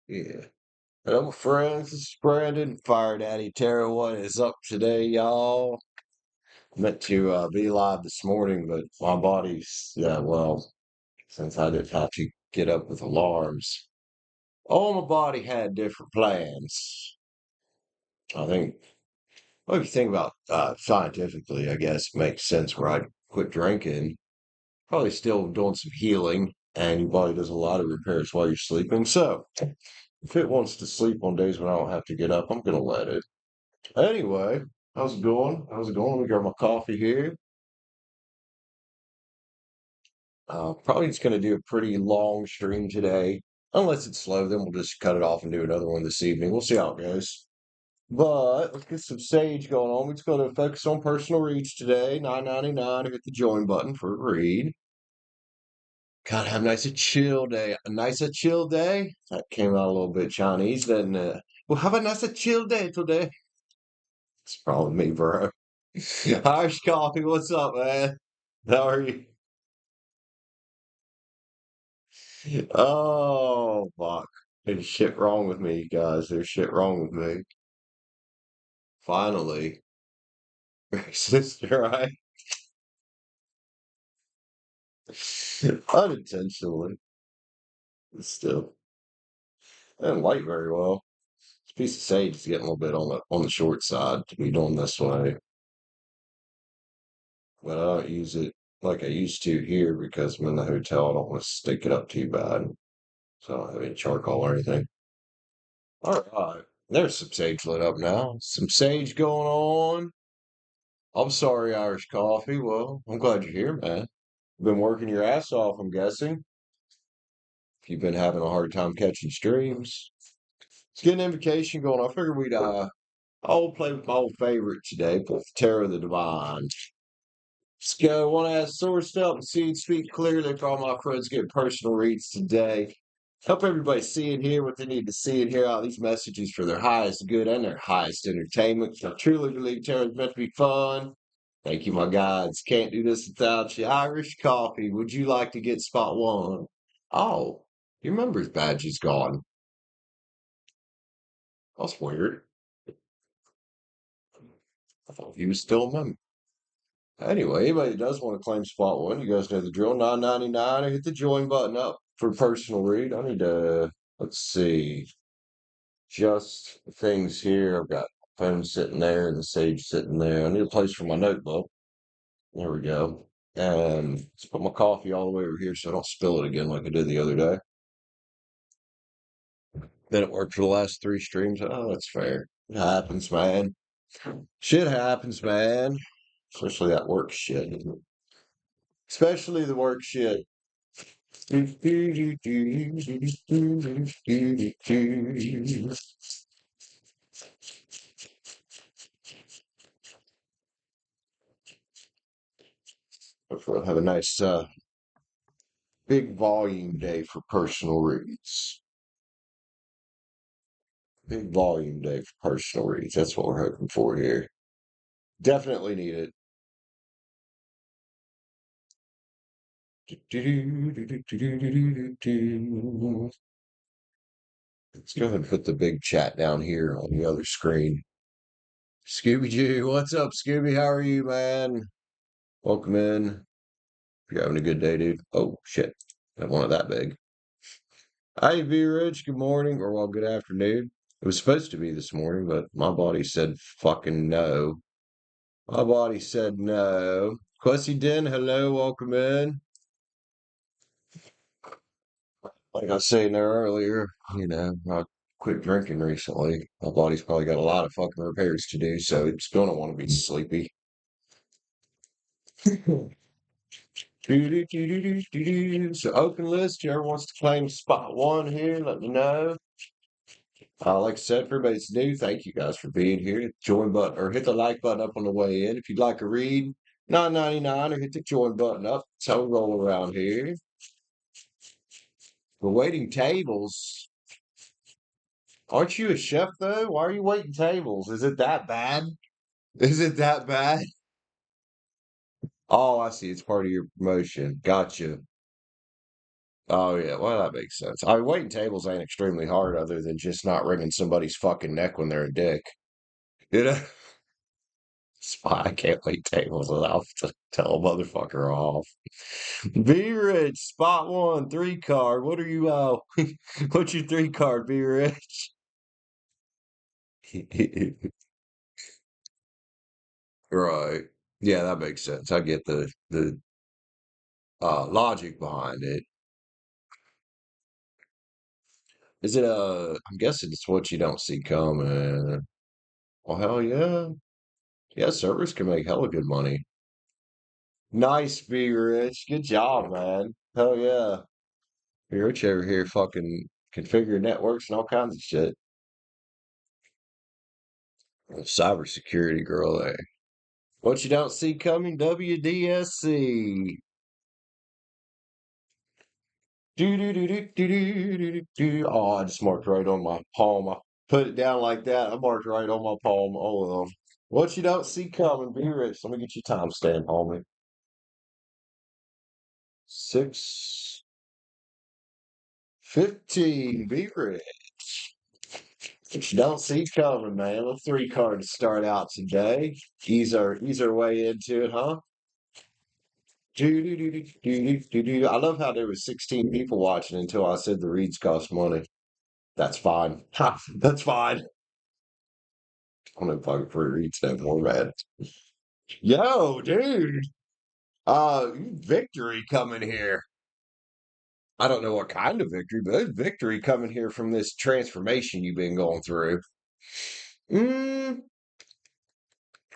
Yeah. Hello, friends. This is Brandon, Fire Daddy Terra. What is up today, y'all? Meant to be live this morning, but my body's, since I didn't have to get up with alarms, my body had different plans. I think, well, if you think about scientifically, I guess it makes sense where I quit drinking, probably still doing some healing, and your body does a lot of repairs while you're sleeping. So, if it wants to sleep on days when I don't have to get up, I'm going to let it. Anyway, how's it going? How's it going? Let me grab my coffee here. Probably just going to do a pretty long stream today. Unless it's slow, then we'll just cut it off and do another one this evening. We'll see how it goes. But let's get some sage going on. We're just going to focus on personal reads today. $9.99. Hit the join button for a read. Gotta have a nice a chill day. A nice a chill day? That came out a little bit Chinese, didn't it? Well, have a nice a chill day today. It's probably me, bro. Irish coffee, what's up, man? How are you? Oh, fuck. There's shit wrong with me, guys. There's shit wrong with me. Finally. Sister, right? Unintentionally. But still. I didn't light very well. This piece of sage is getting a little bit on the short side to be done this way. But I don't use it like I used to here because I'm in the hotel. I don't want to stick it up too bad. So I don't have any charcoal or anything. All right. There's some sage lit up now. Some sage going on. I'm sorry, Irish coffee. Well, I'm glad you're here, man. Been working your ass off, I'm guessing. If you've been having a hard time catching streams. Let's get an invocation going. I figured we'd I'll play with my old favorite today, play with Terror of the Divine. Let's go. Want to ask sourced up and see and speak clearly for all my friends getting personal reads today. Help everybody see and hear what they need to see and hear out these messages for their highest good and their highest entertainment. I truly believe tarot is meant to be fun. Thank you, my guides. Can't do this without you. Irish coffee. Would you like to get spot one? Oh, your members badge is gone. That's weird. I thought he was still a member. Anyway, anybody that does want to claim spot one, you guys know the drill. $9.99. I hit the join button up for personal read. I need to, let's see, just things here. I've got phone sitting there and the sage sitting there. I need a place for my notebook. There we go. And let's put my coffee all the way over here so I don't spill it again like I did the other day. Then it worked for the last three streams. Oh, that's fair. It happens, man. Shit happens, man. Especially that work shit. Especially the work shit. Hopefully I'll have a nice big volume day for personal reads. Big volume day for personal reads. That's what we're hoping for here. Definitely need it. Let's go ahead and put the big chat down here on the other screen. Scooby Doo, what's up, Scooby? How are you, man? Welcome in. If you're having a good day, dude. Oh, shit. I want it that big. Hi, V Rich. Good morning, or well, good afternoon. It was supposed to be this morning, but my body said fucking no. My body said no. Quessy Den, hello, welcome in. Like I was saying there earlier, I quit drinking recently. My body's probably got a lot of fucking repairs to do, so it's gonna want to be sleepy. So open list, whoever wants to claim spot one here, let me know. Like I said, for everybody's new, thank you guys for being here. Hit the join button or hit the like button up on the way in. If you'd like to read, $9.99 or hit the join button up. That's how we roll around here. We're waiting tables. Aren't you a chef though? Why are you waiting tables? Is it that bad? Is it that bad? Oh, I see. It's part of your promotion. Gotcha. Oh yeah, well that makes sense. I mean, waiting tables ain't extremely hard, other than just not wringing somebody's fucking neck when they're a dick. You know, it's fine. I can't wait tables. I'll have to tell a motherfucker off. Be rich, spot one, three card. What are you? What's your three card? Be rich. Right. Yeah, that makes sense. I get the logic behind it. Is it I'm guessing it's what you don't see coming. Well, hell yeah. Yeah, servers can make hella good money. Nice, Be Rich. Good job, man. Hell yeah. Be Rich over here fucking configure networks and all kinds of shit. Cybersecurity girl there. What you don't see coming, WDSC. Do do do do do do do do do. Oh, I just marked right on my palm. I put it down like that. I marked right on my palm. Oh well. What you don't see coming, Be Rich. Let me get your timestamp, homie. 6:15. Be Rich. What you don't see coming, man. A three card to start out today. Ease our way into it, huh? Do, do, do, do, do, do, do. I love how there was 16 people watching until I said the reads cost money. That's fine. Ha, that's fine. I don't know if I can free reads no more, man. Yo, dude. Victory coming here. I don't know what kind of victory, but there's victory coming here from this transformation you've been going through. Mm,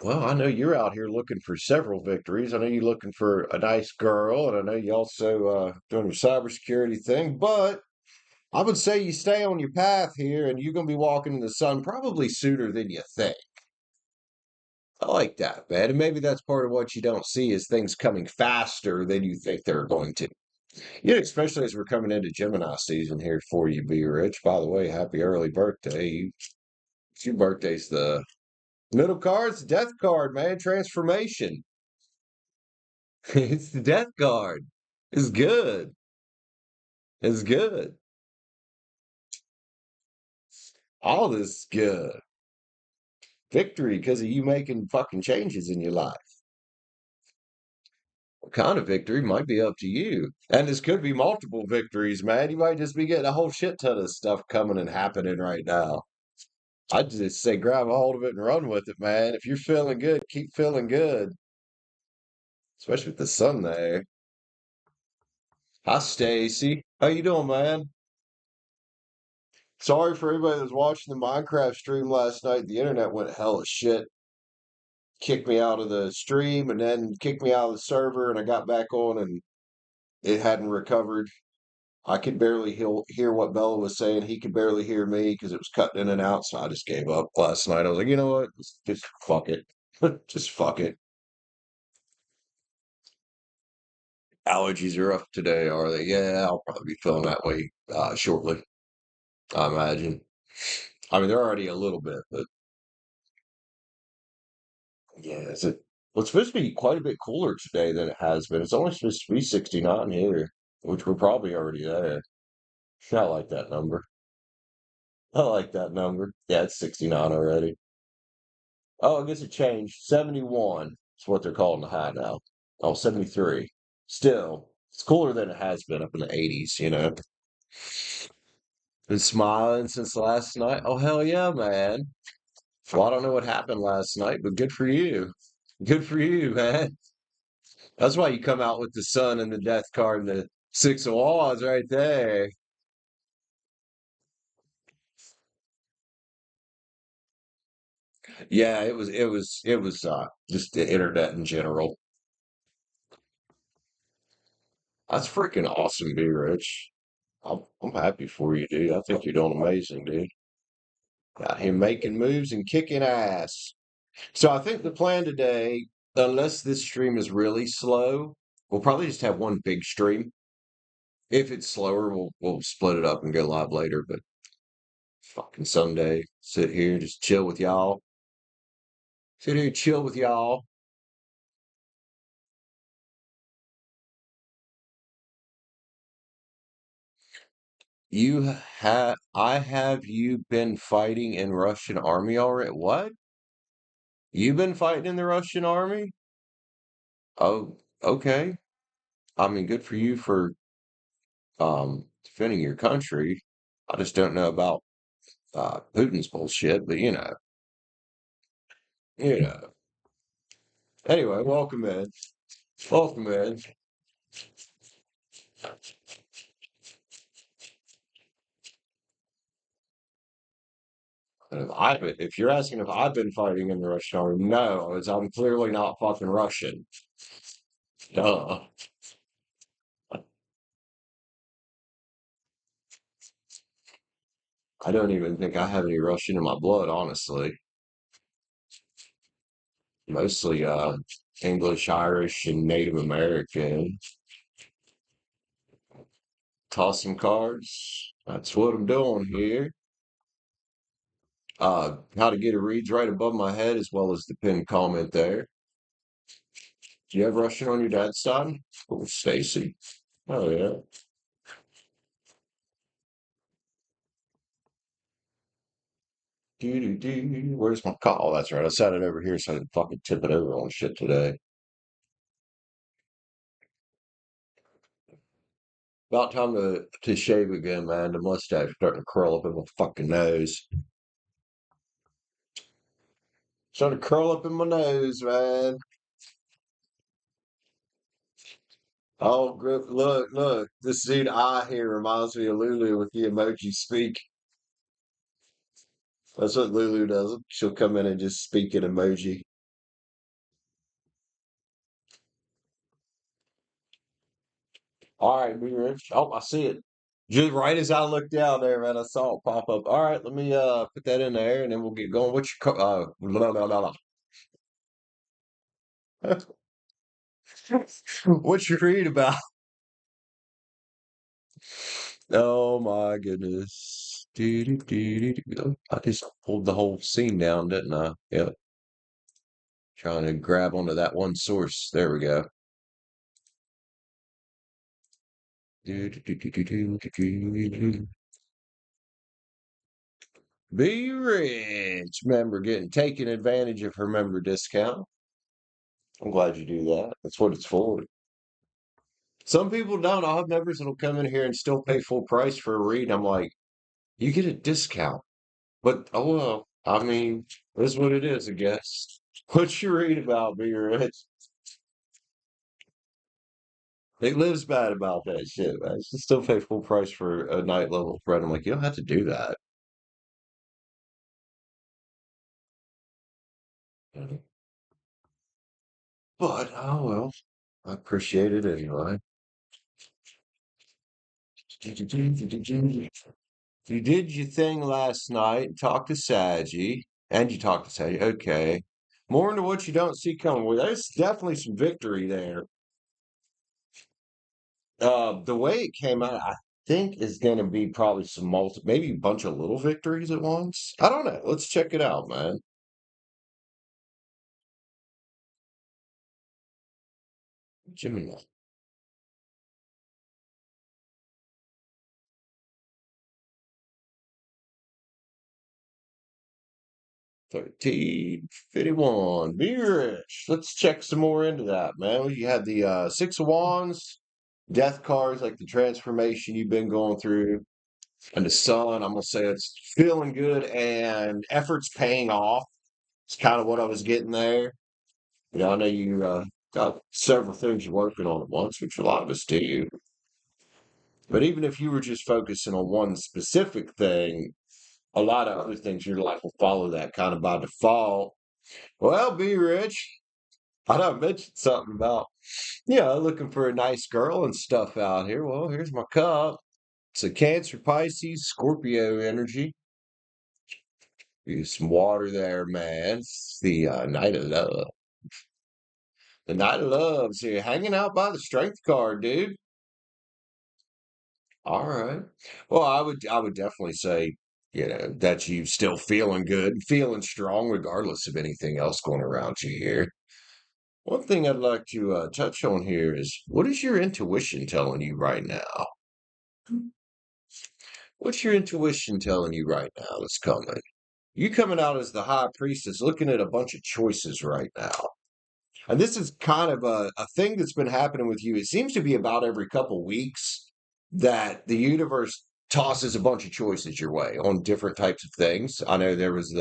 well, I know you're out here looking for several victories. I know you're looking for a nice girl, and I know you also doing your cybersecurity thing, but I would say you stay on your path here and you're going to be walking in the sun probably sooner than you think. I like that, man. And maybe that's part of what you don't see is things coming faster than you think they're going to. Yeah, especially as we're coming into Gemini season here for you, Be Rich. By the way, happy early birthday. Your birthday's the middle card's death card, man. Transformation. It's the death card. It's good. It's good. All this is good. Victory because of you making fucking changes in your life. What kind of victory might be up to you. And this could be multiple victories, man. You might just be getting a whole shit ton of stuff coming and happening right now. I'd just say grab a hold of it and run with it, man. If you're feeling good, keep feeling good. Especially with the sun there. Hi, Stacie. How you doing, man? Sorry for everybody that was watching the Minecraft stream last night. The internet went hella shit. Kicked me out of the stream and then kicked me out of the server, and I got back on and it hadn't recovered. I could barely hear what Bella was saying. He could barely hear me because it was cutting in and out. So I just gave up last night. I was like, you know what? Just fuck it. Just fuck it. Allergies are up today, are they? Yeah, I'll probably be feeling that way shortly, I imagine. I mean, they're already a little bit, but yeah, is it? Well, it's supposed to be quite a bit cooler today than it has been. It's only supposed to be 69 here, which we're probably already there. I like that number. I like that number. Yeah, it's 69 already. Oh, I guess it changed. 71 is what they're calling the high now. Oh, 73. Still, it's cooler than it has been up in the 80s, you know. Been smiling since last night. Oh, hell yeah, man. Well, I don't know what happened last night, but good for you. Good for you, man. That's why you come out with the sun and the death card and the six of wands right there. Yeah, it was just the internet in general. That's freaking awesome, B Rich. I'm happy for you, dude. I think you're doing amazing, dude. Got him making moves and kicking ass. So I think the plan today, unless this stream is really slow, we'll probably just have one big stream. If it's slower, we'll split it up and go live later. But fucking Sunday, sit here, just chill with y'all. Sit here, chill with y'all. you been fighting in Russian army already? What? You've been fighting in the Russian army? Oh, okay. I mean, good for you for defending your country. I just don't know about Putin's bullshit, but you know. Anyway, welcome in. Welcome in. And if you're asking if I've been fighting in the Russian army, no, as I'm clearly not fucking Russian. Duh. I don't even think I have any Russian in my blood, honestly. Mostly English, Irish, and Native American. Toss some cards. That's what I'm doing here. How to get a reads right above my head, as well as the pinned comment there. Do you have Russian on your dad's side? Oh, Stacie. Oh yeah. Do. Where's my call? Oh, that's right. I sat it over here so I didn't fucking tip it over on shit today. About time to shave again, man. The mustache starting to curl up in my fucking nose. Starting to curl up in my nose, man. Oh, look. This dude I here reminds me of Lulu with the emoji speak. That's what Lulu does. She'll come in and just speak in emoji. All right, be rich. Oh, I see it. Just right as I looked down there, man, I saw it pop up. All right, let me put that in there and then we'll get going. What's your blah, blah, blah, blah. What you read about? Oh my goodness. I just pulled the whole scene down, didn't I? Yep. Trying to grab onto that one source. There we go. Be rich. Member getting taken advantage of her member discount. I'm glad you do that. That's what it's for. Some people don't. I'll have members that'll come in here and still pay full price for a read. I'm like, you get a discount. But oh well. I mean, that's what it is, I guess. What you read about, Be Rich? It lives bad about that shit, man. She still pay full price for a night level thread. I'm like, you don't have to do that. But oh well. I appreciate it anyway. You did your thing last night, talked to Saji, and you talked to Saji. Okay. More into what you don't see coming. Well, there's definitely some victory there. The way it came out, I think is going to be probably some maybe a bunch of little victories at once. I don't know. Let's check it out, man. Jimmy, 1351. Be rich. Let's check some more into that, man. You had the Six of Wands, death cards, like the transformation you've been going through, and the sun. I'm gonna say it's feeling good and efforts paying off. It's kind of what I was getting there. I know you got several things you're working on at once, which a lot of us do. But even if you were just focusing on one specific thing, a lot of other things in your life will follow that kind of by default. Well, be rich. I know I mentioned something about, looking for a nice girl and stuff out here. Well, here's my cup. It's a Cancer, Pisces, Scorpio energy. Use some water there, man. It's the Night of Love. The Night of Love's here, hanging out by the Strength card, dude. All right. Well, I would definitely say, that you still feeling good, feeling strong, regardless of anything else going around you here. One thing I'd like to touch on here is what is your intuition telling you right now? What's your intuition telling you right now that's coming? You coming out as the high priestess, looking at a bunch of choices right now. And this is kind of a thing that's been happening with you. It seems to be about every couple weeks that the universe tosses a bunch of choices your way on different types of things. I know there's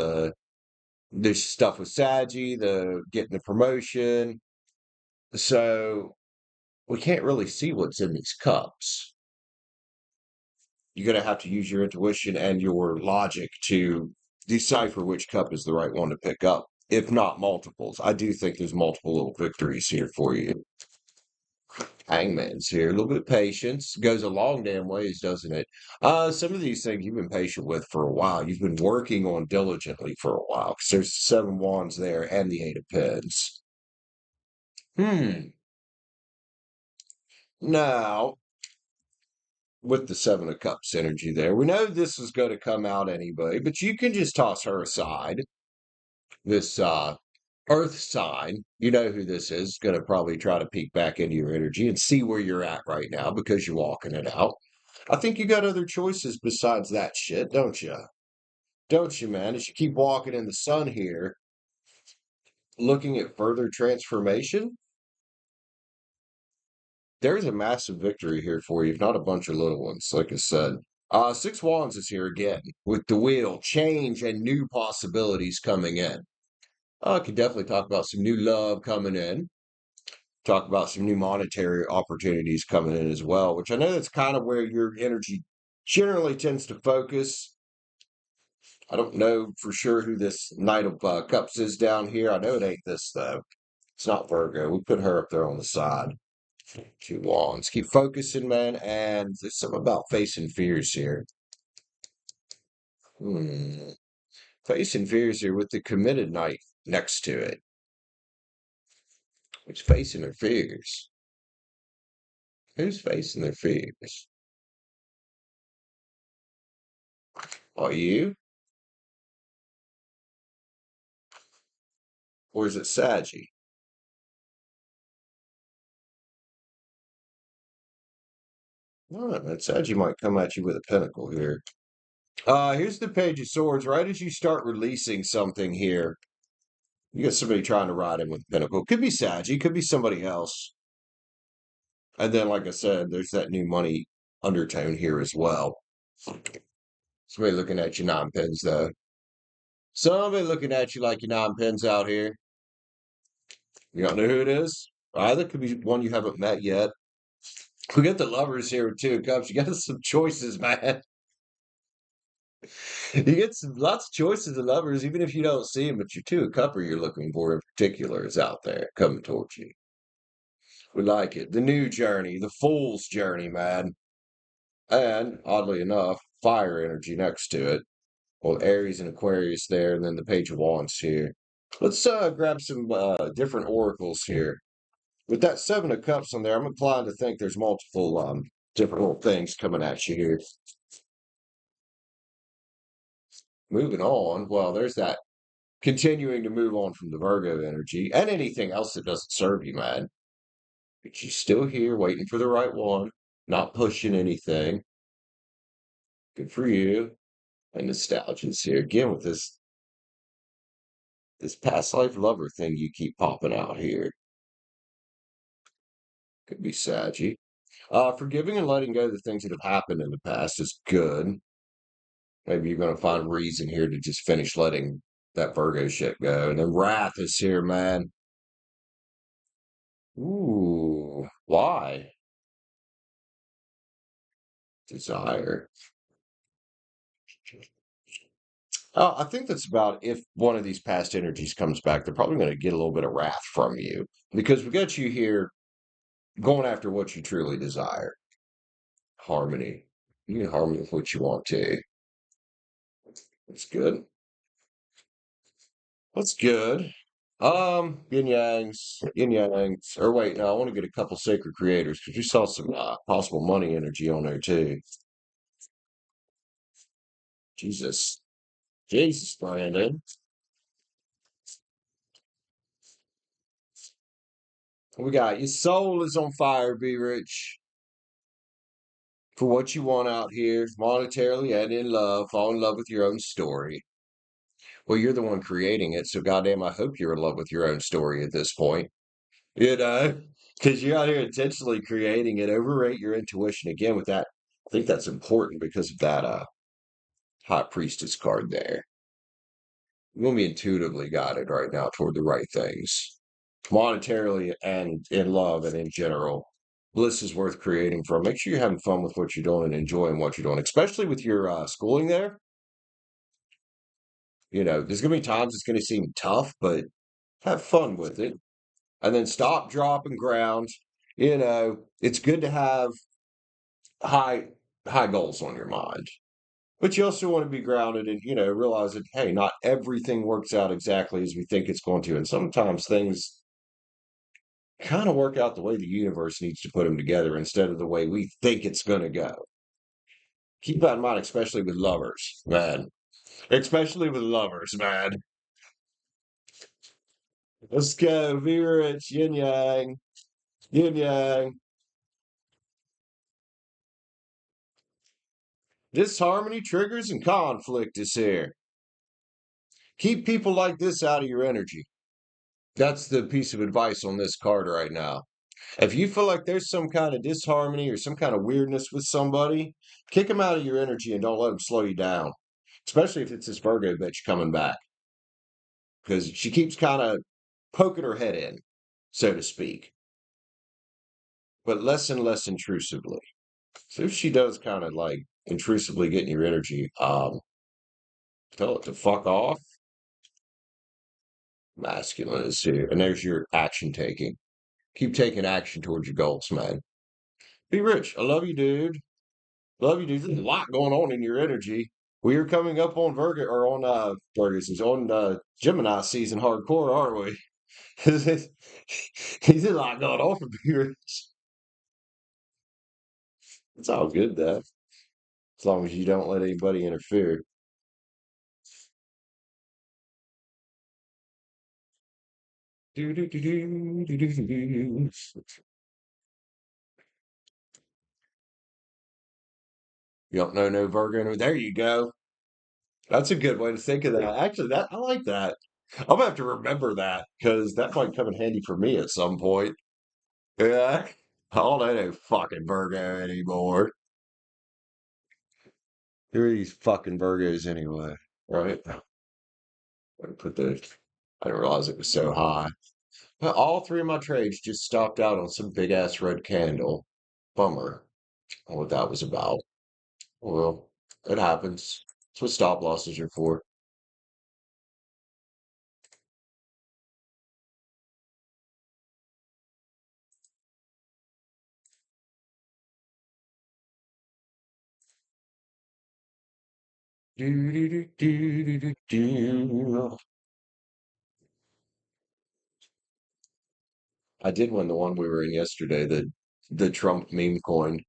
stuff with Saji, the getting the promotion. So we can't really see what's in these cups. You're going to have to use your intuition and your logic to decipher which cup is the right one to pick up, if not multiples. I do think there's multiple little victories here for you. Hangman's here. A little bit of patience goes a long damn ways, doesn't it? Some of these things you've been patient with for a while. You've been working on diligently for a while because there's 7 wands there and the 8 of pens. Now, with the 7 of cups energy there, we know this is going to come out anyway, but you can just toss her aside. This earth sign, you know who this is, going to probably try to peek back into your energy and see where you're at right now because you're walking it out. I think you got other choices besides that shit, don't you? Don't you, man? As you keep walking in the sun here, looking at further transformation, there's a massive victory here for you, if not a bunch of little ones, like I said. 6 wands is here again with the wheel, change and new possibilities coming in. I could definitely talk about some new love coming in. Talk about some new monetary opportunities coming in as well, which I know that's kind of where your energy generally tends to focus. I don't know for sure who this Knight of Cups is down here. I know it ain't this, though. It's not Virgo. We put her up there on the side. 2 wands. Keep focusing, man. And there's something about facing fears here. Facing fears here with the committed knight next to it. Who's facing their fears? Who's facing their fears? Are you? Or is it Saji? All right, man. Saji might come at you with a pinnacle here. Here's the Page of Swords. Right as you start releasing something here, you got somebody trying to ride in with a pinnacle. Could be Saji, could be somebody else. And then, like I said, there's that new money undertone here as well. Somebody looking at you 9 pins, though. Somebody looking at you like you're 9 pins out here. You don't know who it is? Either could be one you haven't met yet. We got the lovers here with 2 of cups. You got some choices, man. You get lots of choices of lovers, even if you don't see them, but your 2 of cupper you're looking for in particular is out there coming towards you. We like it. The new journey, the fool's journey, man. And oddly enough, fire energy next to it. Well, Aries and Aquarius there, and then the Page of Wands here. Let's grab some different oracles here. With that 7 of cups on there, I'm inclined to think there's multiple different little things coming at you here. Moving on, well, there's that continuing to move on from the Virgo energy and anything else that doesn't serve you, man. But you're still here waiting for the right one, not pushing anything. Good for you. And nostalgia's here again with this past life lover thing you keep popping out here. Could be Saggy. Forgiving and letting go of the things that have happened in the past is good. Maybe you're going to find reason here to just finish letting that Virgo shit go. And then Wrath is here, man. Ooh, why? Desire. I think that's about if one of these past energies comes back, they're probably going to get a little bit of wrath from you because we got you here going after what you truly desire. Harmony. You can harmony with what you want to. That's good. That's good. Yin Yangs. Or wait, no, I want to get a couple sacred creators because you saw some possible money energy on there too. Jesus. Jesus, Brandon. We got your soul is on fire, be rich. for what you want out here, monetarily and in love. Fall in love with your own story. Well, you're the one creating it, so goddamn, I hope you're in love with your own story at this point. You know, because you're out here intentionally creating it. Overrate your intuition again with that. I think that's important because of that High Priestess card there. You're gonna be intuitively guided right now toward the right things, monetarily and in love and in general. Bliss is worth creating from. Make sure you're having fun with what you're doing and enjoying what you're doing, especially with your schooling there. There's gonna be times it's gonna seem tough, but have fun with it, and then stop, drop, and ground. It's good to have high high goals on your mind, but you also want to be grounded and realize that hey, not everything works out exactly as we think it's going to, and sometimes things kind of work out the way the universe needs to put them together instead of the way we think it's going to go. Keep that in mind, especially with lovers, man. Especially with lovers, man. Let's go, be rich, yin yang, yin yang. Disharmony triggers and conflict is here. Keep people like this out of your energy. That's the piece of advice on this card right now. If you feel like there's some kind of disharmony or some kind of weirdness with somebody, kick them out of your energy and don't let them slow you down. Especially if it's this Virgo bitch coming back. Because she keeps kind of poking her head in, so to speak, but less and less intrusively. So if she does kind of like intrusively get in your energy, tell it to fuck off. Masculine is here. And there's your action taking. Keep taking action towards your goals, man. Be rich. I love you, dude. Love you, dude. There's a lot going on in your energy. We are coming up on Virgo or on Virgo, on Gemini season hardcore, aren't we? He's a lot going on for Be Rich. It's all good though, as long as you don't let anybody interfere. Do, do, do, do, do, do, do. You don't know no Virgo. There you go. That's a good way to think of that. Actually, that I like that. I'm gonna have to remember that because that might come in handy for me at some point. Yeah. I don't know no fucking Virgo anymore. Who are these fucking Virgos anyway? Right? I put the I didn't realize it was so high. But all three of my trades just stopped out on some big ass red candle. Bummer. What that was about. Well, it happens. That's what stop losses are for. Do, do, do, do, do, do. I did win the one we were in yesterday, the Trump meme coin.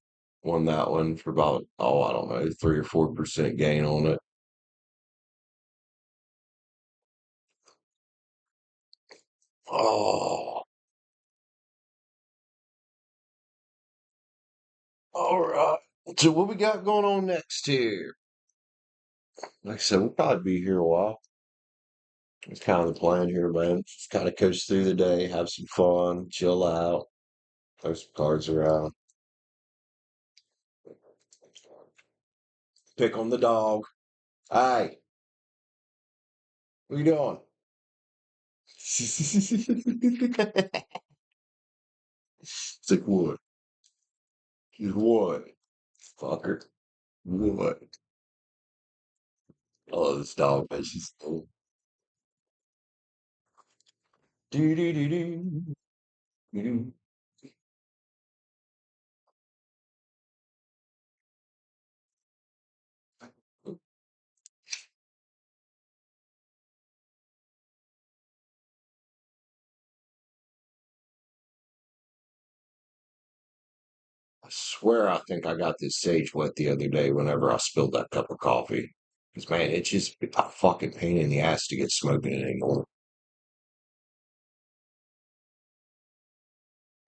Won that one for about, I don't know, 3 or 4% gain on it. Oh, all right. So what we got going on next here? Like I said, we'll probably be here a while. It's kind of the plan here, man. Just kind of coast through the day, have some fun, chill out, throw some cards around, pick on the dog. Hey, what you doing? It's like what? What? Fucker. What? I love this dog, man. She's cool. Do do do do do. I swear I think I got this sage wet the other day whenever I spilled that cup of coffee. Because, man, it's just a fucking pain in the ass to get smoking it anymore.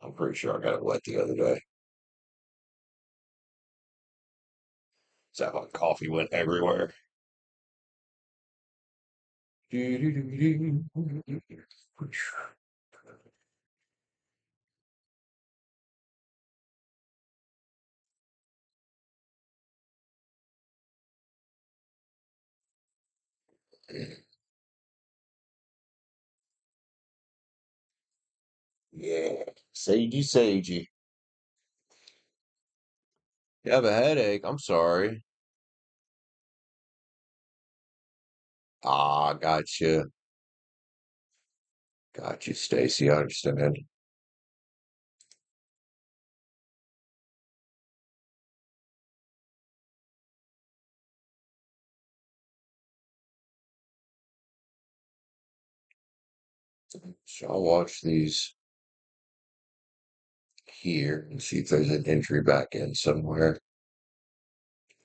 I'm pretty sure I got it wet the other day. So my coffee went everywhere. Yeah, sagey, sagey. You have a headache. I'm sorry. Ah, gotcha. Got you, Stacie. I understand. So I'll watch these here and see if there's an entry back in somewhere,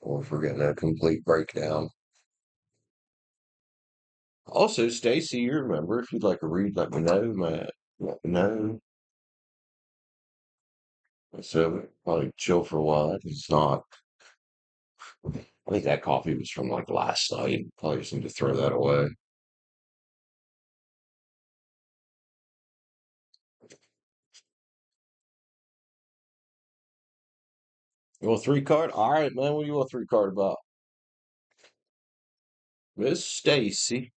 or if we're getting a complete breakdown. Also, Stacie, you remember, if you'd like to read, let me know, man. Let me know. So probably chill for a while. It's not. I think that coffee was from like last night. Probably just need to throw that away. You want a three card? All right, man. What do you want a three card about? Miss Stacie.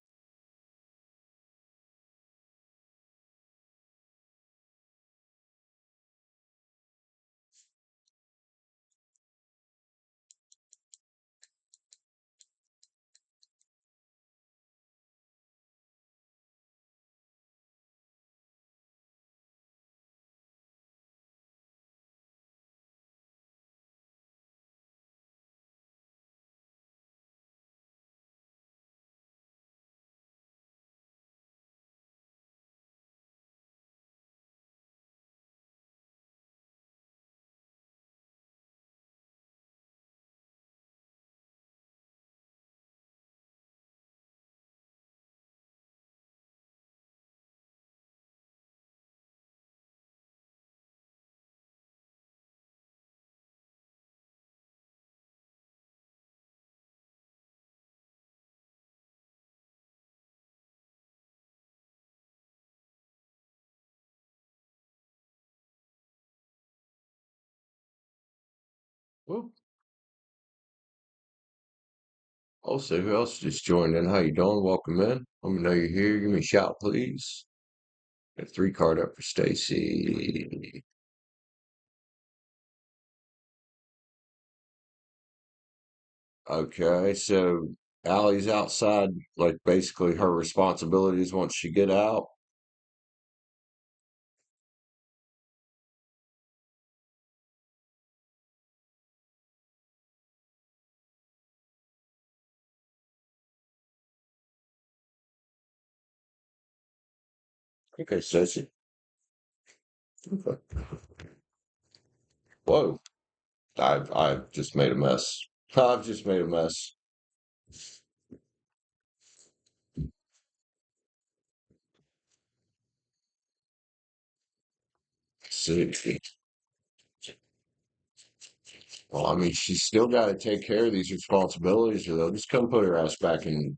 Whoop. Also, who else just joined in? How you doing? Welcome in. Let me know you're here. Give me a shout, please. Got a three card up for Stacie. Okay, so Allie's outside, like basically her responsibilities once she get out. Okay, Stacie. Okay. Whoa. I've just made a mess. I've just made a mess. See. Well, I mean, she's still got to take care of these responsibilities, or they'll just come put her ass back in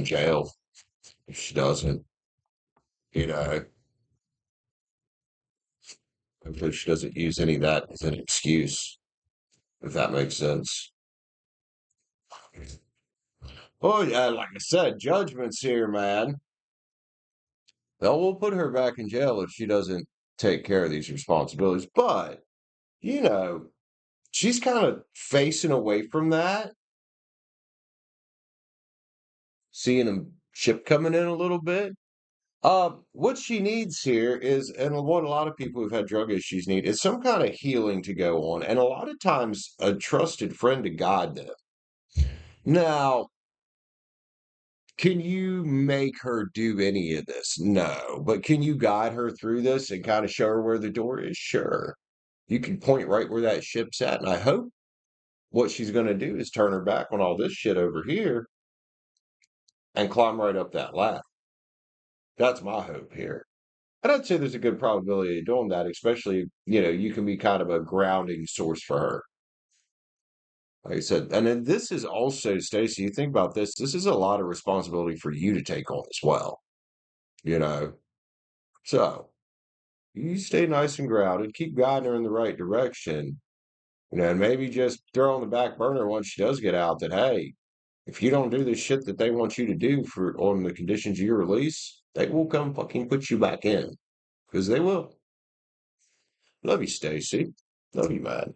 jail if she doesn't. You know, hopefully she doesn't use any of that as an excuse, if that makes sense. Oh yeah, like I said, judgment's here, man. We'll put her back in jail if she doesn't take care of these responsibilities. But you know, she's kind of facing away from that, seeing a ship coming in a little bit. What she needs here is, and what a lot of people who've had drug issues need, is some kind of healing to go on, and a lot of times a trusted friend to guide them. Now, can you make her do any of this? No, but can you guide her through this and kind of show her where the door is? Sure. You can point right where that ship's at, and I hope what she's going to do is turn her back on all this shit over here and climb right up that ladder. That's my hope here. And I'd say there's a good probability of doing that, especially, you can be kind of a grounding source for her. Like I said, and then this is also, Stacie, you think about this, this is a lot of responsibility for you to take on as well, you know? So you stay nice and grounded, keep guiding her in the right direction, and maybe just throw on the back burner once she does get out that, hey, if you don't do the shit that they want you to do for on the conditions of your release, they will come fucking put you back in. Because they will. Love you, Stacie. Love you, man.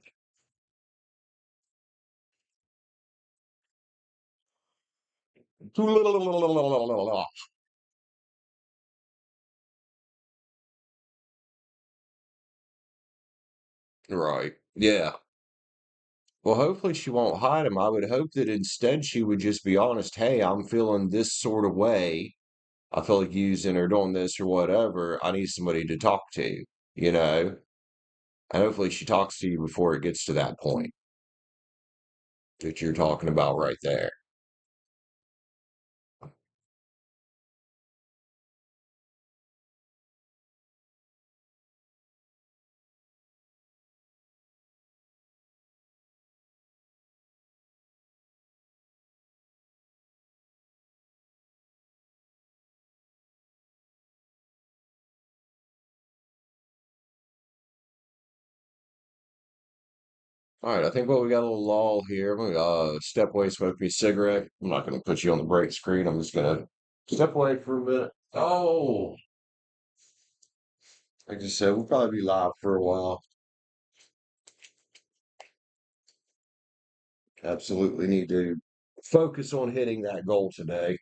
Right. Yeah. Well, hopefully she won't hide him. I would hope that instead she would just be honest. Hey, I'm feeling this sort of way. I feel like using or doing this or whatever. I need somebody to talk to, you know? And hopefully she talks to you before it gets to that point that you're talking about right there. All right, I think what we got a little lull here. I'm gonna step away, smoke me a cigarette. I'm not gonna put you on the break screen. I'm just gonna step away for a minute. Oh, like I just said, we'll probably be live for a while. Absolutely need to focus on hitting that goal today.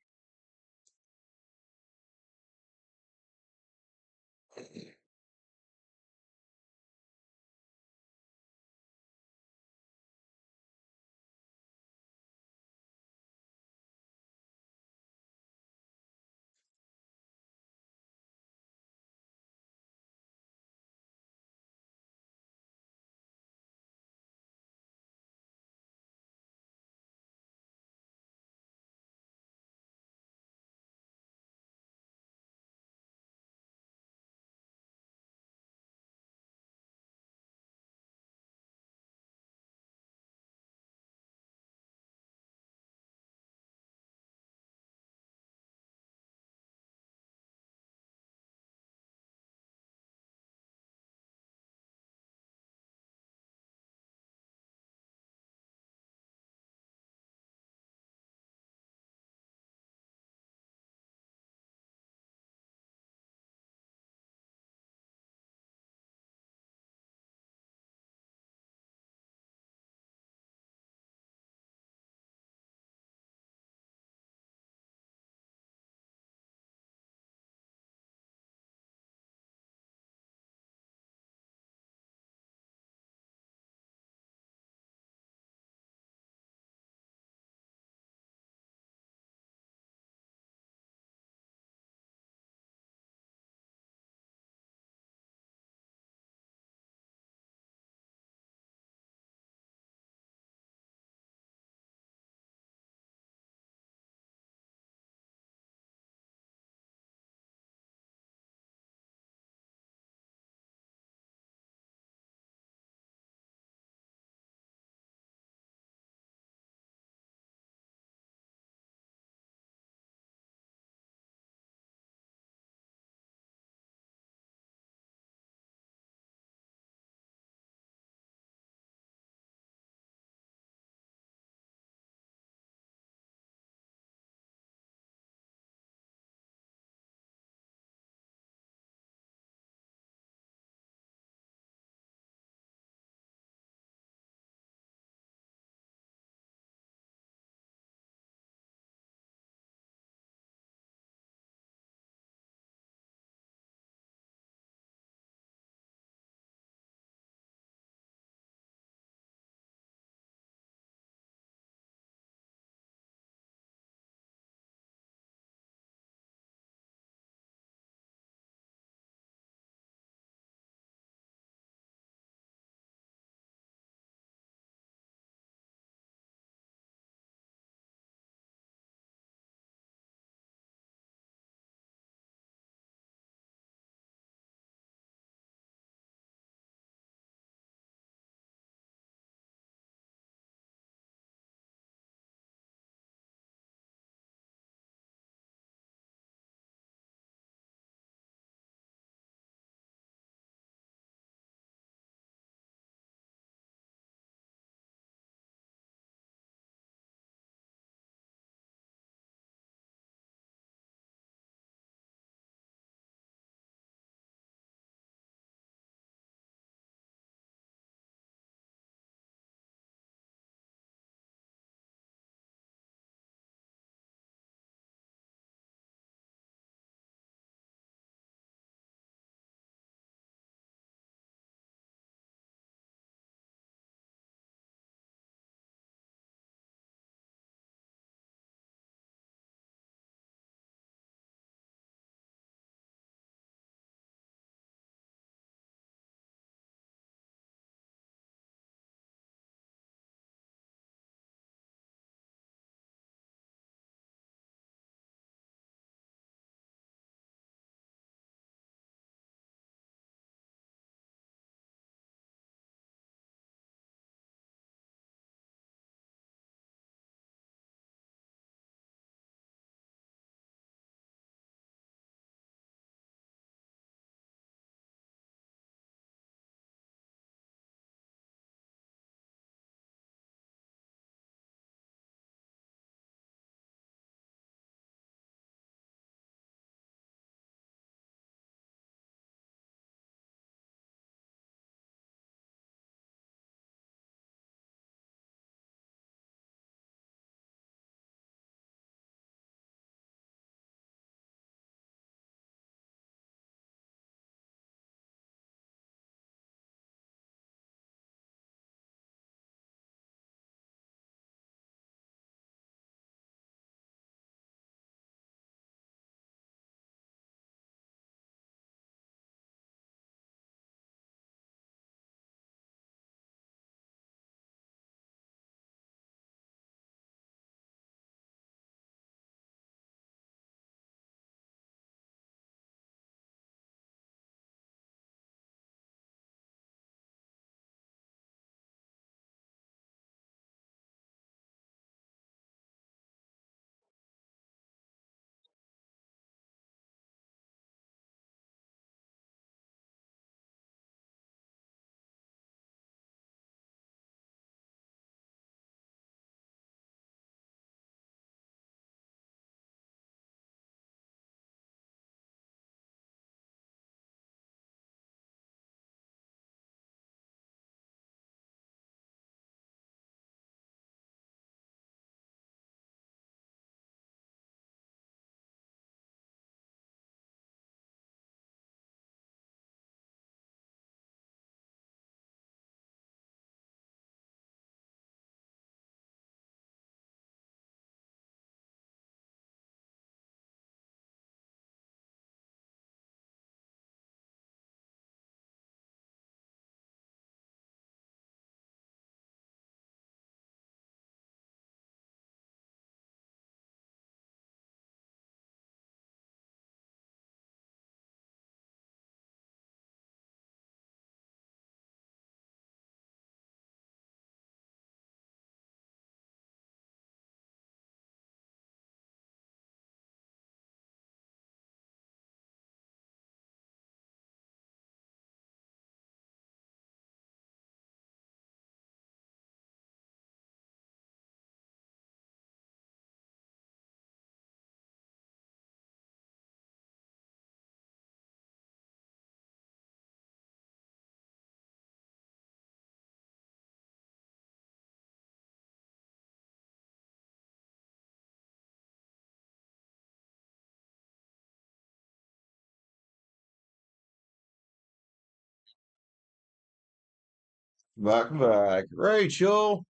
Back. Rachel,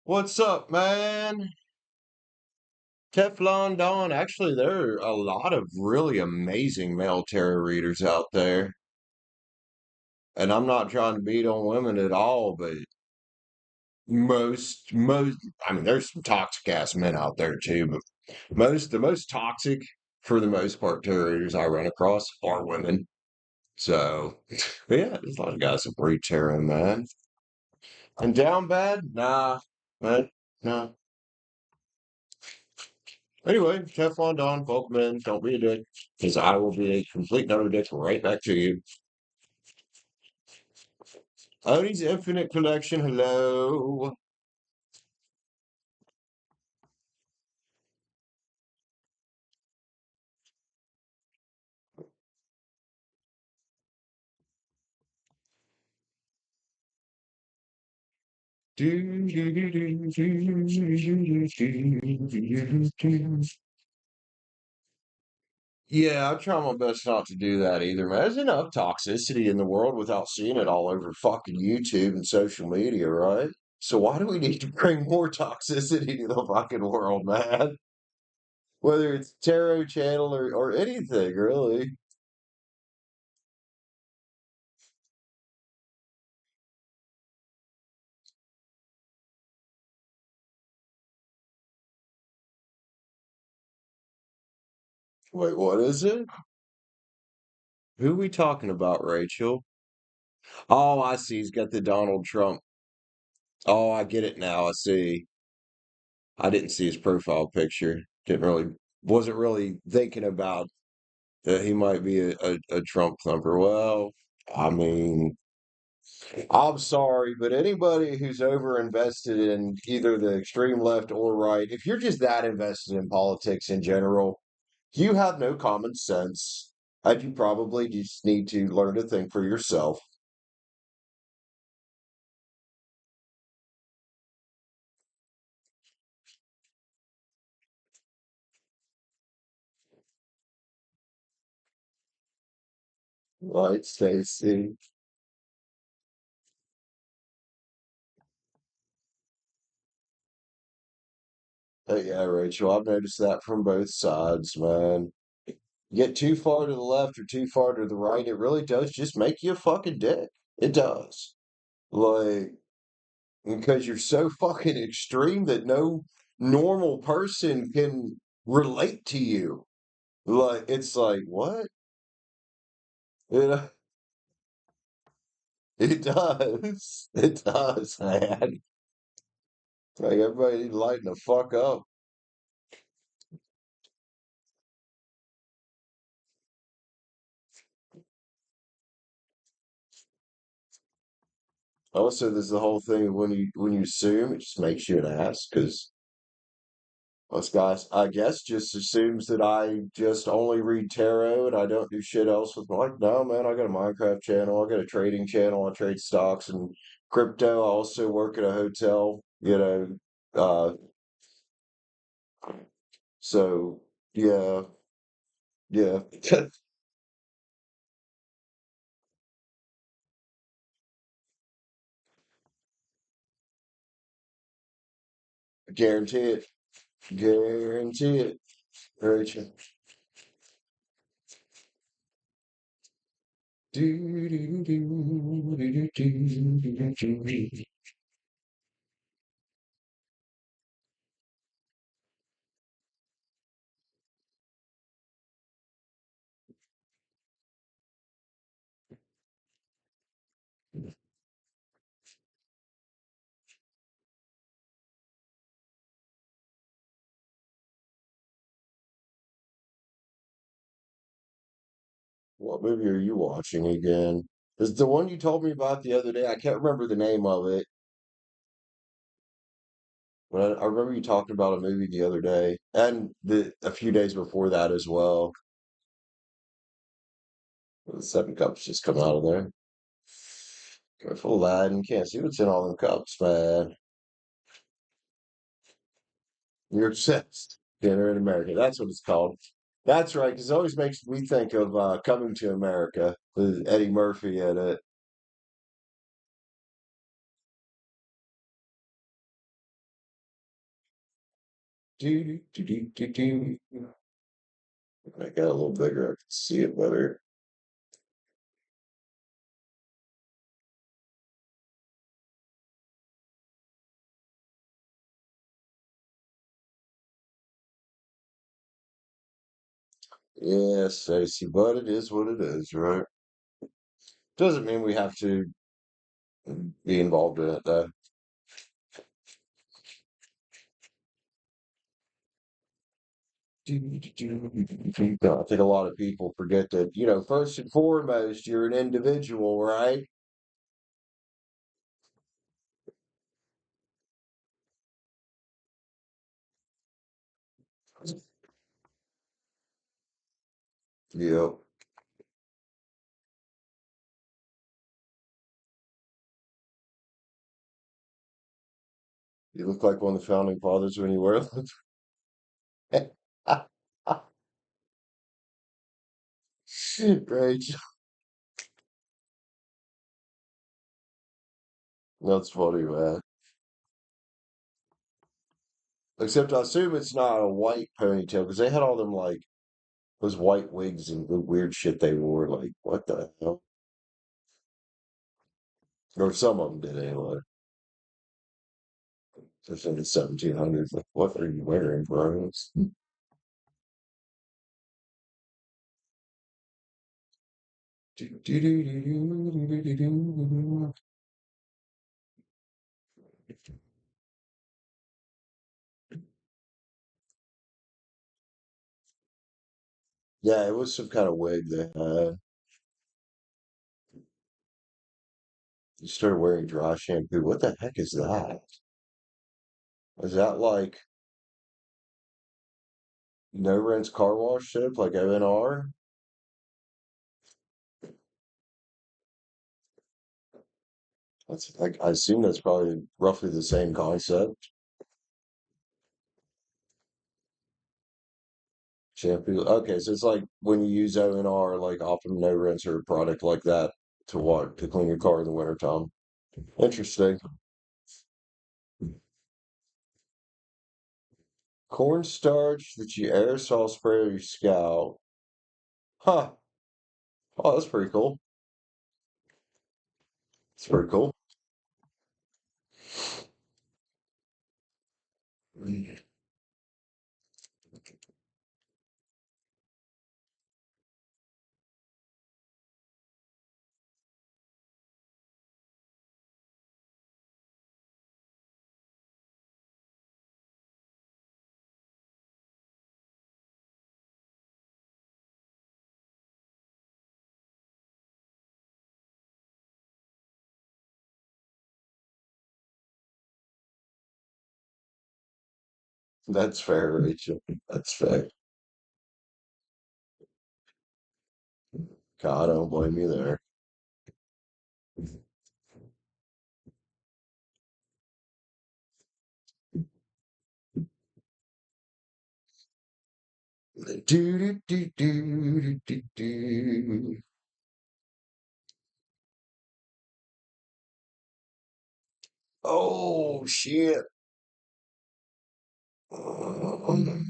what's up, man? Teflon Don. Actually, there are a lot of really amazing male tarot readers out there. And I'm not trying to beat on women at all, but most, I mean, there's some toxic ass men out there too, but the most toxic, for the most part, tarot readers I run across are women. So, but yeah, there's a lot of guys that read tarot, man. And down bad? Nah, man, nah. Anyway, Teflon Don, welcome in. Don't be a dick, because I will be a complete nutter dick right back to you. Odie's Infinite Collection, hello. Yeah, I try my best not to do that either, man. There's enough toxicity in the world without seeing it all over fucking YouTube and social media, right? So why do we need to bring more toxicity to the fucking world, man? Whether it's tarot channel or anything, really. Wait, what is it? Who we talking about, Rachel? Oh, I see. He's got the Donald Trump. Oh, I get it now. I see. I didn't see his profile picture. Wasn't really thinking about that he might be a Trump thumper. Well, I mean, I'm sorry, but anybody who's over invested in either the extreme left or right, if you're just that invested in politics in general, you have no common sense. And you probably just need to learn to think for yourself. Right, Stacie? Yeah, Rachel, I've noticed that from both sides, man. Get too far to the left or too far to the right, it really does just make you a fucking dick. It does. Like, because you're so fucking extreme that no normal person can relate to you. Like, it's like, what? You know, it does. It does, man. Like, everybody need to lighten the fuck up. Also, there's the whole thing of when you assume, it just makes you an ass because most guys, I guess, just assumes that I just only read tarot and I don't do shit else with my life. No, man, I got a Minecraft channel, I got a trading channel, I trade stocks and crypto. I also work at a hotel, so yeah, yeah. Guarantee it. Guarantee it. Rachel. What movie are you watching again? Is the one you told me about the other day? I can't remember the name of it. But I remember you talking about a movie the other day, and a few days before that as well. The seven cups just come out of there. Careful, lad. You can't see what's in all them cups, man. You're obsessed. Dinner in America. That's what it's called. That's right, because it always makes me think of Coming to America with Eddie Murphy in it. Do, do, do, do, do. I got a little bigger. I can see it better. Yeah, Stacie, but it is what it is, right? Doesn't mean we have to be involved in it, though. I think a lot of people forget that, first and foremost, you're an individual, right? Yep. You look like one of the founding fathers when you wear them. Right. That's funny, man. Except I assume it's not a white ponytail because they had all them like those white wigs and the weird shit they wore. Like, what the hell? Or some of them did anyway. Just in the 1700s. Like, what are you wearing, bro? Yeah, it was some kind of wig they had. You started wearing dry shampoo. What the heck is that? Is that like no rinse car wash soap, like ONR? That's like I assume that's probably roughly the same concept. Shampoo. Okay, so it's like when you use ONR, like Optimum No Rinse or a product like that to what? To clean your car in the wintertime. Interesting. Cornstarch that you aerosol spray on your scalp. Huh. Oh, that's pretty cool. It's pretty cool. That's fair, Rachel. That's fair. God, I don't blame you there. Do, do, do, do, do, do. Oh, shit. I'm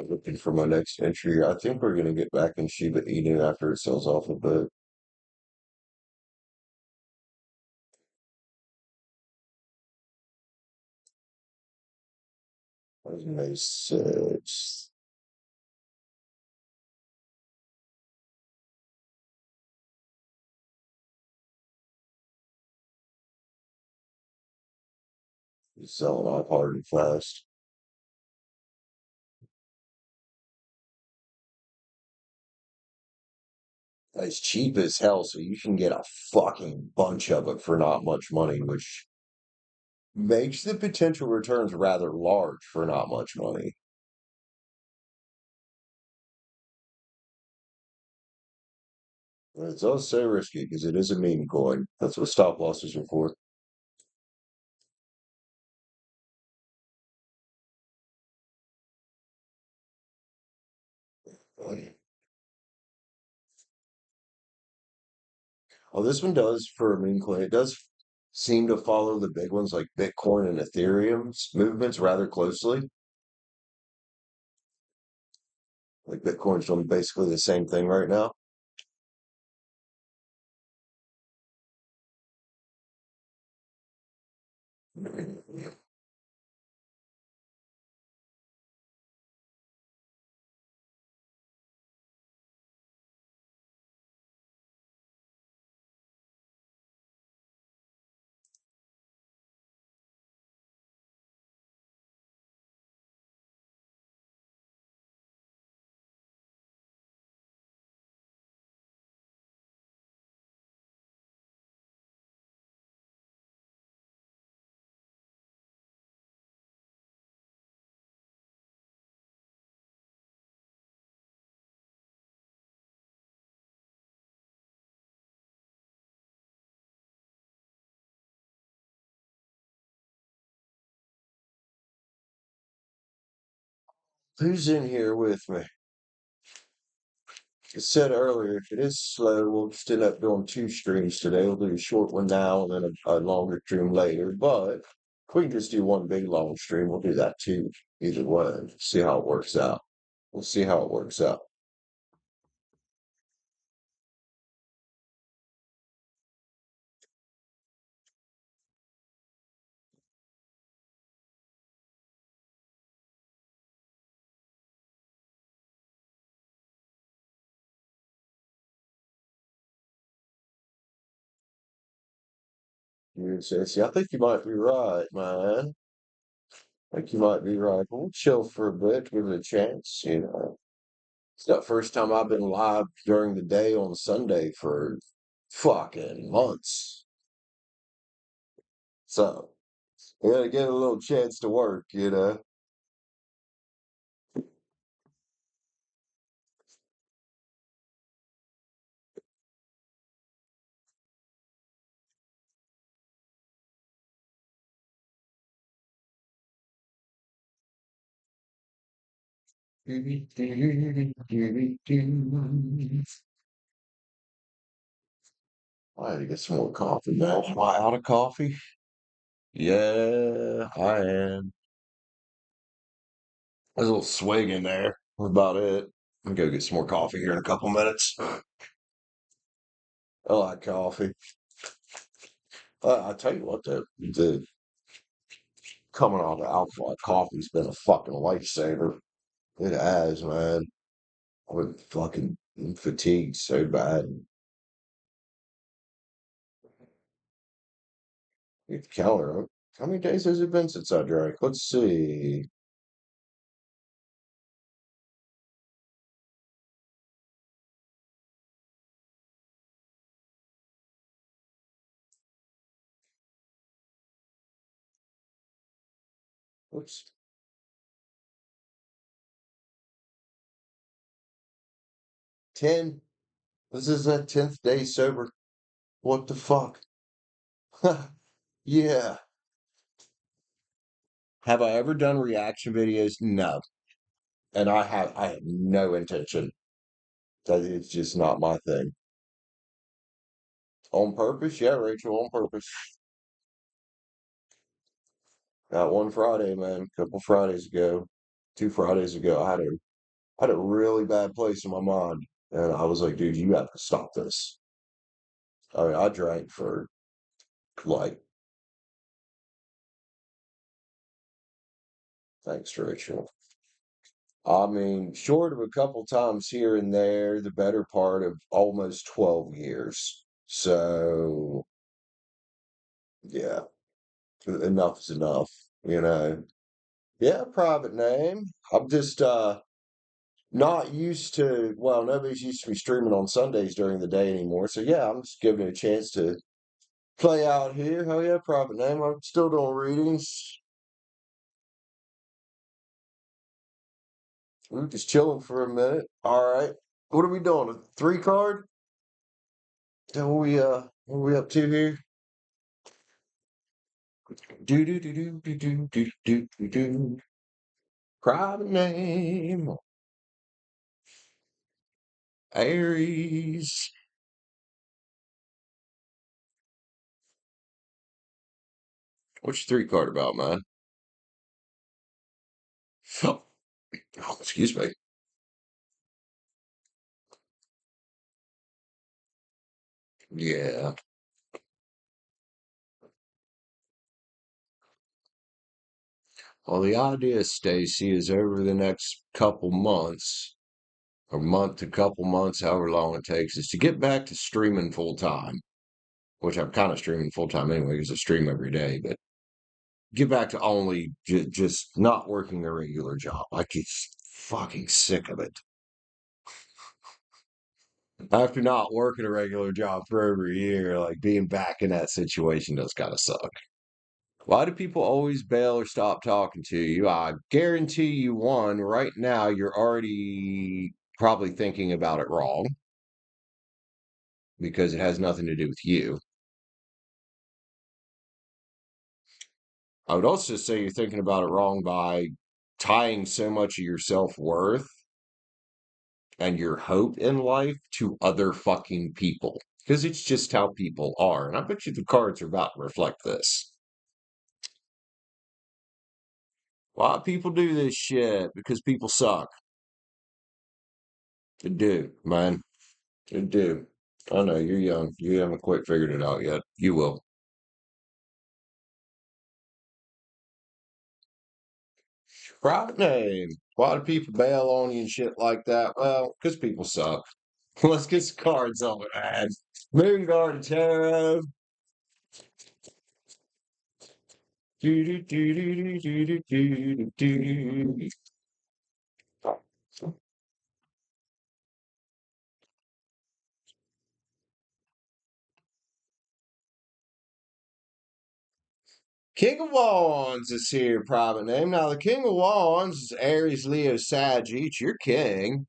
looking for my next entry. I think we're going to get back in Shiba Inu after it sells off a bit. That's nice. It's selling off hard and fast. It's cheap as hell, so you can get a fucking bunch of it for not much money, which makes the potential returns rather large for not much money. It's also risky because it is a meme coin. That's what stop losses are for. Oh, this one does for a meme coin. It does seem to follow the big ones like Bitcoin and Ethereum's movements rather closely. Like Bitcoin's doing basically the same thing right now. Who's in here with me? I said earlier, if it is slow, we'll just end up doing two streams today. We'll do a short one now and then a longer stream later. But if we can just do one big long stream, we'll do that too. Either way, see how it works out. We'll see how it works out. You say, see, I think you might be right, man. I think you might be right. We'll chill for a bit, give it a chance, you know. It's the first time I've been live during the day on Sunday for fucking months. So, we gotta get a little chance to work, you know. I had to get some more coffee, man. Am I out of coffee? Yeah, I am. There's a little swig in there. That's about it. I'm gonna go get some more coffee here in a couple minutes. I like coffee. I tell you what, the coming off of alcohol coffee's been a fucking lifesaver. It has, man. I've been fucking fatigued so bad. Get the calendar up. How many days has it been since I drank? Let's see. What's 10? This is that 10th day sober. What the fuck? Yeah. Have I ever done reaction videos? No. And I have no intention. That it's just not my thing. On purpose? Yeah, Rachel, on purpose. Got one Friday, man, a couple Fridays ago, 2 Fridays ago, I had a really bad place in my mind. And I was like, dude, you have to stop this. I mean, I drank for like, thanks, Rachel. I mean, short of a couple times here and there, the better part of almost 12 years. So, yeah, enough is enough, you know. Yeah, private name. I'm just not used to, well, nobody's used to me streaming on Sundays during the day anymore. So yeah, I'm just giving it a chance to play out here. Oh yeah, private name. I'm still doing readings. We're just chilling for a minute. All right. What are we doing? A three card? What are we up to here? Do do do do do do do do do do. Private name. Aries. What's your 3 card about, man? Oh, excuse me. Yeah. Well, the idea, Stacie, is over the next couple months, or month to couple months, however long it takes, is to get back to streaming full time, which I'm kind of streaming full time anyway, because I stream every day, but get back to only just not working a regular job. I get fucking sick of it. After not working a regular job for over a year, like being back in that situation does kind of suck. Why do people always bail or stop talking to you? I guarantee you one, right now you're already probably thinking about it wrong because it has nothing to do with you. I would also say you're thinking about it wrong by tying so much of your self-worth and your hope in life to other fucking people because it's just how people are. And I bet you the cards are about to reflect this. Why people do this shit? Because people suck. They do, man. They do. I know you're young. You haven't quite figured it out yet. You will. Right name. Why do people bail on you and shit like that? Well, because people suck. Let's get some cards on it, man. Moon Garden Tarot. Do, do, do, do, do, do, do, do, do. King of Wands is here, private name. Now, the King of Wands is Aries, Leo, Sagittarius. Your king.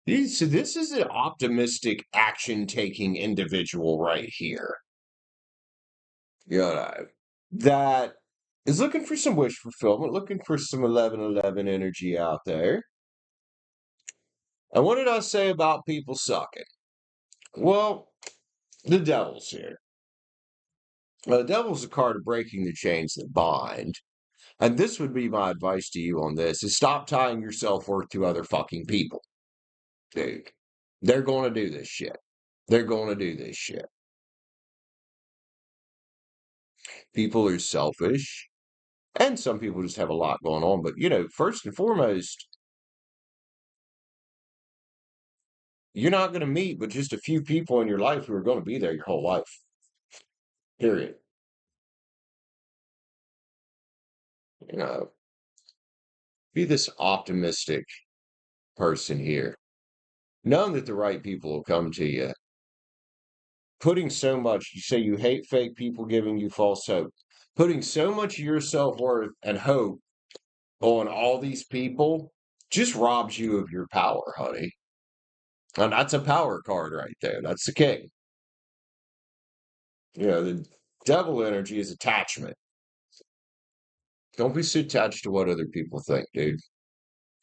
So this is an optimistic, action-taking individual right here. You know, that is looking for some wish fulfillment, looking for some 1111 energy out there. And what did I say about people sucking? Well, the devil's here. The devil's a card of breaking the chains that bind. And this would be my advice to you on this is stop tying your self-worth to other fucking people. Dude, they're going to do this shit. They're going to do this shit. People are selfish, and some people just have a lot going on. But, first and foremost, you're not going to meet but just a few people in your life who are going to be there your whole life. Period. You know, be this optimistic person here. Knowing that the right people will come to you. Putting so much, you say you hate fake people giving you false hope. Putting so much of your self-worth and hope on all these people just robs you of your power, honey. And that's a power card right there. That's the king. The devil energy is attachment. Don't be so attached to what other people think, dude.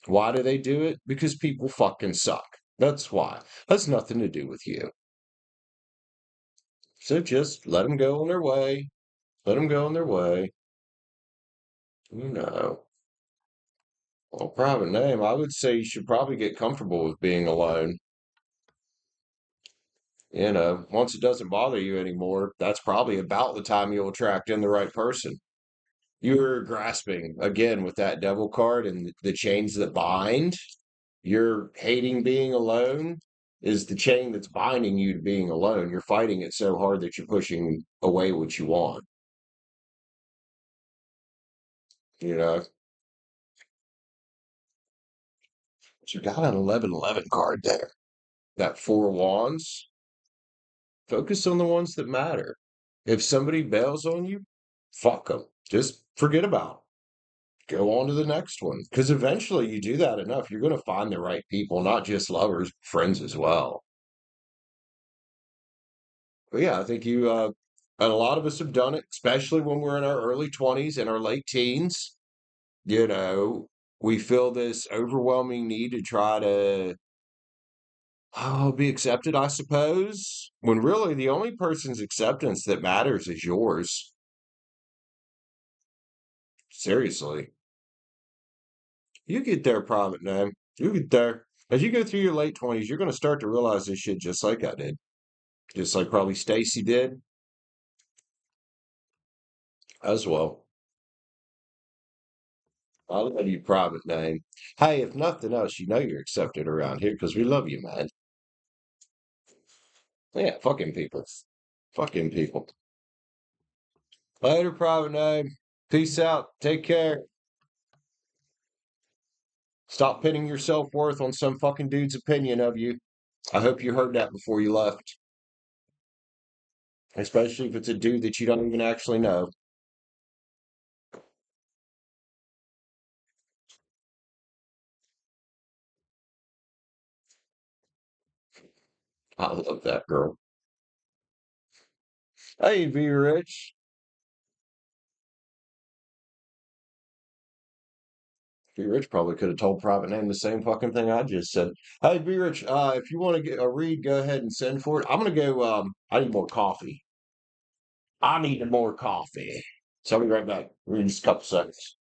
Why do they do it? Because people fucking suck. That's why. That's nothing to do with you. So just let them go on their way. Let them go on their way. You know. Well, private name, I would say you should probably get comfortable with being alone. Once it doesn't bother you anymore, that's probably about the time you'll attract in the right person. You're grasping again with that devil card and the chains that bind. You're hating being alone is the chain that's binding you to being alone. You're fighting it so hard that you're pushing away what you want. You know, so you got an 1111 card there. That 4 of Wands. Focus on the ones that matter. If somebody bails on you, fuck them. Just forget about it. Go on to the next one. Because eventually you do that enough, you're going to find the right people, not just lovers, friends as well. But yeah, I think and a lot of us have done it, especially when we're in our early 20s and our late teens. You know, we feel this overwhelming need to try to be accepted, I suppose, when really the only person's acceptance that matters is yours. Seriously. You get there, private name. You get there. As you go through your late 20s, you're going to start to realize this shit just like I did. Just like probably Stacie did as well. I love you, private name. Hey, if nothing else, you know you're accepted around here because we love you, man. Yeah, fucking people. Fucking people. Later, private name. Peace out. Take care. Stop pinning your self worth on some fucking dude's opinion of you. I hope you heard that before you left, especially if it's a dude that you don't even actually know. I love that girl. Hey, be rich. Be Rich probably could have told private name the same fucking thing I just said. Hey, Be Rich, if you want to get a read, go ahead and send for it. I'm gonna go. I need more coffee. I need more coffee. So I'll be right back. In just a couple seconds.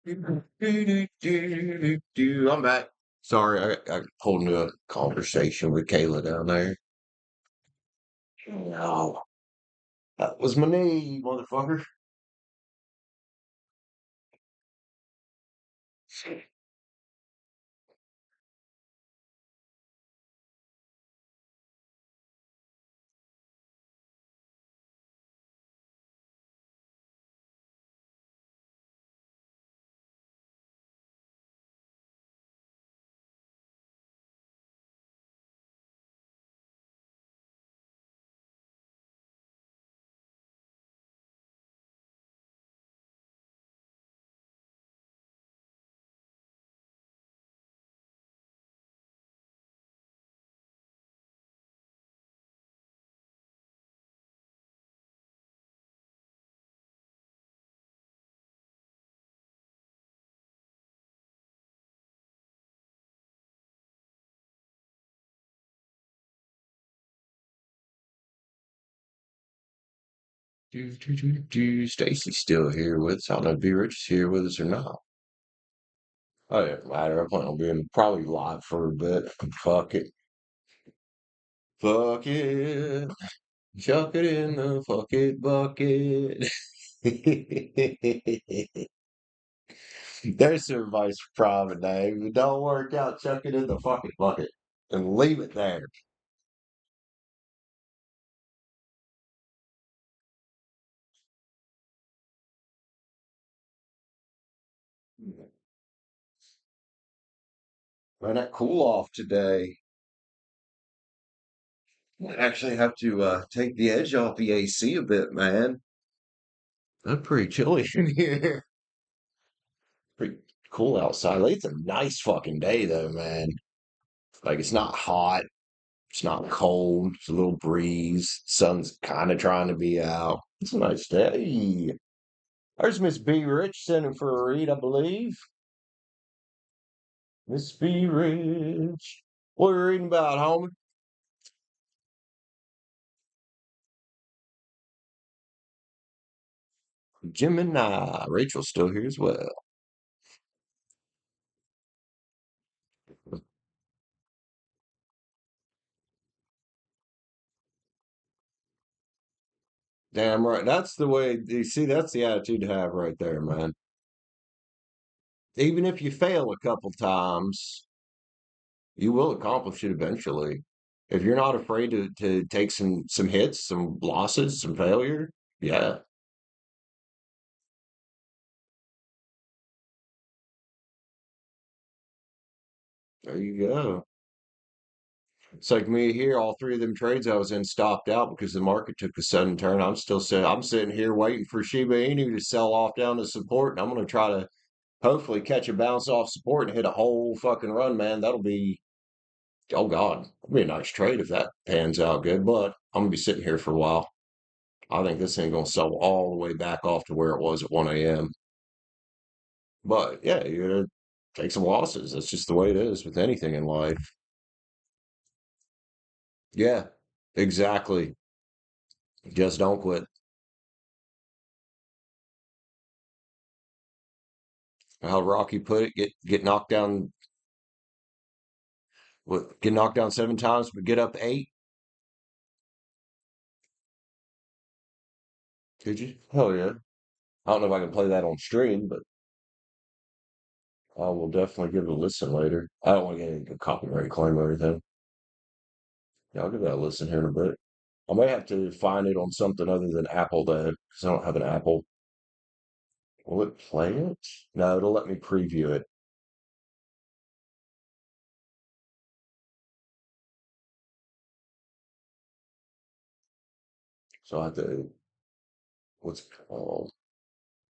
I'm back. Sorry, I pulled into a conversation with Kayla down there. No, that was my knee, motherfucker. Stacie's still here with us. I don't know if B Rich is here with us or not. Oh, it doesn't matter. I plan on being probably live for a bit. Fuck it. Fuck it. Chuck it in the fuck it bucket. There's some advice for private name. If it don't work out, chuck it in the fuck it bucket and leave it there. Man, that cool off today. I actually have to take the edge off the AC a bit, man. That's pretty chilly in here. Pretty cool outside. Like, it's a nice fucking day though, man. Like it's not hot, it's not cold, it's a little breeze. Sun's kind of trying to be out. It's a nice day. There's Miss B Rich sending for a read, I believe. Miss B Rich. What are you reading about, homie? Gemini. Rachel's still here as well. Damn right. That's the way you see, that's the attitude to have right there, man. Even if you fail a couple times, you will accomplish it eventually. If you're not afraid to take some hits, some losses, some failure, yeah, there you go. It's like me here, all three of them trades I was in stopped out because the market took a sudden turn. I'm sitting here waiting for Shiba Inu to sell off down to support, and I'm gonna try to hopefully catch a bounce off support and hit a whole fucking run, man. That'll be, oh God, that'll be a nice trade if that pans out good. But I'm gonna be sitting here for a while. I think this thing gonna sell all the way back off to where it was at 1 a.m. But yeah, you're gonna take some losses. That's just the way it is with anything in life. Yeah, exactly. Just don't quit. How Rocky put it, get knocked down, get knocked down 7 times, but get up eight. Did you? Hell yeah. I don't know if I can play that on stream, but I will definitely give it a listen later. I don't want to get any copyright claim or anything. Yeah, I'll give that a listen here in a bit. I may have to find it on something other than Apple though, because I don't have an Apple. Will it play it? No, it'll let me preview it. So I have to, what's it called?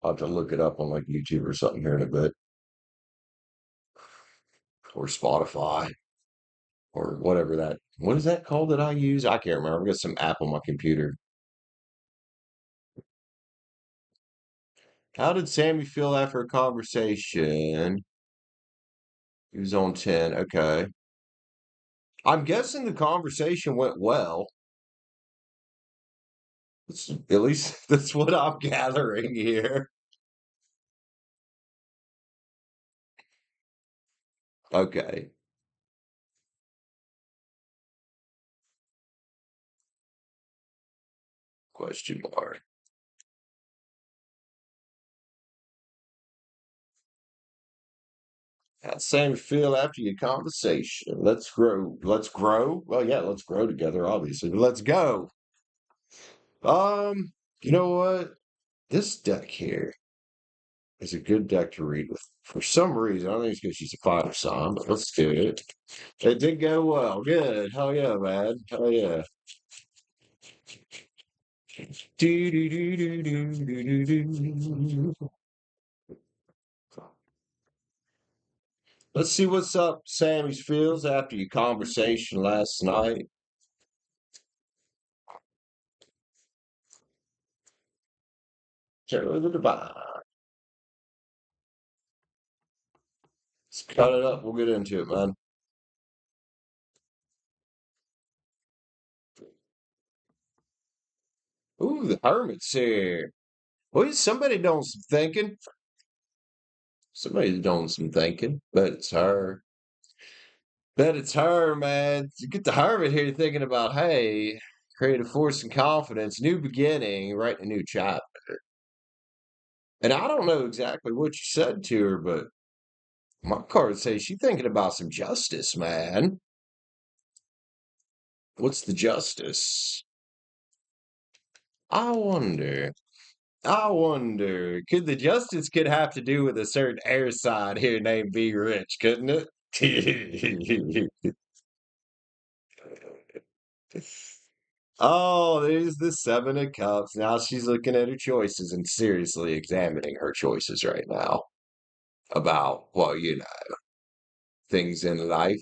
I'll have to look it up on like YouTube or something here in a bit, or Spotify, or whatever that. What is that called that I use? I can't remember. I've got some app on my computer. How did Sammy feel after a conversation? He was on 10. Okay. I'm guessing the conversation went well. At least that's what I'm gathering here. Okay. Question mark. That same feel after your conversation. Let's grow. Let's grow. Well, yeah, let's grow together, obviously. But let's go. Um, you know what? This deck here is a good deck to read with. For some reason, I don't think it's because she's a fire sign, but let's do it. It did go well. Good. Hell yeah, man. Hell yeah. Do, do, do, do, do, do, do, do. Let's see what's up, Sammy's feels after your conversation last night. Terror of the Divine. Let's cut it up. We'll get into it, man. Ooh, the Hermit's here. Well, somebody doing some thinking. Somebody's doing some thinking. Bet it's her. Bet it's her, man. You get the Hermit here thinking about, hey, creative force and confidence, new beginning, writing a new chapter. And I don't know exactly what you said to her, but my cards say she's thinking about some justice, man. What's the justice? I wonder. I wonder. Could the justice could have to do with a certain air sign here named Be Rich, couldn't it? Oh, there's the Seven of Cups. Now she's looking at her choices and seriously examining her choices right now about, well, things in life.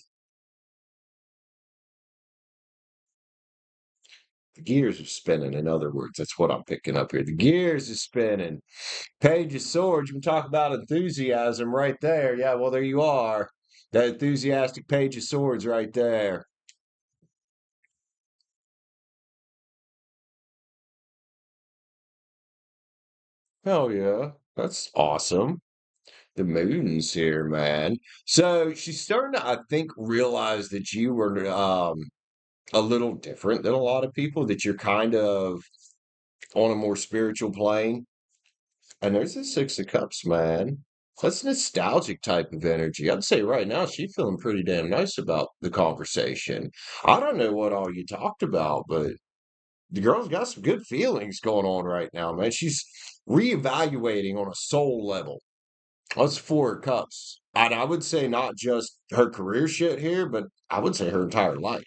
The gears are spinning, in other words. That's what I'm picking up here. The gears are spinning. Page of Swords, you can talk about enthusiasm right there. Yeah, well, there you are. That enthusiastic Page of Swords right there. Hell yeah. That's awesome. The moon's here, man. So she's starting to, I think, realize that you were a little different than a lot of people, that you're kind of on a more spiritual plane. And there's the Six of Cups, man. That's nostalgic type of energy. I'd say right now she's feeling pretty damn nice about the conversation. I don't know what all you talked about, but the girl's got some good feelings going on right now, man. She's reevaluating on a soul level. That's Four of Cups. And I would say not just her career shit here, but I would say her entire life,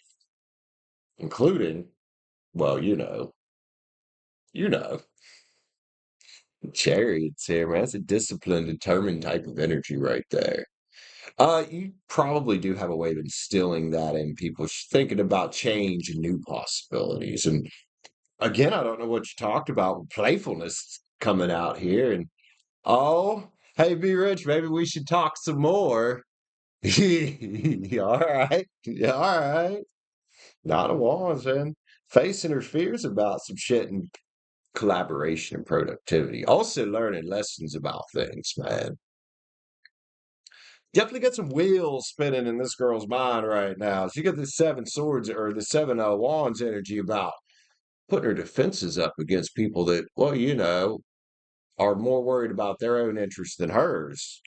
including, well, you know, Chariots here, man. That's a disciplined, determined type of energy right there. You probably do have a way of instilling that in people thinking about change and new possibilities. And again, I don't know what you talked about, playfulness coming out here. And oh, hey, Be Rich, maybe we should talk some more. All right. Yeah, all right. Not a Wands, man. Facing her fears about some shit and collaboration and productivity. Also learning lessons about things, man. Definitely got some wheels spinning in this girl's mind right now. She got the seven swords or the seven wands energy about putting her defenses up against people that, well, are more worried about their own interests than hers.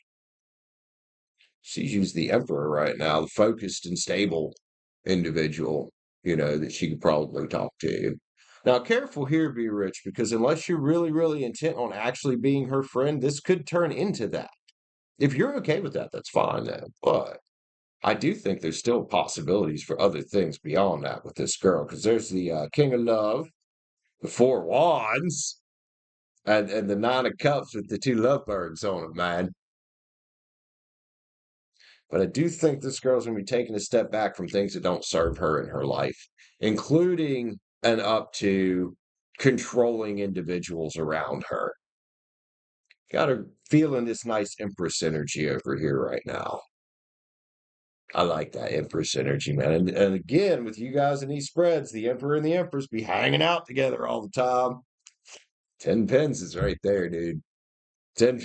She's used the emperor right now, the focused and stable individual, that she could probably talk to. Now, careful here, Be Rich, because unless you're really, really intent on actually being her friend, this could turn into that. If you're okay with that, that's fine then. But I do think there's still possibilities for other things beyond that with this girl, because there's the King of Love, the Four Wands, and the Nine of Cups with the two lovebirds on it, man. But I do think this girl's going to be taking a step back from things that don't serve her in her life, including and up to controlling individuals around her. Got her feeling this nice Empress energy over here right now. I like that Empress energy, man. And again, with you guys in these spreads, the Emperor and the Empress be hanging out together all the time. 10 pins is right there, dude. Ten,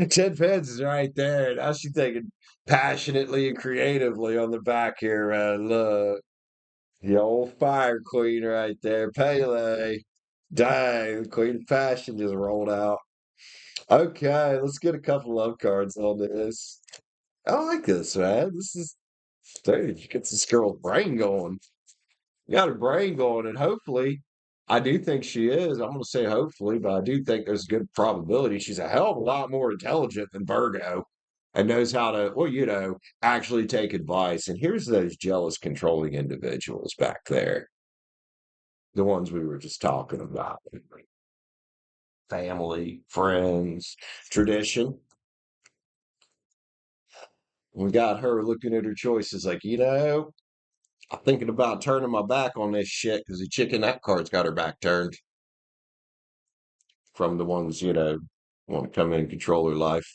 10 pence is right there. Now she's thinking passionately and creatively on the back here, man. Look, the old fire queen right there, Pele. Dang, the queen of passion just rolled out. Okay, let's get a couple love cards on this. I like this, man. This is, dude, you get this girl's brain going. You got her brain going, and hopefully, I do think she is. I'm going to say hopefully, but I do think there's a good probability she's a hell of a lot more intelligent than Virgo and knows how to, well, actually take advice. And here's those jealous, controlling individuals back there, the ones we were just talking about. Family, friends, tradition. We got her looking at her choices like, I'm thinking about turning my back on this shit because the chick in that card's got her back turned from the ones, want to come in and control her life.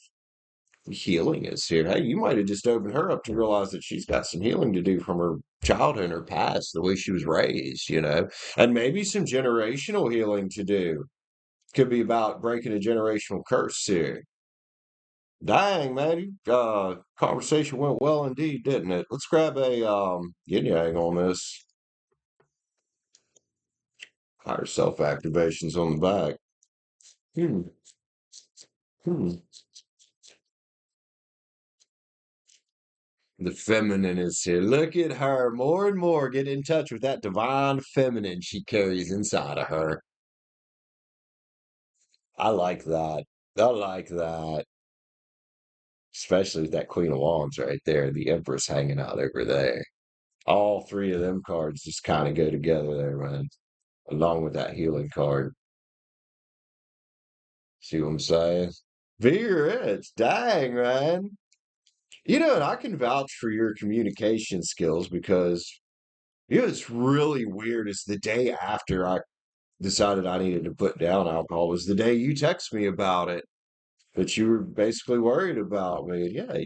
Healing is here. Hey, you might have just opened her up to realize that she's got some healing to do from her childhood and her past, the way she was raised, and maybe some generational healing to do. Could be about breaking a generational curse here. Dang, man, conversation went well indeed, didn't it? Let's grab a yin yang on this. Higher self activations on the back. Hmm. Hmm. The feminine is here. Look at her more and more get in touch with that divine feminine she carries inside of her. I like that. I like that. Especially with that Queen of Wands right there, the Empress hanging out over there. All three of them cards just kind of go together there, man, along with that healing card. See what I'm saying? Be rich. Dang, man. And I can vouch for your communication skills because, it's really weird. It's the day after I decided I needed to put down alcohol was the day you text me about it, that you were basically worried about me. Yeah,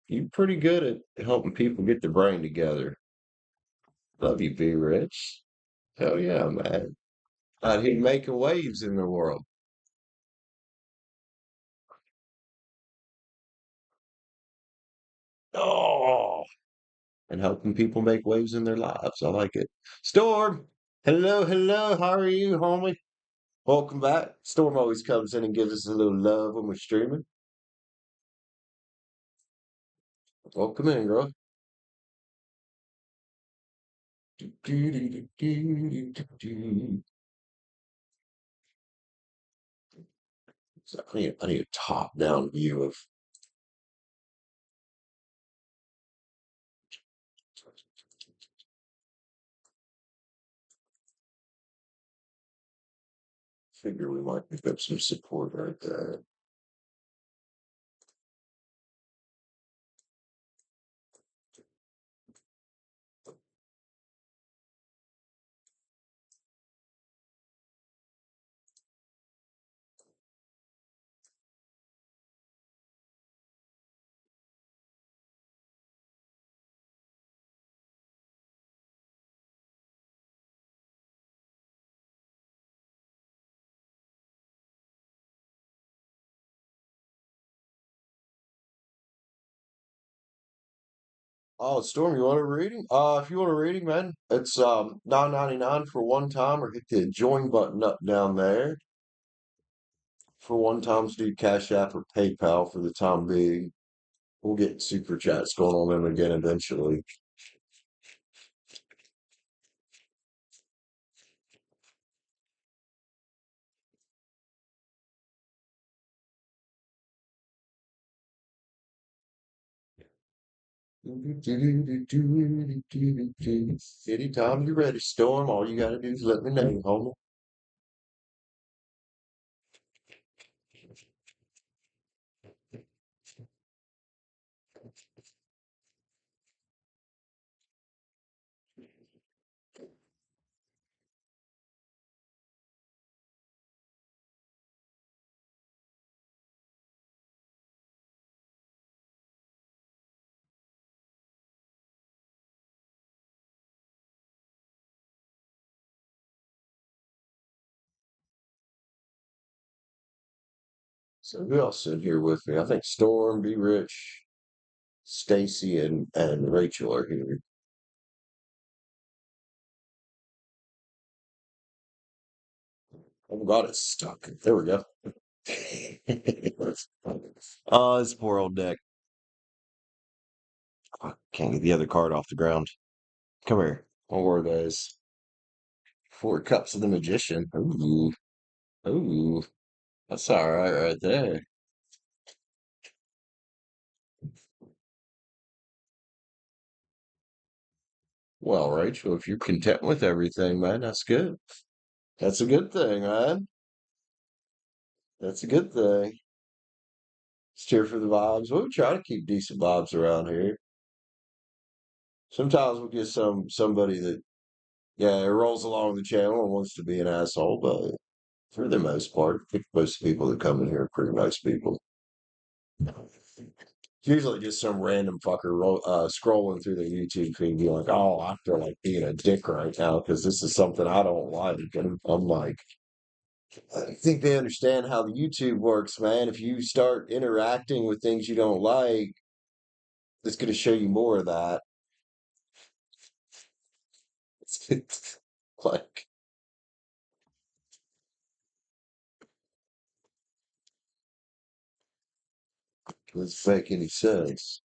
you pretty good at helping people get their brain together. Love you, be rich. Hell yeah, man. Out here making waves in the world. Oh, and helping people make waves in their lives. I like it. Storm, hello, hello. How are you, homie? Welcome back. Storm always comes in and gives us a little love when we're streaming. Welcome in, girl. So I need a top-down view of. Figure we might pick up some support right there. Oh, Storm, you want a reading? If you want a reading, man, it's $9.99 for one time, or hit the join button up down there for one times. Do Cash App or PayPal for the time being. We'll get super chats going on them again eventually. Anytime you're ready, Storm, all you gotta do is let me know, homie. So who else in here with me? I think Storm, Be Rich, Stacie, and Rachel are here. Oh my God, it's stuck. There we go. Oh, this poor old deck. I can't get the other card off the ground. Come here. What were those? Four Cups of the Magician. Ooh, ooh, that's all right there. Well, Rachel, if you're content with everything, man, that's good. That's a good thing, man. That's a good thing. Steer for the vibes. We try to keep decent vibes around here. Sometimes we'll get somebody that yeah rolls along the channel and wants to be an asshole, but for the most part, most people that come in here are pretty nice people. It's usually just some random fucker scrolling through their YouTube feed, being like, "Oh, I feel like being a dick right now because this is something I don't like." And I'm like, I think they understand how the YouTube works, man. If you start interacting with things you don't like, it's going to show you more of that. It's like, doesn't make any sense.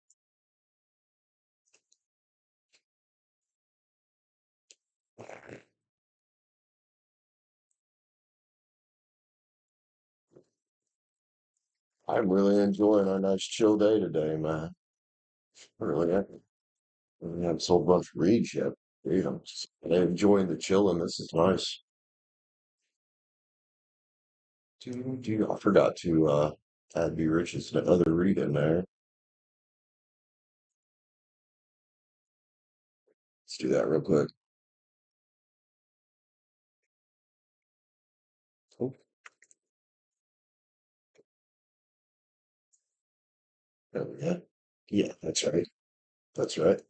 I'm really enjoying our nice chill day today, man. I really am. We haven't sold a bunch of reads yet. I'm just enjoying the chilling. This is nice. I forgot to add Be Rich as another read in there. Let's do that real quick. Oh, there we go. Yeah, that's right. That's right.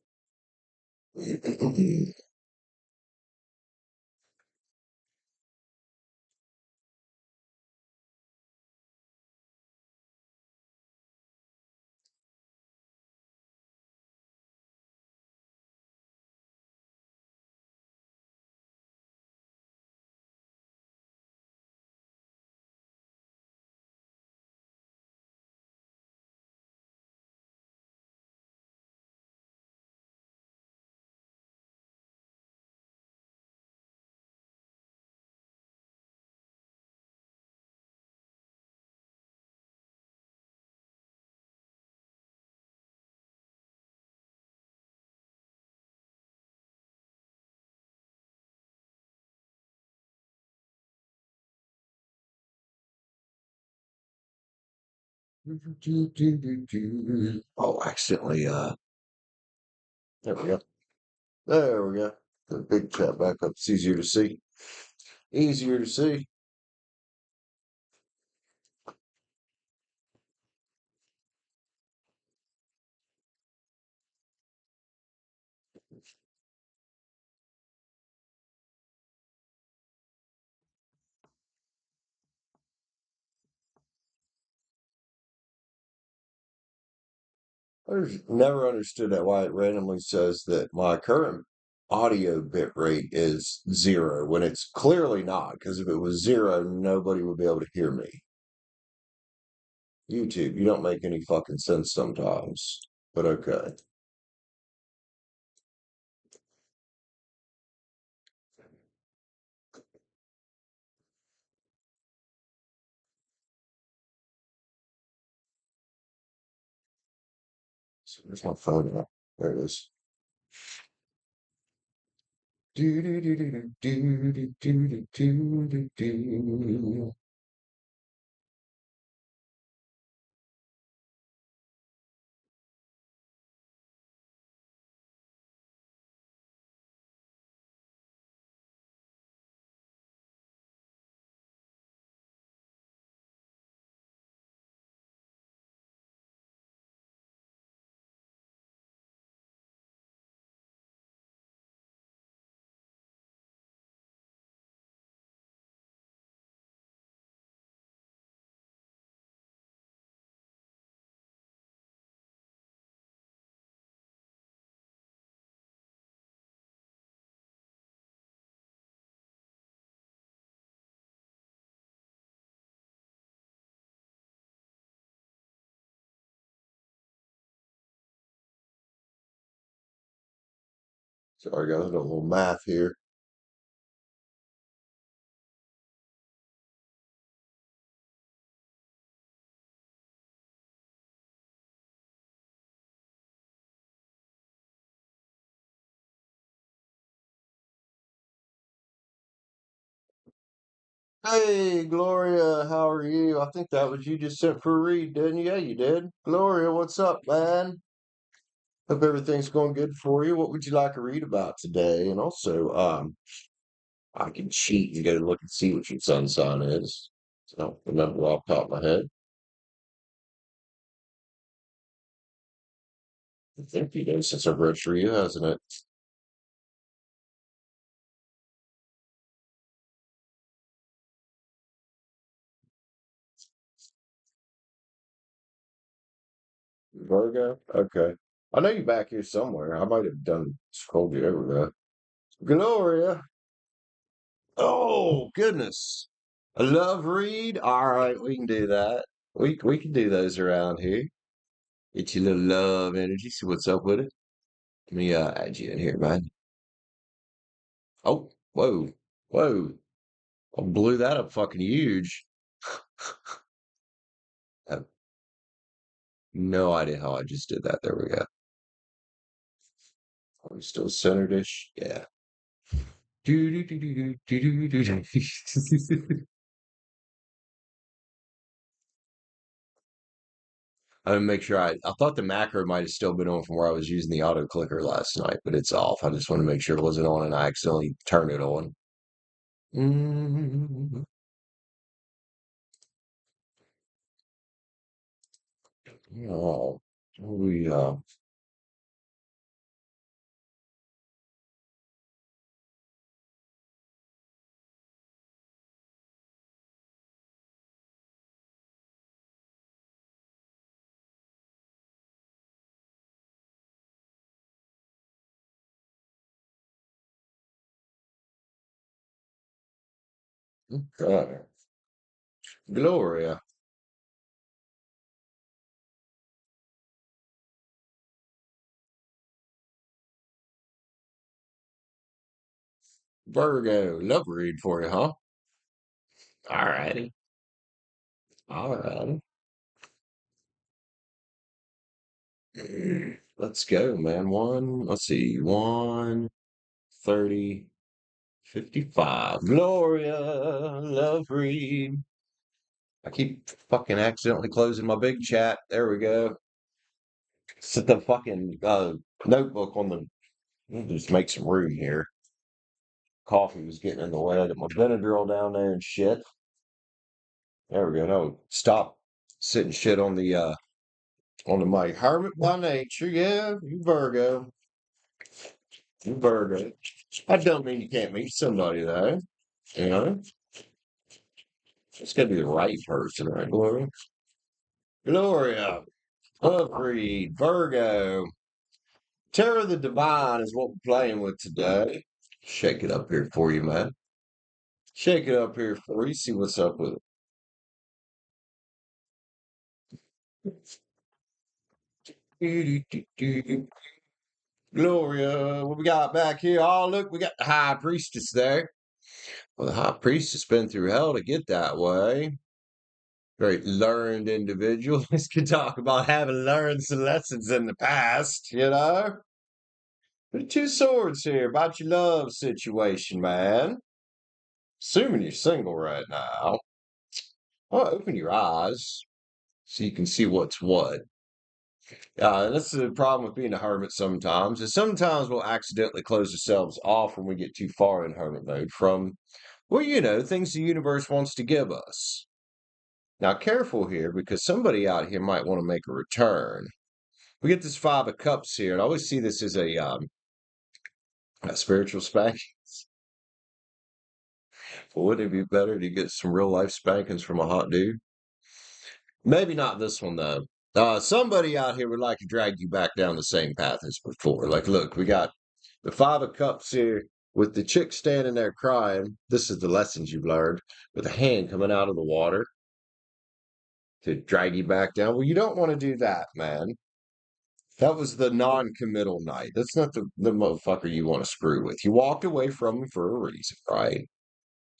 Oh, accidentally, there we go. There we go. The big chat back up. It's easier to see. Easier to see. I've never understood that why it randomly says that my current audio bit rate is zero when it's clearly not. Because if it was zero, nobody would be able to hear me. YouTube, you don't make any fucking sense sometimes. But okay. So where's my phone at? There it is. Do do do do do do do do do do. Sorry, guys, I got a little math here. Hey, Gloria, how are you? I think that was you just sent for a read, didn't you? Yeah, you did. Gloria, what's up, man? Hope everything's going good for you. What would you like to read about today? And also, I can cheat and go look and see what your sun sign is. So I don't remember off the top of my head. I think you know since I've read for you, hasn't it? Virgo? Okay. I know you back here somewhere. I might have done scrolled you over there. Gloria. Oh, goodness. A love read? All right, we can do that. We can do those around here. Get you a little love energy. See what's up with it. Let me add you in here, man. Oh, whoa, whoa. I blew that up fucking huge. I have no idea how I just did that. There we go. Are we still centered-ish? Yeah. Do, do, do, do, do, do, do, do, do. I'm gonna make sure I thought the macro might have still been on from where I was using the auto clicker last night, but it's off. I just want to make sure it wasn't on and I accidentally turned it on. Mm, oh, we okay. Gloria. Virgo. Love read for you, huh? All righty. All righty. Let's go, man. Let's see, 130, 55. Gloria, love read. I keep fucking accidentally closing my big chat. There we go. Set the fucking notebook on the. Let me just make some room here. Coffee was getting in the way. I got my Benadryl down there and shit. There we go. No, stop sitting shit on the mic. Hermit by nature, yeah. You Virgo. You Virgo. I don't mean you can't meet somebody though. You know, it's got to be the right person, right, Gloria? Gloria, love read, Virgo. Terror of the Divine is what we're playing with today. Shake it up here for you, man. Shake it up here for you. See what's up with it. Gloria, what we got back here? Oh, look, we got the High Priestess there. Well, the High Priestess been through hell to get that way. Very learned individual. This could talk about having learned some lessons in the past, you know? The two swords here about your love situation, man. Assuming you're single right now. Well, open your eyes so you can see what's what. And that's the problem with being a hermit sometimes, is sometimes we'll accidentally close ourselves off when we get too far in hermit mode from, well, you know, things the universe wants to give us. Now, careful here because somebody out here might want to make a return. We get this Five of Cups here, and I always see this as a spiritual spanking. Well, wouldn't it be better to get some real life spankings from a hot dude? Maybe not this one though. Somebody out here would like to drag you back down the same path as before. Like, look, we got the Five of Cups here with the chick standing there crying. This is the lessons you've learned with a hand coming out of the water to drag you back down. Well, you don't want to do that, man. That was the non-committal night. That's not the motherfucker you want to screw with. You walked away from him for a reason, right?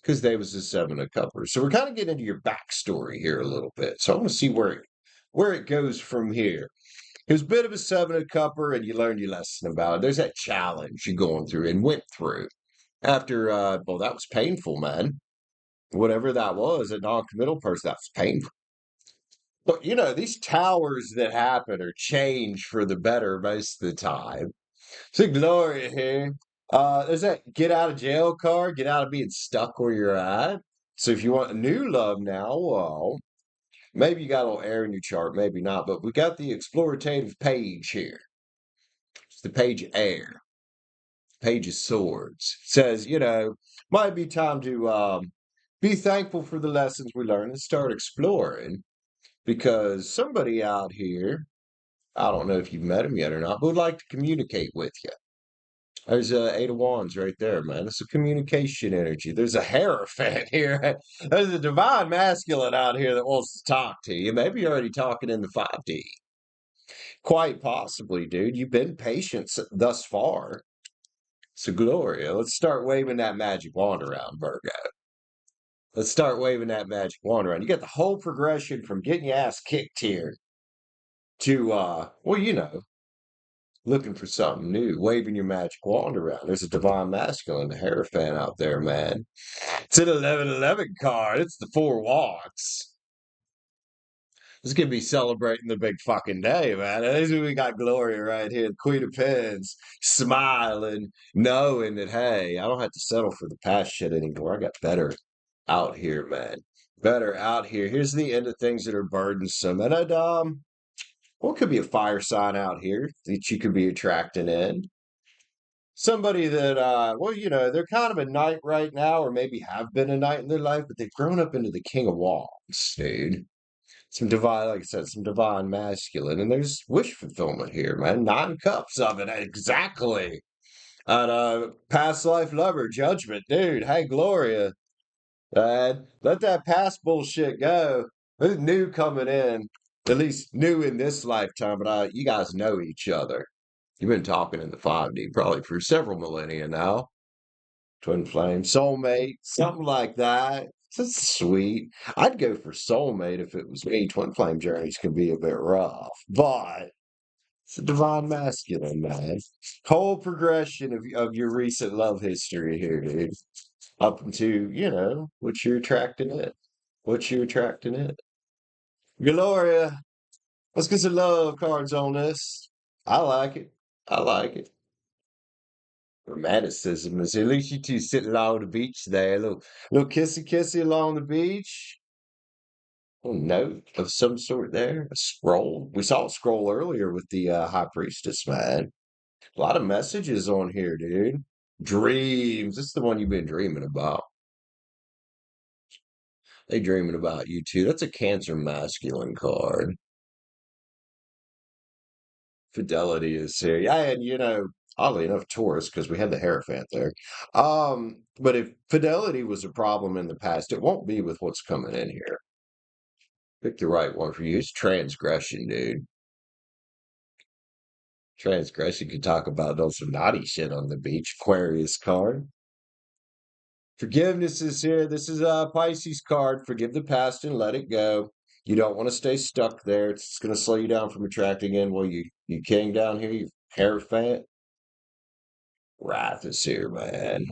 Because they was a seven of cupper. So we're kind of getting into your backstory here a little bit. So I want to see where it goes from here. He was a bit of a seven of cupper, and you learned your lesson about it. There's that challenge you're going through and went through after. Well, that was painful, man. Whatever that was, a non-committal person, that was painful. But these towers that happen or change for the better most of the time. So Gloria here. There's that get out of jail card, get out of being stuck where you're at. So if you want a new love now, well, maybe you got a little air in your chart, maybe not, but we got the explorative page here. It's the page of air, page of swords. It says, might be time to be thankful for the lessons we learned and start exploring because somebody out here, I don't know if you've met him yet or not, but would like to communicate with you. There's Eight of Wands right there, man. It's a communication energy. There's a Hierophant here. There's a divine masculine out here that wants to talk to you. Maybe you're already talking in the 5D. Quite possibly, dude. You've been patient thus far. So, Gloria, let's start waving that magic wand around, Virgo. Let's start waving that magic wand around. You got the whole progression from getting your ass kicked here to, well, looking for something new, waving your magic wand around. There's a divine masculine, the Hierophant out there, man. It's an 1111 card. It's the Four Wands. It's gonna be celebrating the big fucking day, man. This is we got Gloria right here, the Queen of Pens, smiling, knowing that hey, I don't have to settle for the past shit anymore. I got better out here, man. Better out here. Here's the end of things that are burdensome, and what could be a fire sign out here that you could be attracting in? Somebody that well, they're kind of a knight right now, or maybe have been a knight in their life, but they've grown up into the King of Wands, dude. Some divine, like I said, some divine masculine, and there's wish fulfillment here, man. 9 cups of it, exactly. And past life lover, judgment, dude. Hey, Gloria, let that past bullshit go. There's new coming in, at least new in this lifetime, but you guys know each other. You've been talking in the 5D probably for several millennia now. Twin flame, soulmate, something like that. That's sweet. I'd go for soulmate if it was me. Twin flame journeys can be a bit rough, but it's a divine masculine, man. Whole progression of your recent love history here, dude. Up into, what you're attracting it. What you're attracting it. Gloria, let's get some love cards on this. I like it. I like it. Romanticism is at least you two sitting along the beach there, little kissy kissy along the beach. A note of some sort there, a scroll. We saw a scroll earlier with the high priestess, man. A lot of messages on here, dude. Dreams. This is the one you've been dreaming about. They dreaming about you too. That's a Cancer masculine card. Fidelity is here. Yeah, and oddly enough, Taurus, because we had the Hierophant there. But if fidelity was a problem in the past, it won't be with what's coming in here. Pick the right one for you. It's transgression, dude. Transgression could talk about doing some naughty shit on the beach. Aquarius card. Forgiveness is here. This is a Pisces card. Forgive the past and let it go. You don't want to stay stuck there. It's going to slow you down from attracting in. Well, you king down here, you Hierophant. Wrath is here, man.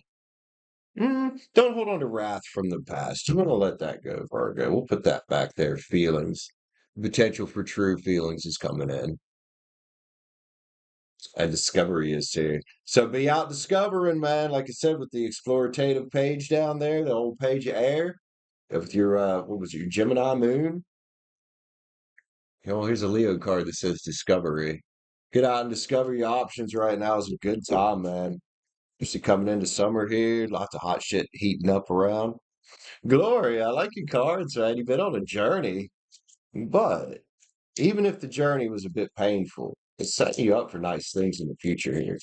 Don't hold on to wrath from the past. I'm going to let that go, Virgo. We'll put that back there. Feelings. Potential for true feelings is coming in. And discovery is here. So be out discovering, man. Like I said, with the explorative page down there, the old page of air. With your, what was it, your Gemini moon? Here's a Leo card that says discovery. Get out and discover your options right now is a good time, man. Just coming into summer here, lots of hot shit heating up around. Gloria, I like your cards, man. You've been on a journey, but even if the journey was a bit painful, it's setting you up for nice things in the future here.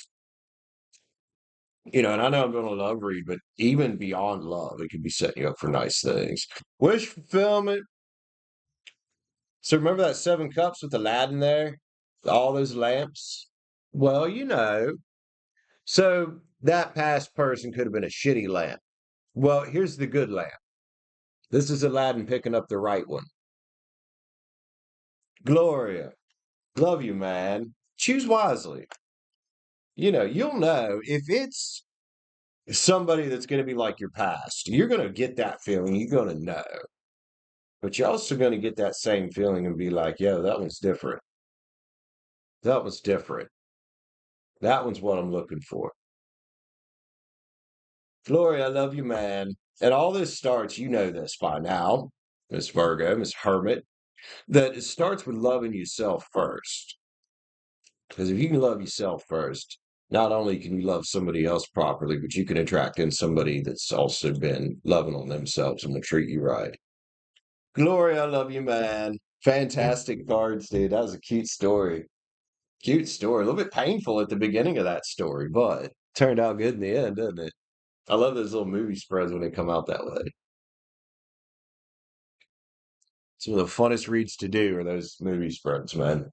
And I know I'm going to love read, but even beyond love, it can be setting you up for nice things. Wish fulfillment. So remember that 7 cups with Aladdin there? All those lamps. Well, so that past person could have been a shitty lamp. Well, here's the good lamp. This is Aladdin picking up the right one. Gloria, love you, man. Choose wisely. You'll know if it's somebody that's going to be like your past. You're going to get that feeling. You're going to know. But you're also going to get that same feeling and be like, yo, that one's different. That was different. That one's what I'm looking for. Gloria, I love you, man. And all this starts, you know this by now, Miss Virgo, Miss Hermit, that it starts with loving yourself first. Because if you can love yourself first, not only can you love somebody else properly, but you can attract in somebody that's also been loving on themselves and will treat you right. Gloria, I love you, man. Fantastic cards, dude. That was a cute story. Cute story. A little bit painful at the beginning of that story, but turned out good in the end, didn't it? I love those little movie spreads when they come out that way. Some of the funnest reads to do are those movie spreads, man.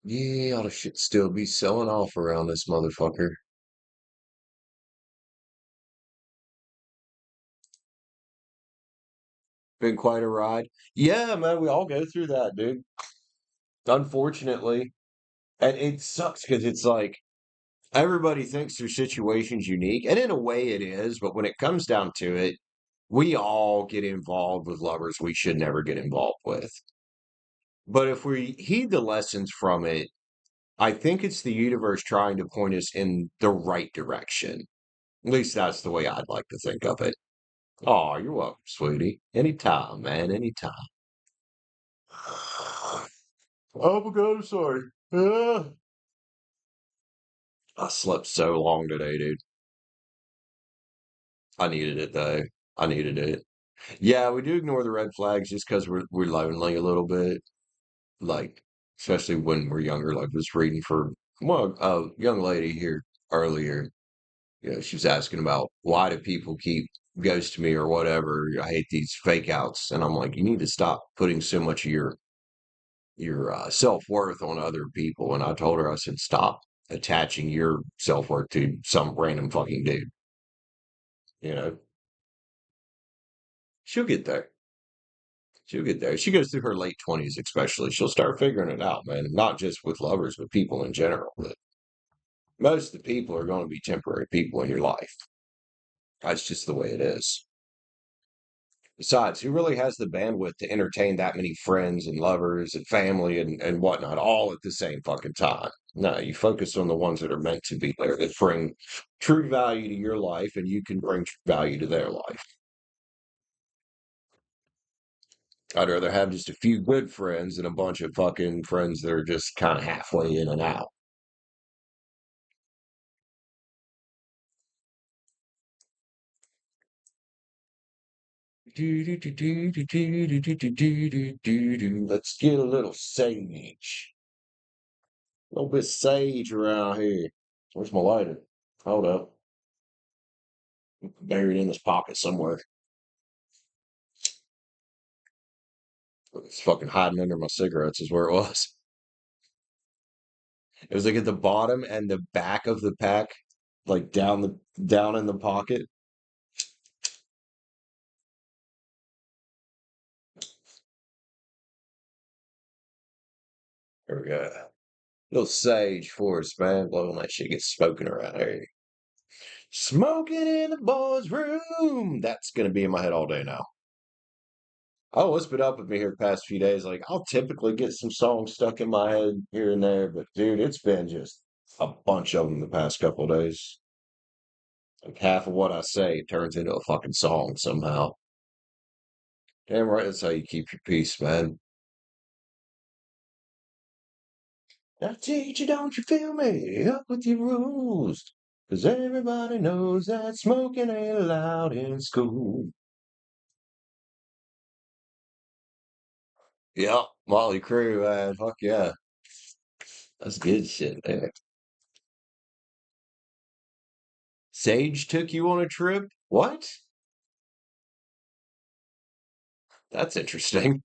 Yeah, all the shit still be selling off around this motherfucker. Been quite a ride. Yeah, man, we all go through that, dude. Unfortunately. And it sucks because it's like everybody thinks their situation's unique, and in a way it is, but when it comes down to it, we all get involved with lovers we should never get involved with. But if we heed the lessons from it, I think it's the universe trying to point us in the right direction. At least that's the way I'd like to think of it. Oh, you're welcome, sweetie. Anytime, man, anytime. Oh my God, I'm sorry. I slept so long today, dude. I needed it though. I needed it. Yeah, we do ignore the red flags just because we're lonely a little bit. Like, especially when we're younger. Like, I was reading for a young lady here earlier. She was asking about why do people keep ghosting me or whatever. I hate these fake outs, and I'm like, you need to stop putting so much of your self worth on other people. And I told her, I said, stop attaching your self worth to some random fucking dude. You know, she'll get there. She'll get there. She goes through her late 20s, especially. She'll start figuring it out, man. Not just with lovers, but people in general. But most of the people are going to be temporary people in your life. That's just the way it is. Besides, who really has the bandwidth to entertain that many friends and lovers and family and whatnot all at the same fucking time? No, you focus on the ones that are meant to be there that bring true value to your life and you can bring true value to their life. I'd rather have just a few good friends than a bunch of fucking friends that are just kind of halfway in and out. Let's get a little sage. A little bit sage around here. Where's my lighter? Hold up. Buried in this pocket somewhere. It's fucking hiding under my cigarettes is where it was. It was like at the bottom and the back of the pack, like down in the pocket. There we go. Little sage for us, man. Blowing that shit gets smoking around here. Smoking in the boys' room. That's gonna be in my head all day now. Oh, it's been up with me here the past few days. Like I'll typically get some songs stuck in my head here and there, but dude, it's been just a bunch of them the past couple of days. Like half of what I say turns into a fucking song somehow. Damn right, that's how you keep your peace, man. Now, teacher, don't you feel me? Up with your rules. 'Cause everybody knows that smoking ain't allowed in school. Yeah, Molly Crew, man. Fuck yeah. That's good shit there. Sage took you on a trip? What? That's interesting.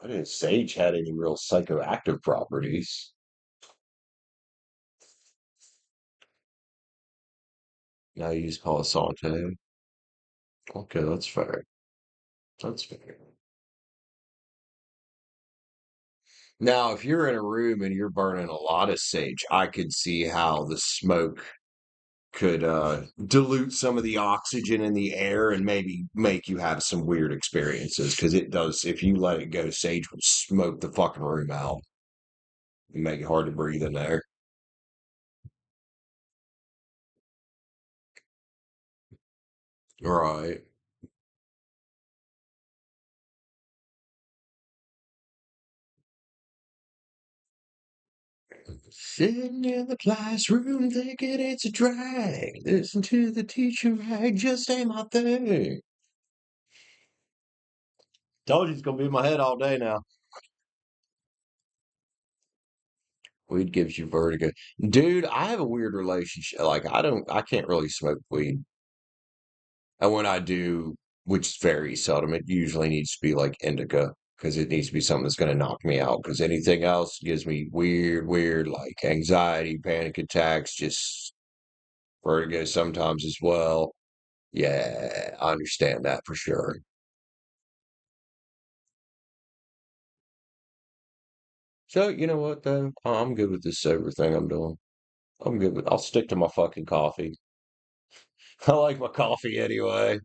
I didn't Sage had any real psychoactive properties. Now you use Palo Santo. Okay, that's fair. That's fair. Now, if you're in a room and you're burning a lot of sage, I could see how the smoke could dilute some of the oxygen in the air and maybe make you have some weird experiences. Because it does, if you let it go, sage will smoke the fucking room out and make it hard to breathe in there. Right. Sitting in the classroom thinking it's a drag. Listen to the teacher rag, just ain't my thing. Told you it's gonna be in my head all day now. Weed gives you vertigo. Dude, I have a weird relationship. Like I can't really smoke weed. And when I do, which is very seldom, it usually needs to be like indica because it needs to be something that's going to knock me out. Because anything else gives me weird, like anxiety, panic attacks, just vertigo sometimes as well. Yeah, I understand that for sure. So, you know what, though? I'm good with this sober thing I'm doing. I'll stick to my fucking coffee. I like my coffee anyway.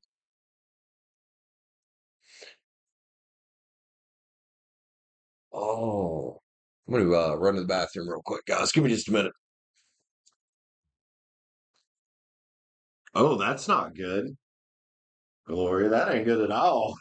Oh, I'm gonna run to the bathroom real quick, guys. Give me just a minute. Oh, that's not good. Gloria, that ain't good at all.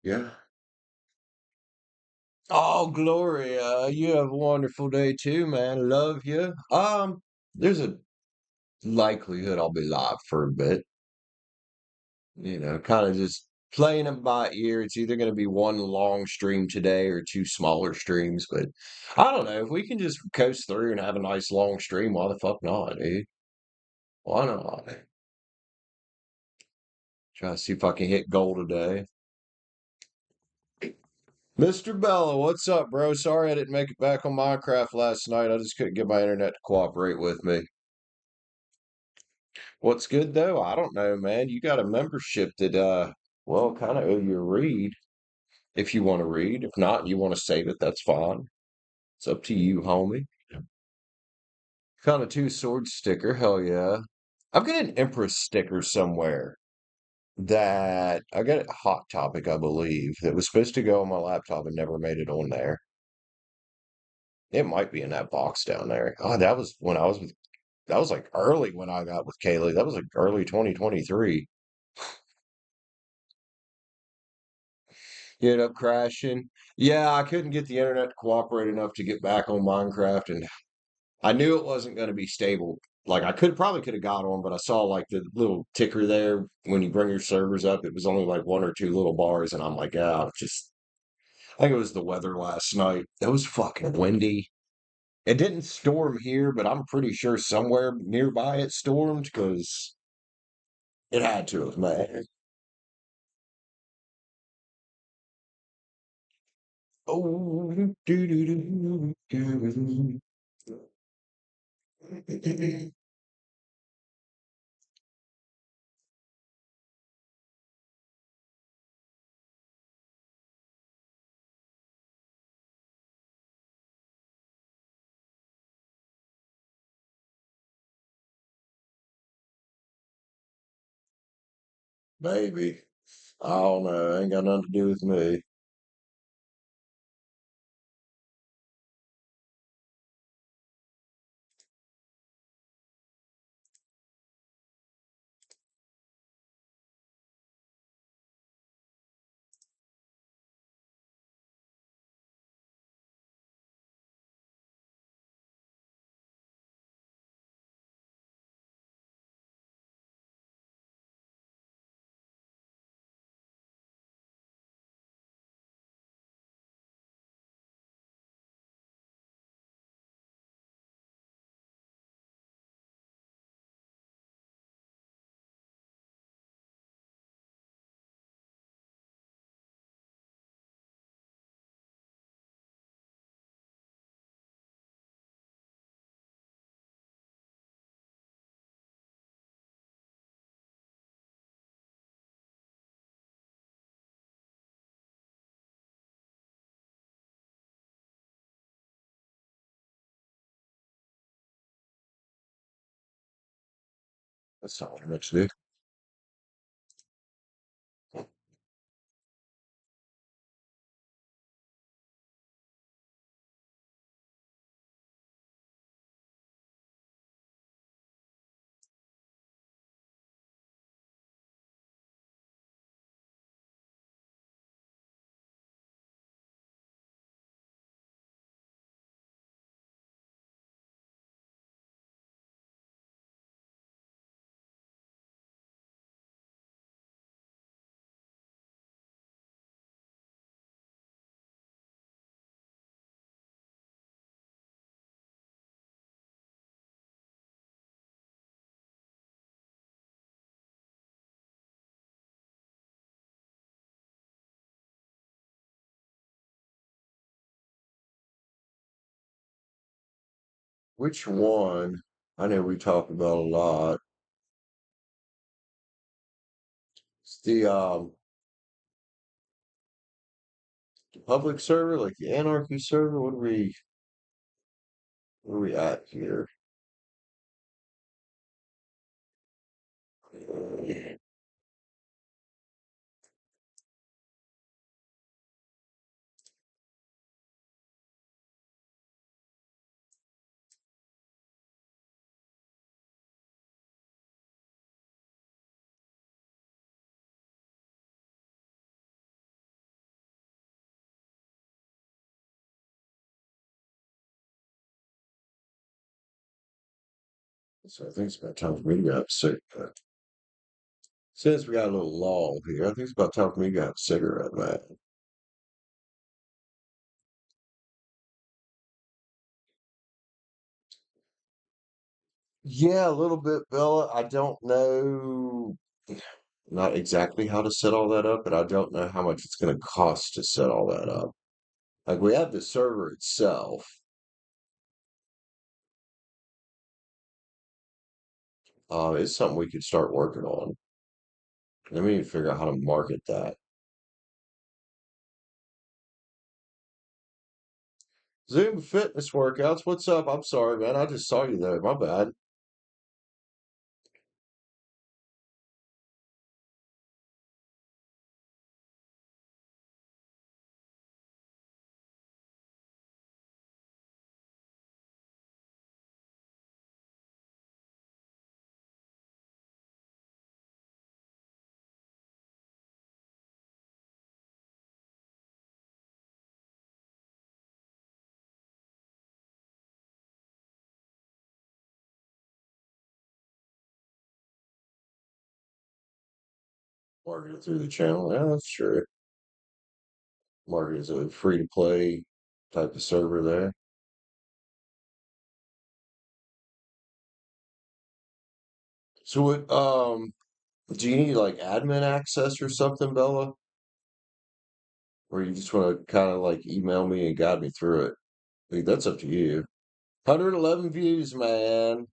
Yeah. Oh, Gloria, you have a wonderful day too, man. Love you. There's a likelihood I'll be live for a bit. Kind of just playing them by ear. It's either going to be one long stream today or two smaller streams, but I don't know. If we can just coast through and have a nice long stream, why the fuck not, dude? Why not? Try to see if I can hit goal today. Mr. Bella, what's up, bro? Sorry I didn't make it back on Minecraft last night. I just couldn't get my internet to cooperate with me. What's good though? I don't know, man. You got a membership that well, kind of owe you a read if you want to read. If not, you want to save it, that's fine. It's up to you, homie. Found a two swords sticker, hell yeah. I've got an Empress sticker somewhere that I got a Hot Topic, I believe, that was supposed to go on my laptop and never made it on there. It might be in that box down there. Oh, that was when I was with, that was like early when I got with Kaylee. That was like early 2023. It ended up crashing. Yeah, I couldn't get the internet to cooperate enough to get back on Minecraft, and I knew it wasn't going to be stable. Like I could have got on, but I saw like the little ticker there when you bring your servers up. It was only like one or two little bars, and I'm like, ah, just. I think it was the weather last night. It was fucking windy. It didn't storm here, but I'm pretty sure somewhere nearby it stormed because it had to have, man. Oh, do do do do do. Maybe. I don't know. Ain't got nothing to do with me. That's not what I'm to do. Which one? I know we talked about a lot. It's the public server, like the anarchy server. What are we at here? So I think it's about time for me to grab a cigarette. Since we got a little lull here, I think it's about time for me to grab a cigarette, man. Yeah, a little bit, Bella. I don't know, not exactly how to set all that up, but I don't know how much it's going to cost to set all that up. Like we have the server itself. It's something we could start working on. Then we need to figure out how to market that. Zoom fitness workouts. What's up? I'm sorry, man. I just saw you there. My bad. Market through the channel. Yeah, that's true. Market is a free to play type of server there. So what do you need like admin access or something, Bella? Or you just want to kind of like email me and guide me through it? Like, that's up to you. 111 views, man.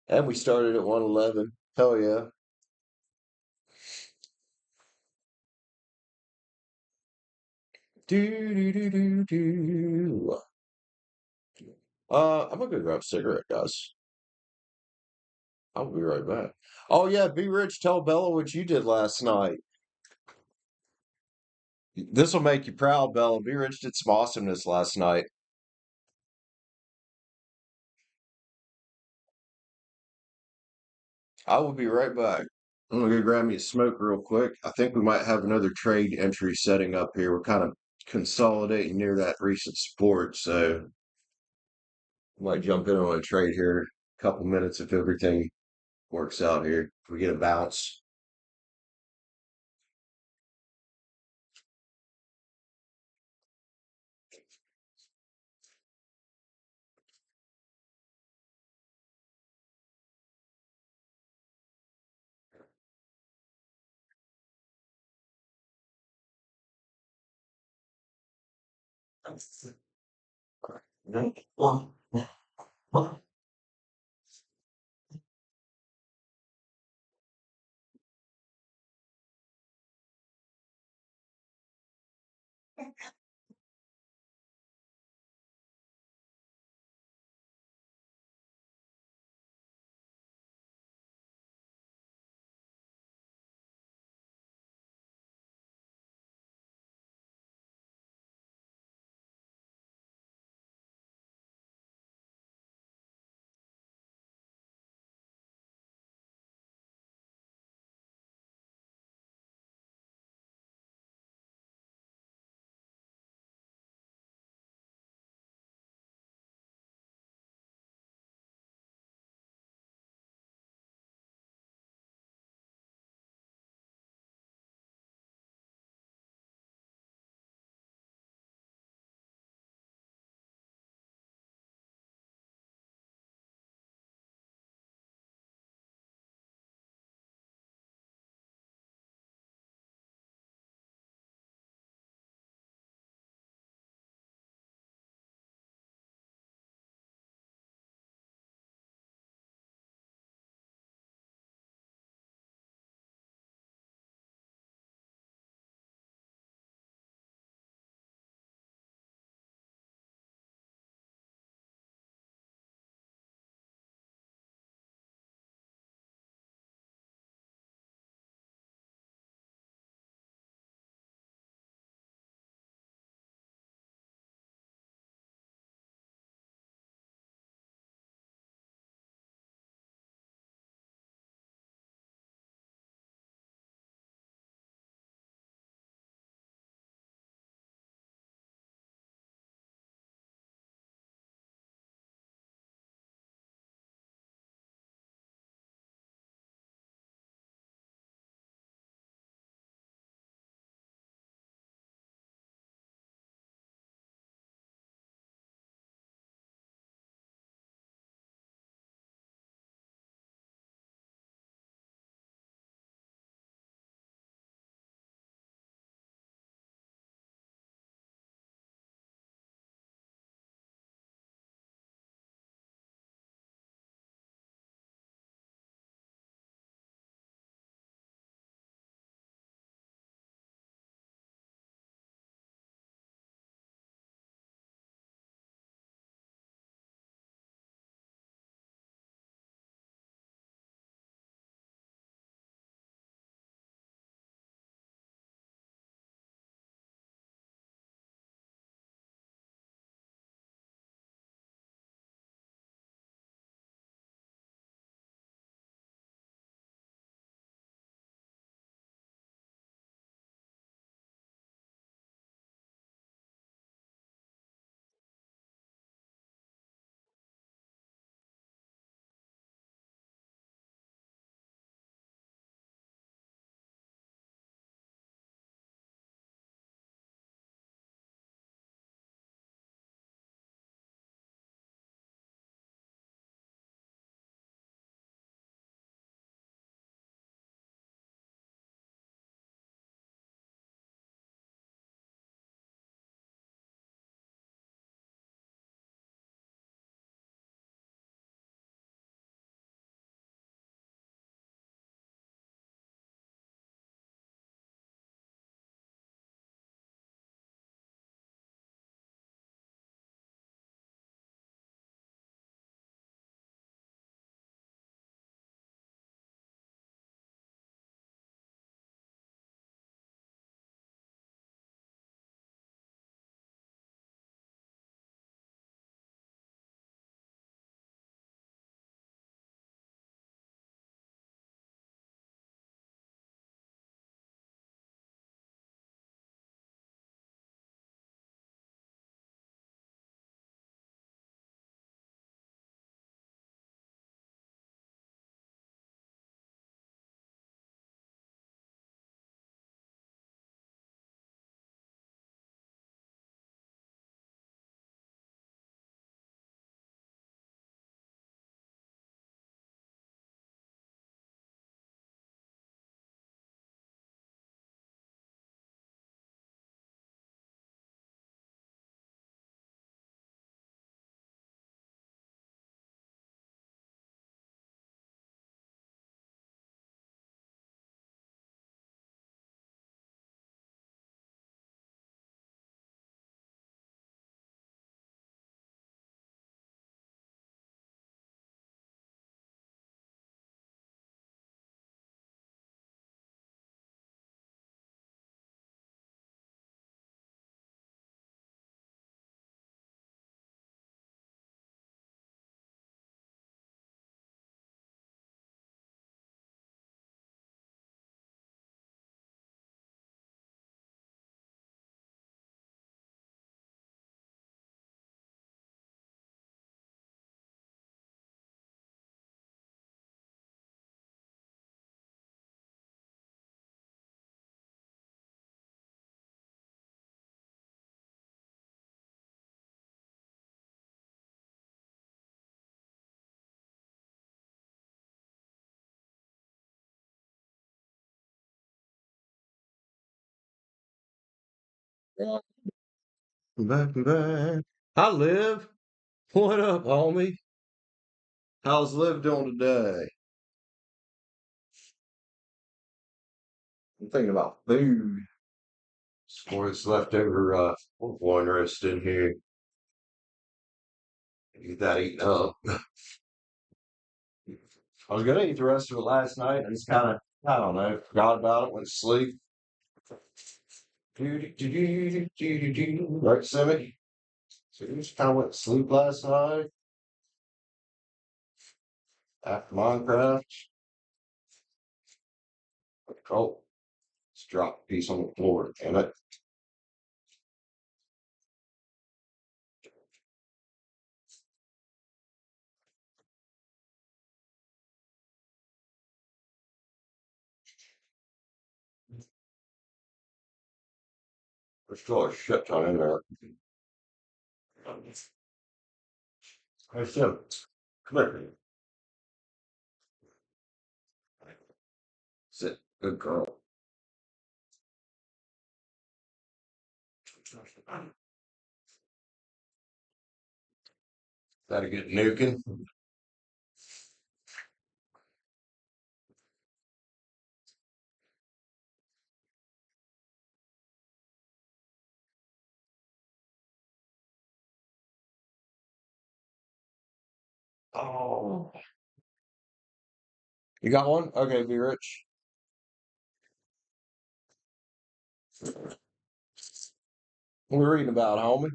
And we started at 111. Hell yeah. Do do do do do. I'm gonna go grab a cigarette, guys. I'll be right back. Oh yeah, be rich. Tell Bella what you did last night. This will make you proud, Bella. Be rich did some awesomeness last night. I will be right back. I'm gonna go grab me a smoke real quick. I think we might have another trade entry setting up here. We're kind of consolidating near that recent support, so might jump in on a trade here. A couple minutes if everything works out here. If we get a bounce. Back, back. Hi, Liv. What up, homie? How's Liv doing today? I'm thinking about food. Some what's left over one roast in here. Get that eaten up. I was gonna eat the rest of it last night. I just kind of, I don't know, forgot about it, went to sleep. Right, Sammy? So you just kind of went to sleep last night after Minecraft. Oh, just dropped a piece on the floor. Damn it. There's still a shit ton in there. Hey, Sim, come here. Sit. Good girl. That'll get nuking. Oh. You got one? Okay, be rich. What we reading about, homie?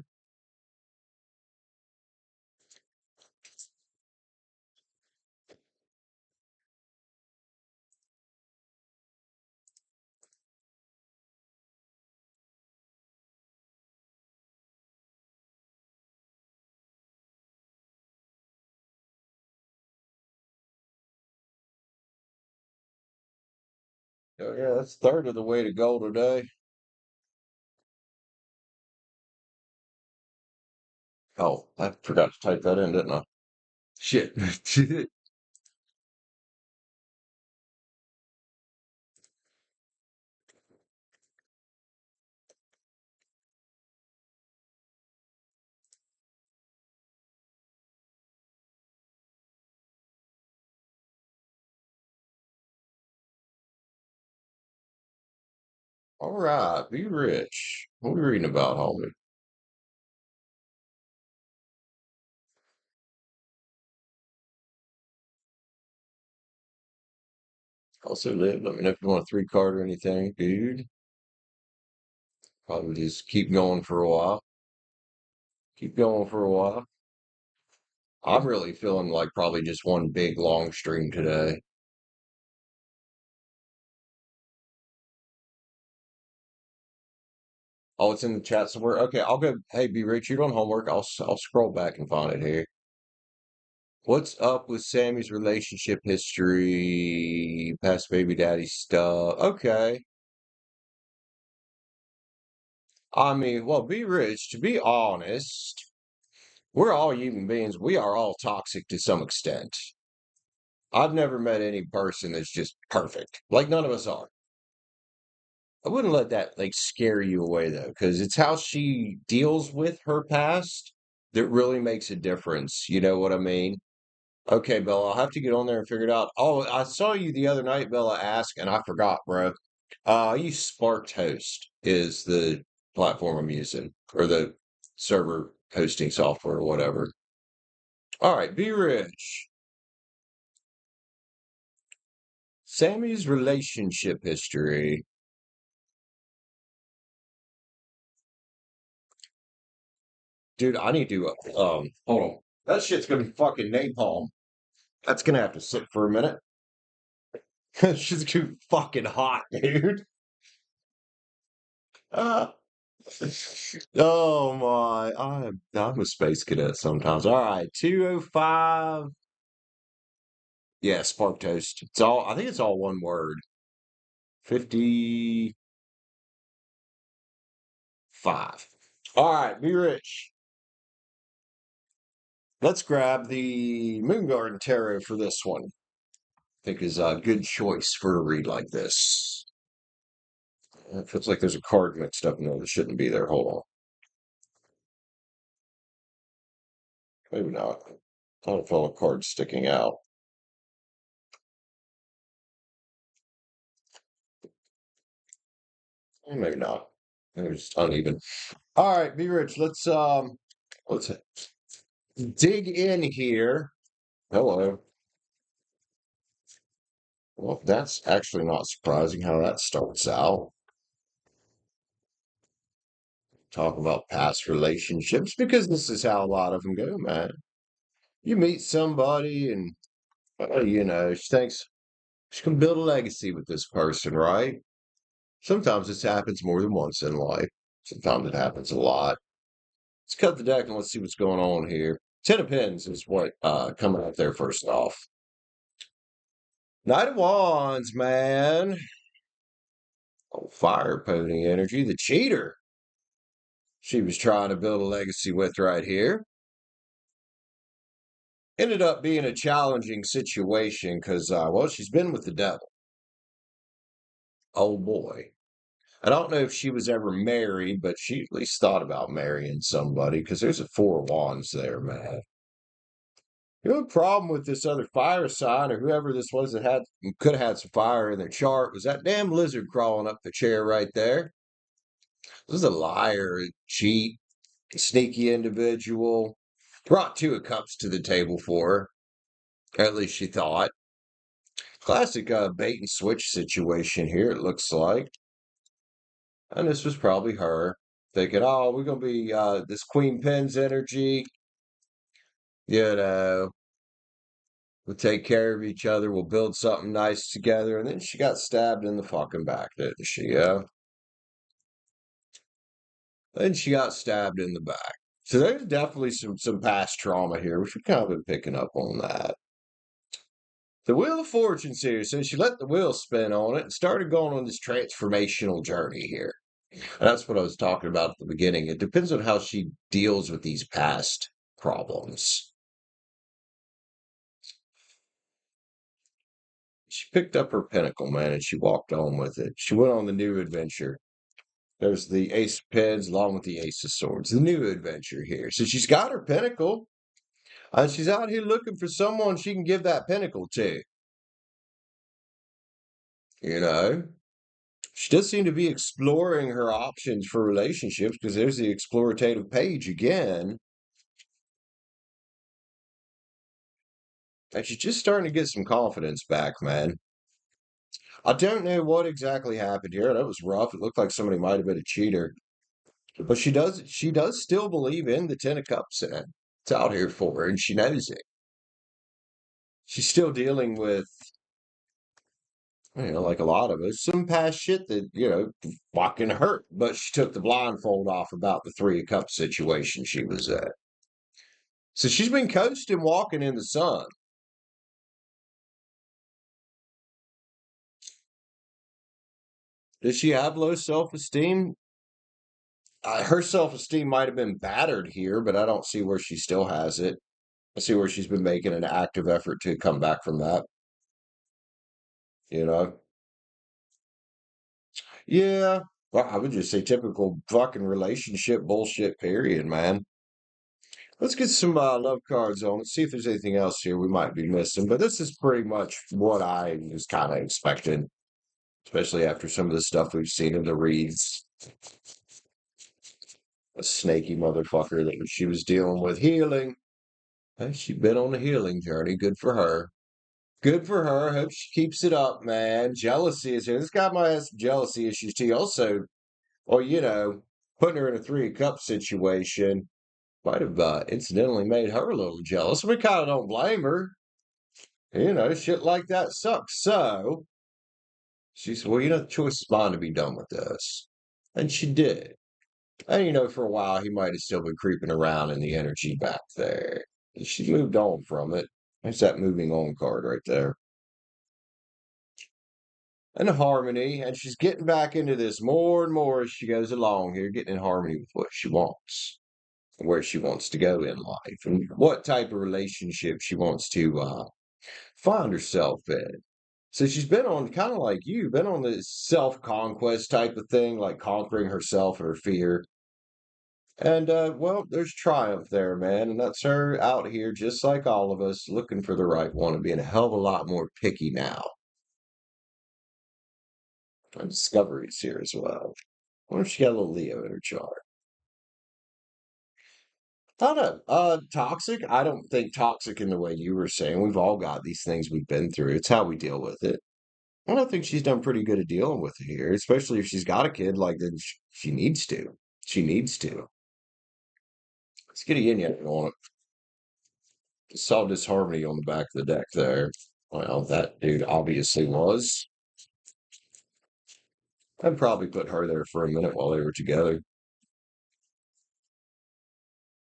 Oh, yeah, that's a third of the way to go today. Oh, I forgot to type that in, didn't I? Shit. All right, be rich. What we reading about, homie? Also live. Let me know if you want a three card or anything, dude. Probably just keep going for a while. Keep going for a while. I'm really feeling like probably just one big long stream today. Oh, it's in the chat somewhere. Okay, I'll go. Hey, be rich. You doing homework? I'll scroll back and find it here. What's up with Sammy's relationship history, past baby daddy stuff? Okay. I mean, well, be rich. To be honest, we're all human beings. We are all toxic to some extent. I've never met any person that's just perfect. Like none of us are. I wouldn't let that like scare you away though, because it's how she deals with her past that really makes a difference. You know what I mean? Okay, Bella, I'll have to get on there and figure it out. Oh, I saw you the other night, Bella, ask, and I forgot, bro. I use Spark Host is the platform I'm using, or the server hosting software or whatever. All right, be rich. Sammy's relationship history. Dude, I need to hold on. That shit's gonna be fucking napalm. That's gonna have to sit for a minute. She's too fucking hot, dude. Ah. Oh my, I'm a space cadet sometimes. All right, 205. Yeah, spark toast. It's all I think it's all one word. 55. All right, be rich. Let's grab the Moon Garden Tarot for this one. I think is a good choice for a read like this. It feels like there's a card mixed up in there that shouldn't be there. Hold on. Maybe not. I don't feel a card sticking out. Maybe not. Maybe it's uneven. All right, be rich. Let's dig in here. Hello. Well, that's actually not surprising how that starts out. Talk about past relationships because this is how a lot of them go, man. You meet somebody and, she thinks she can build a legacy with this person, right? Sometimes this happens more than once in life. Sometimes it happens a lot. Let's cut the deck and let's see what's going on here. Ten of Pens is what coming up there first off. Knight of Wands, man. Oh, fire pony energy. The cheater. She was trying to build a legacy with right here. Ended up being a challenging situation because, well, she's been with the devil. Oh boy. I don't know if she was ever married, but she at least thought about marrying somebody because there's a Four of Wands there, man. You know, the problem with this other fire sign or whoever this was that could have had some fire in their chart was that damn lizard crawling up the chair right there. This is a liar, a cheat, a sneaky individual. Brought Two of Cups to the table for her. At least she thought. Classic bait and switch situation here, it looks like. And this was probably her thinking, oh, we're going to be this Queen Pens energy. You know, we'll take care of each other. We'll build something nice together. And then she got stabbed in the fucking back, didn't she? Yeah. Then she got stabbed in the back. So there's definitely some past trauma here, which we've kind of been picking up on that. The Wheel of Fortune's here. So she let the wheel spin on it and started going on this transformational journey here. And that's what I was talking about at the beginning. It depends on how she deals with these past problems. She picked up her pinnacle, man, and she walked on with it. She went on the new adventure. There's the Ace of Pens along with the Ace of Swords, the new adventure here. So she's got her pinnacle, and she's out here looking for someone she can give that pinnacle to. You know, she does seem to be exploring her options for relationships because there's the explorative page again. And she's just starting to get some confidence back, man. I don't know what exactly happened here. That was rough. It looked like somebody might have been a cheater. But she does still believe in the Ten of Cups and it's out here for her, and she knows it. She's still dealing with, like a lot of us, some past shit that, fucking hurt. But she took the blindfold off about the Three of Cups situation she was at. So she's been coasting, walking in the sun. Does she have low self-esteem? Her self-esteem might have been battered here, but I don't see where she still has it. I see where she's been making an active effort to come back from that, you know? Yeah. Well, I would just say typical fucking relationship bullshit, period, man. Let's get some love cards on. Let's see if there's anything else here we might be missing. But this is pretty much what I was kind of expecting, especially after some of the stuff we've seen in the reads. A snaky motherfucker that she was dealing with. Healing. Hey, she's been on a healing journey. Good for her. Good for her. Hope she keeps it up, man. Jealousy is here. This guy might have some jealousy issues too. Also, or putting her in a Three of Cups situation might have incidentally made her a little jealous. We kind of don't blame her. Shit like that sucks. So she said, well, the choice is mine to be done with this. And she did. And, for a while, he might have still been creeping around in the energy back there. She moved on from it. There's that moving on card right there. And harmony. And she's getting back into this more and more as she goes along here, getting in harmony with what she wants, where she wants to go in life, and what type of relationship she wants to find herself in. So she's been on kind of like you, been on the self-conquest type of thing, like conquering herself and her fear. And well, there's triumph there, man. And that's her out here, just like all of us, looking for the right one and being a hell of a lot more picky now. And Discovery's here as well. I wonder if she got a little Leo in her chart. I don't know. Toxic? I don't think toxic in the way you were saying. We've all got these things we've been through. It's how we deal with it. I don't think she's done pretty good at dealing with it here, especially if she's got a kid like then she needs to. She needs to. Let's get a yin yang on it. Saw disharmony on the back of the deck there. Well, that dude obviously was. I'd probably put her there for a minute while they were together.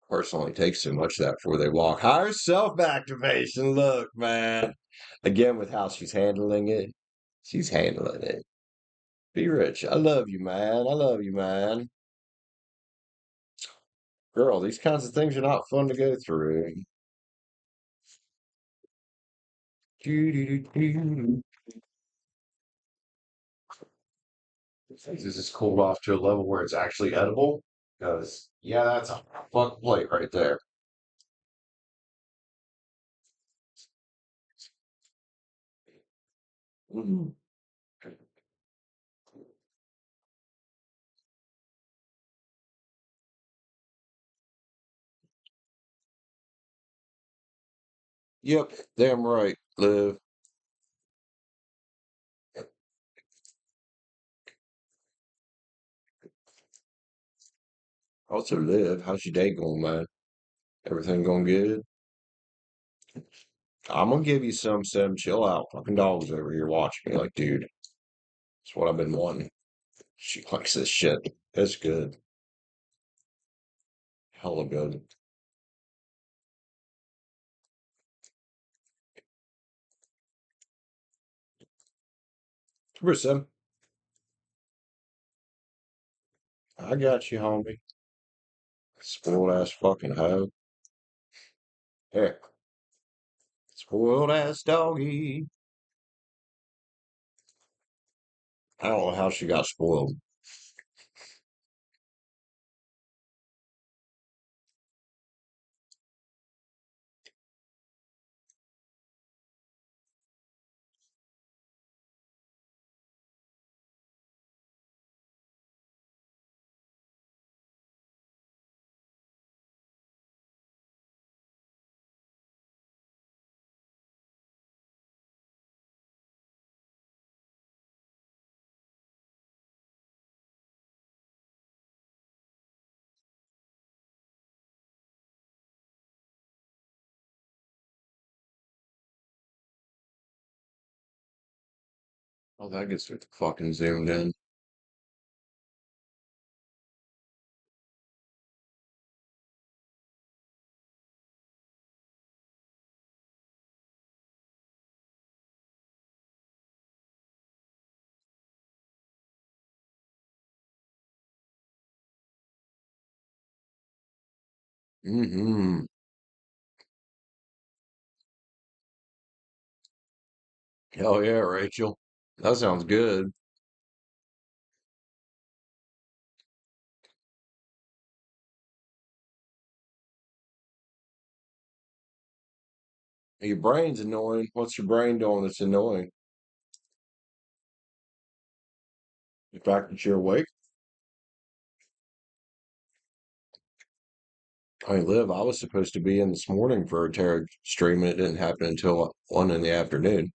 Personally, takes too much of that before they walk. Higher self activation. Look, man. Again, with how she's handling it, she's handling it. Be rich. I love you, man. I love you, man. Girl, these kinds of things are not fun to go through. Doo-doo-doo-doo. This is cooled off to a level where it's actually edible. Because, yeah, that's a fuck plate right there. Mm. Yep, damn right, Liv. Also, Liv, how's your day going, man? Everything going good? I'm gonna give you some, Sim. Chill out. Fucking dogs over here watching me like, dude, it's what I've been wanting. She likes this shit. It's good. Hella good. Come here, Sim. I got you, homie. Spoiled ass fucking hoe. Heck, spoiled ass doggy. I don't know how she got spoiled. Oh, that gets fucking zoomed in. Mm-hmm. Hell yeah, Rachel. That sounds good. Your brain's annoying. What's your brain doing that's annoying? The fact that you're awake? I mean, Liv, I was supposed to be in this morning for a tarot stream, and it didn't happen until 1 in the afternoon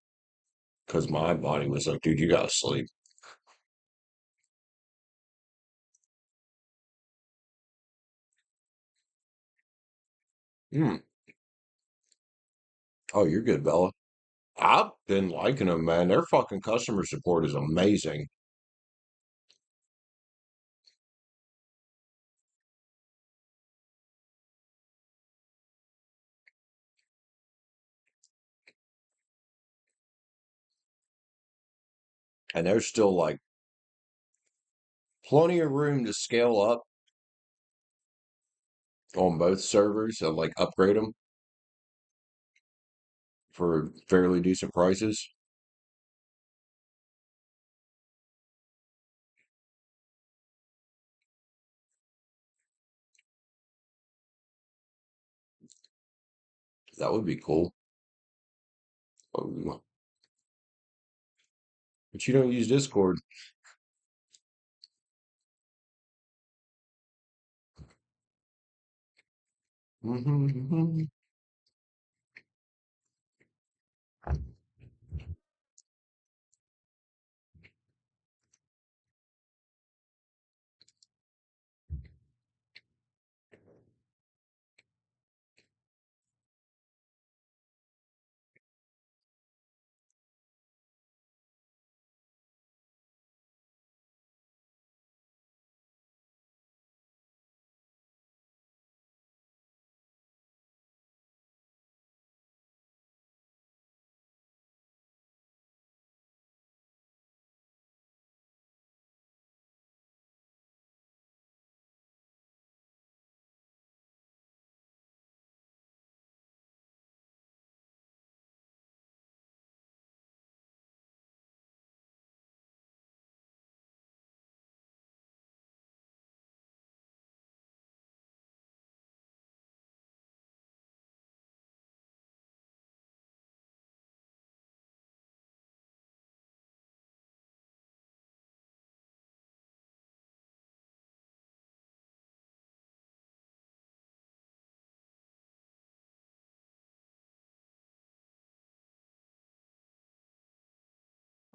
because my body was like, dude, you gotta sleep. Hmm. Oh, you're good, Bella. I've been liking them, man. Their fucking customer support is amazing. And there's still like plenty of room to scale up on both servers and like upgrade them for fairly decent prices. That would be cool. But you don't use Discord.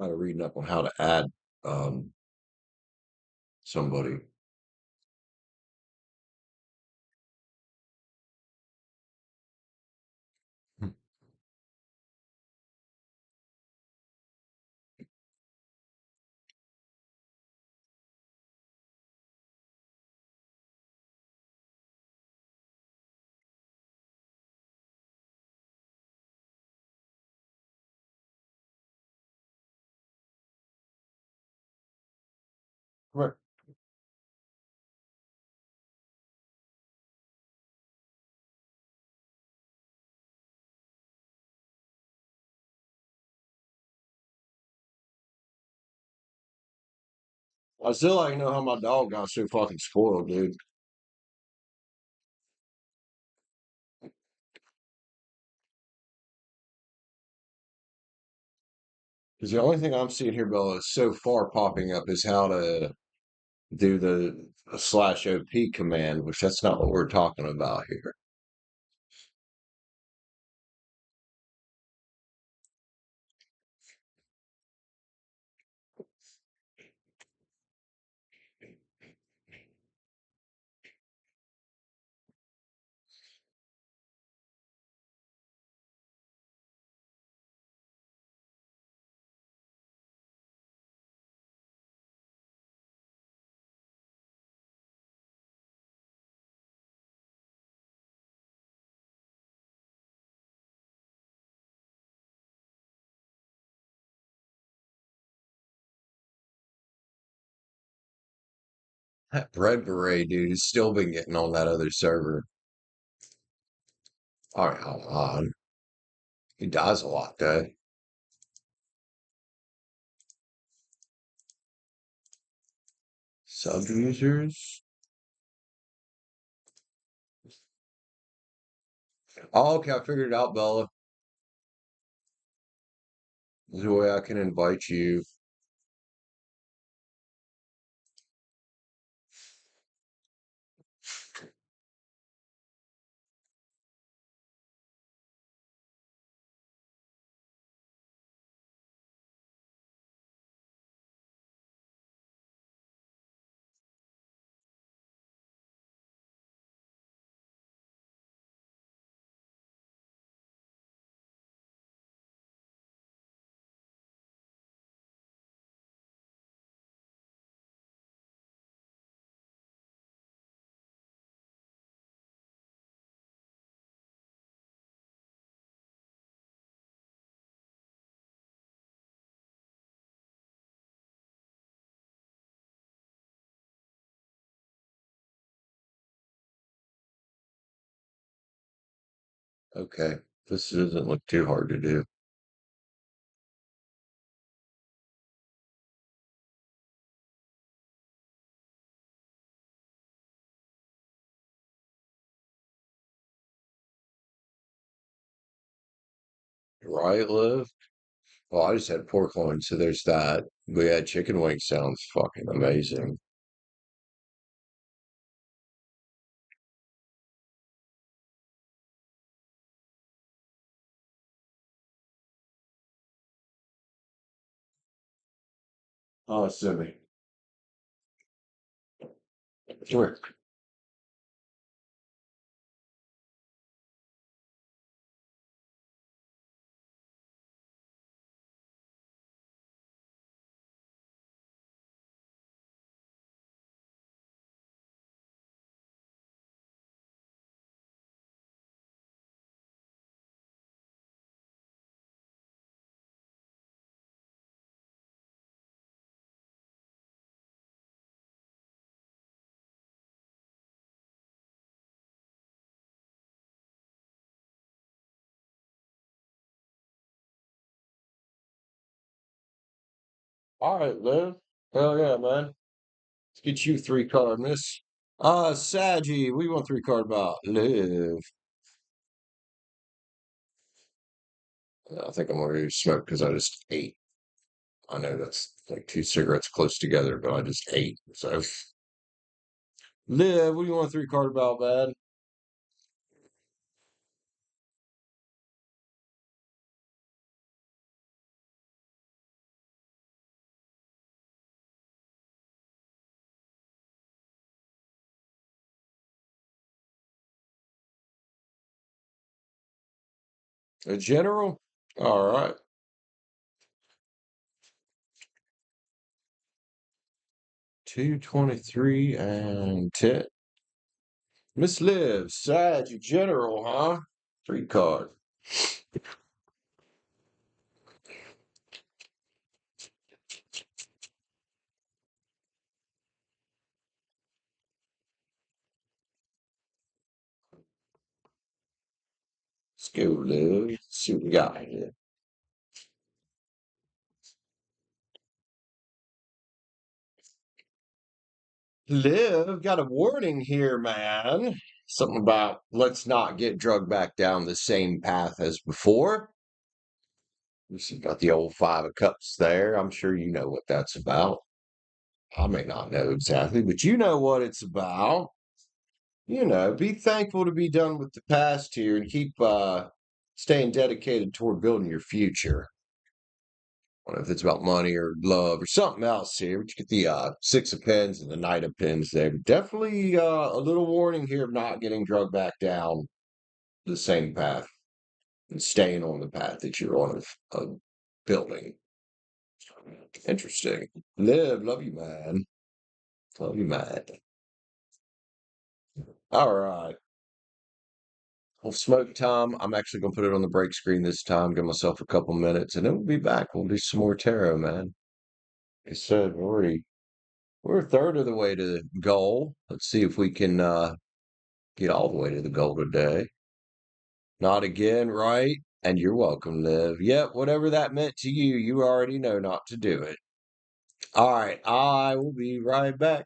I'm reading up on how to add um, somebody. Right. I still like to know how my dog got so fucking spoiled, dude. Because the only thing I'm seeing here, Bella, is so far popping up is how to do the slash OP command, which that's not what we're talking about here. That Red Beret dude has still been getting on that other server. All right, hold on. He dies a lot, though. Sub users. Oh, okay, I figured it out, Bella. There's a way I can invite you. Okay, this doesn't look too hard to do. Right, Liv? Well, I just had pork loin, so there's that. But yeah, chicken wing sounds fucking amazing. Oh, silly. Sure. All right, Liv. Hell yeah, man. Let's get you three card, miss. Saji, what do you want three card about? Liv. I think I'm gonna smoke because I just ate. I know that's like two cigarettes close together, but I just ate. So, Liv, what do you want three card about, man? A general? All right. 223 and 10. Miss Liv, Sag, general, huh? Three card. Let's go, Liv. Let's see what we got here. Liv, got a warning here, man. Something about let's not get drugged back down the same path as before. You see, got the old five of cups there. I'm sure you know what that's about. I may not know exactly, but you know what it's about. Be thankful to be done with the past here and keep staying dedicated toward building your future. I don't know if it's about money or love or something else here. But you get the six of pens and the knight of pens there. But definitely a little warning here of not getting drugged back down the same path and staying on the path that you're on of building. Interesting. Live, love you, man. Love you, man. All right. Well, smoke time. I'm actually gonna put it on the break screen this time. Give myself a couple minutes, and then we'll be back. We'll do some more tarot, man. Like I said, we're a third of the way to the goal. Let's see if we can get all the way to the goal today. Not again, right? And you're welcome, Liv. Yep, whatever that meant to you, you already know not to do it. All right, I will be right back.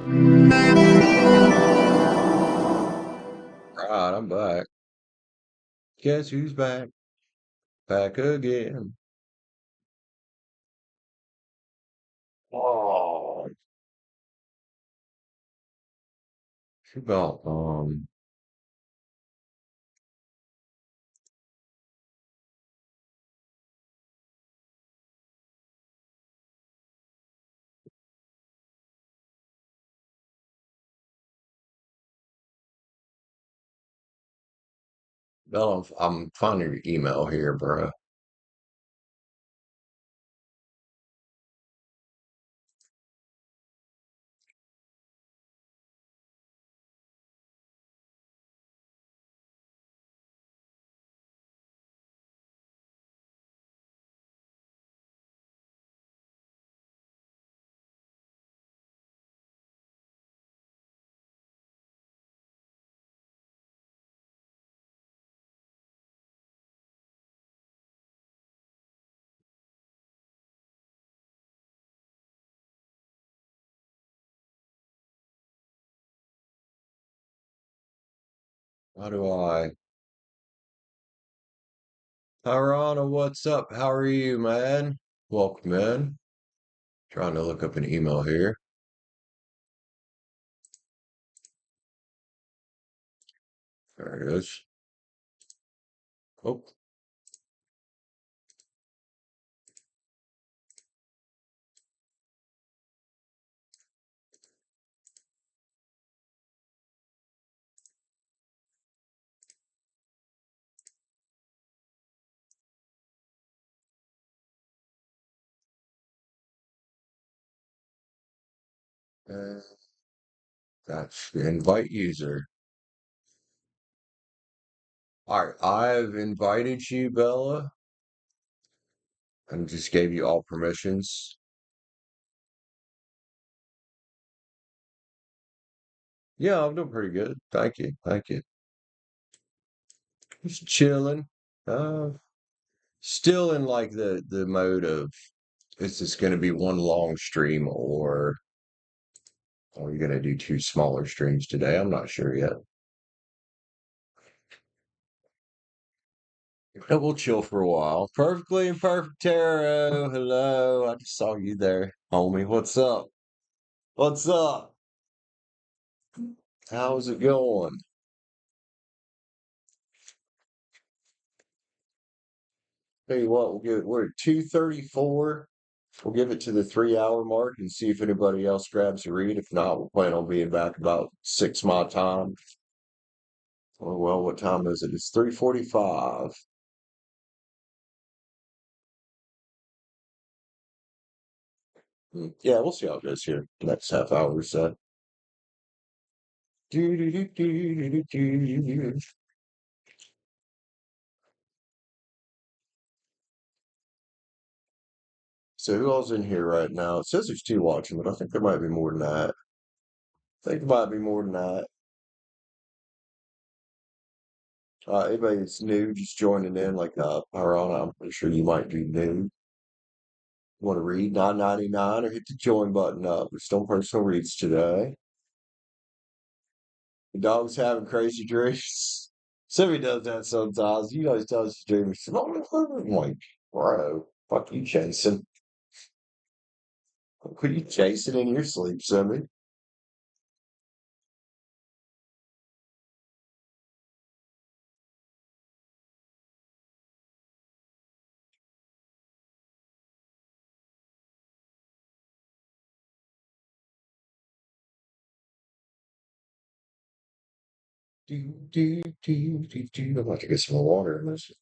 Right, I'm back. Guess who's back? Back again. Oh, she about Bella, I'm finding your email here, bro. How do I? Harana, what's up? How are you, man? Welcome in. Trying to look up an email here. There it is. Oh, uh, that's the invite user. All right, I've invited you, Bella, and just gave you all permissions. Yeah, I'm doing pretty good. Thank you. Thank you. Just chilling. Uh, Still in like the mode of is this going to be one long stream or are we going to do two smaller streams today? I'm not sure yet. But we'll chill for a while. Perfectly imperfect tarot. Hello. I just saw you there, homie. What's up? What's up? How's it going? Tell you what, we're at 2:34. We'll give it to the 3 hour mark and see if anybody else grabs a read. If not, we'll plan on being back about 6 my time. Oh well, what time is it? It's 3:45. Yeah, we'll see how it goes here. The next half hour or so. Do-do-do-do-do-do-do. So who all's in here right now? It says there's two watching, but I think there might be more than that. I think there might be more than that. Anybody that's new, just joining in, like Pirana, I'm pretty sure you might be new. Want to read 9.99 or hit the join button up. We're still personal reads today. The dog's having crazy dreams. Sammy does that sometimes. You know, he tells his dreams. I'm like, bro, fuck you, Jason. What are you chasing in your sleep, Sammy? I'm about to get some more water in this.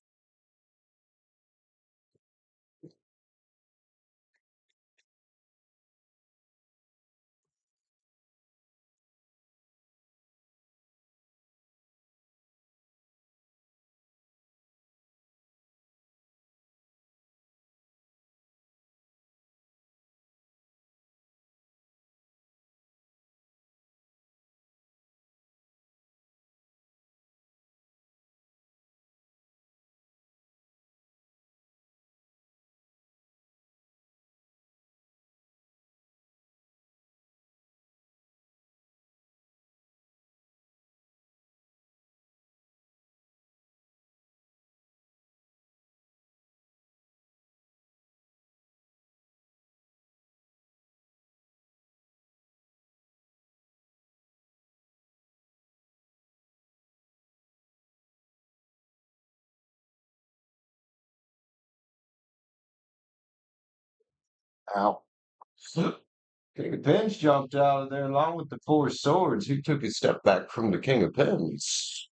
Ow. King of Pens jumped out of there along with the four swords. Who took a step back from the King of Pens?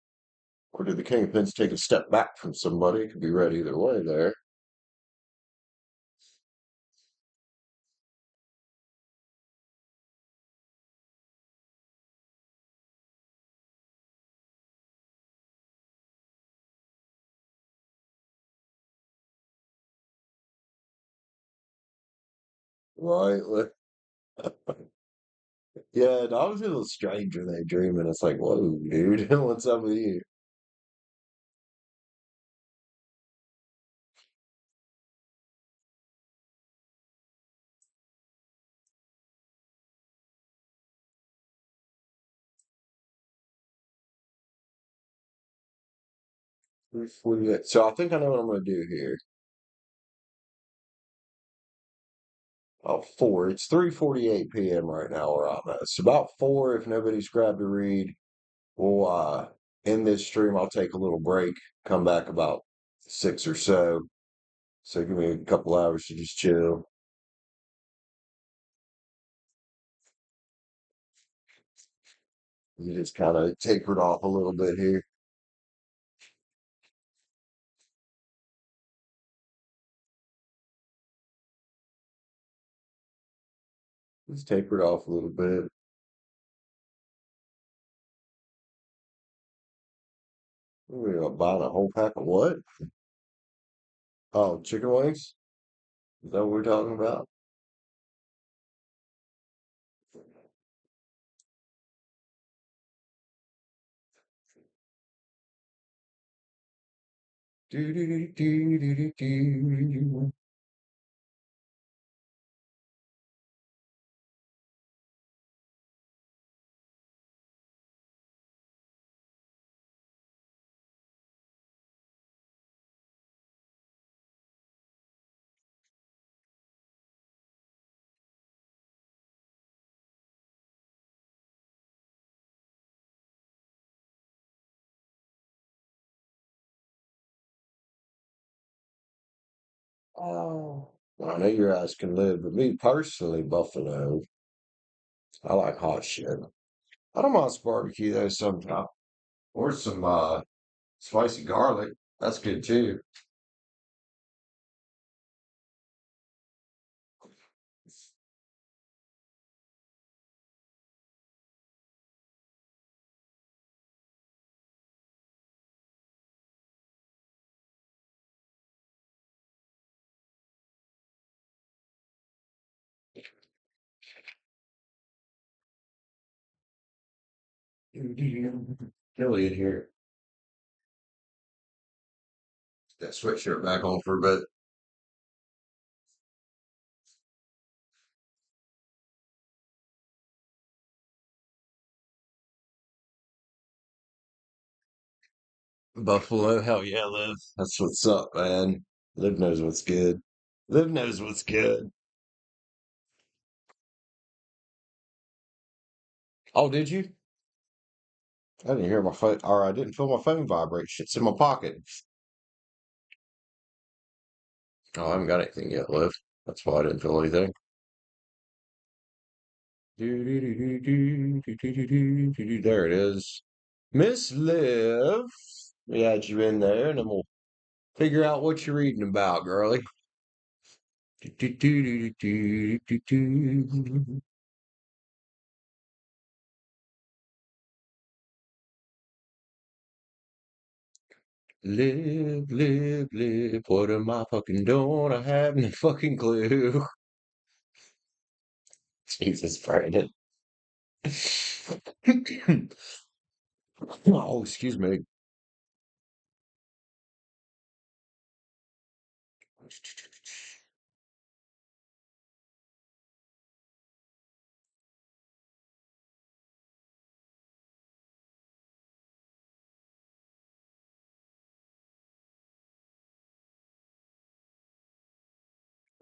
Or did the King of Pens take a step back from somebody? It could be read either way there. Right. Yeah, I was a little strange when they dreaming. It's like, whoa, dude, what's up with you? 3:48. So I think I know what I'm going to do here. Oh, four. It's 3:48 p.m. right now where I'm at. It's about four if nobody's grabbed a read. We'll end this stream. I'll take a little break, come back about six or so. So give me a couple hours to just chill. You just kind of tapered off a little bit here. Just tapered off a little bit. We're buying a whole pack of what? Oh, chicken wings? Is that what we're talking about? Do, do, do, do, do, do, do. 'Cause I know your ass can live, but me personally, Buffalo, I like hot shit. I don't mind some barbecue though sometimes. Or some spicy garlic. That's good too. Chilly in here. That sweatshirt back on for a bit. 'Buffalo, hell yeah, Liv. That's what's up, man. Liv knows what's good. Liv knows what's good. Oh, did you? I didn't hear my phone, or I didn't feel my phone vibrate. Shit's in my pocket. Oh, I haven't got anything yet, Liv. That's why I didn't feel anything. There it is. Miss Liv. We had you in there, and then we'll figure out what you're reading about, girlie. Live, live, live. What am I fucking doing? I have no fucking clue. Jesus, Brandon. Oh, excuse me.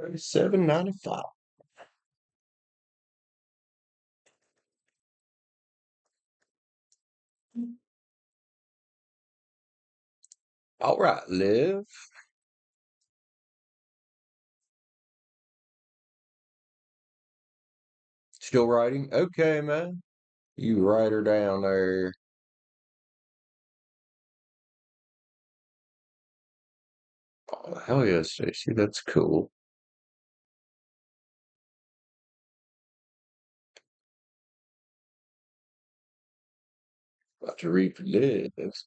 37.95. All right, Liv. still writing? Okay, man. You write her down there. Oh, hell yeah, Stacie. That's cool. About to read for this.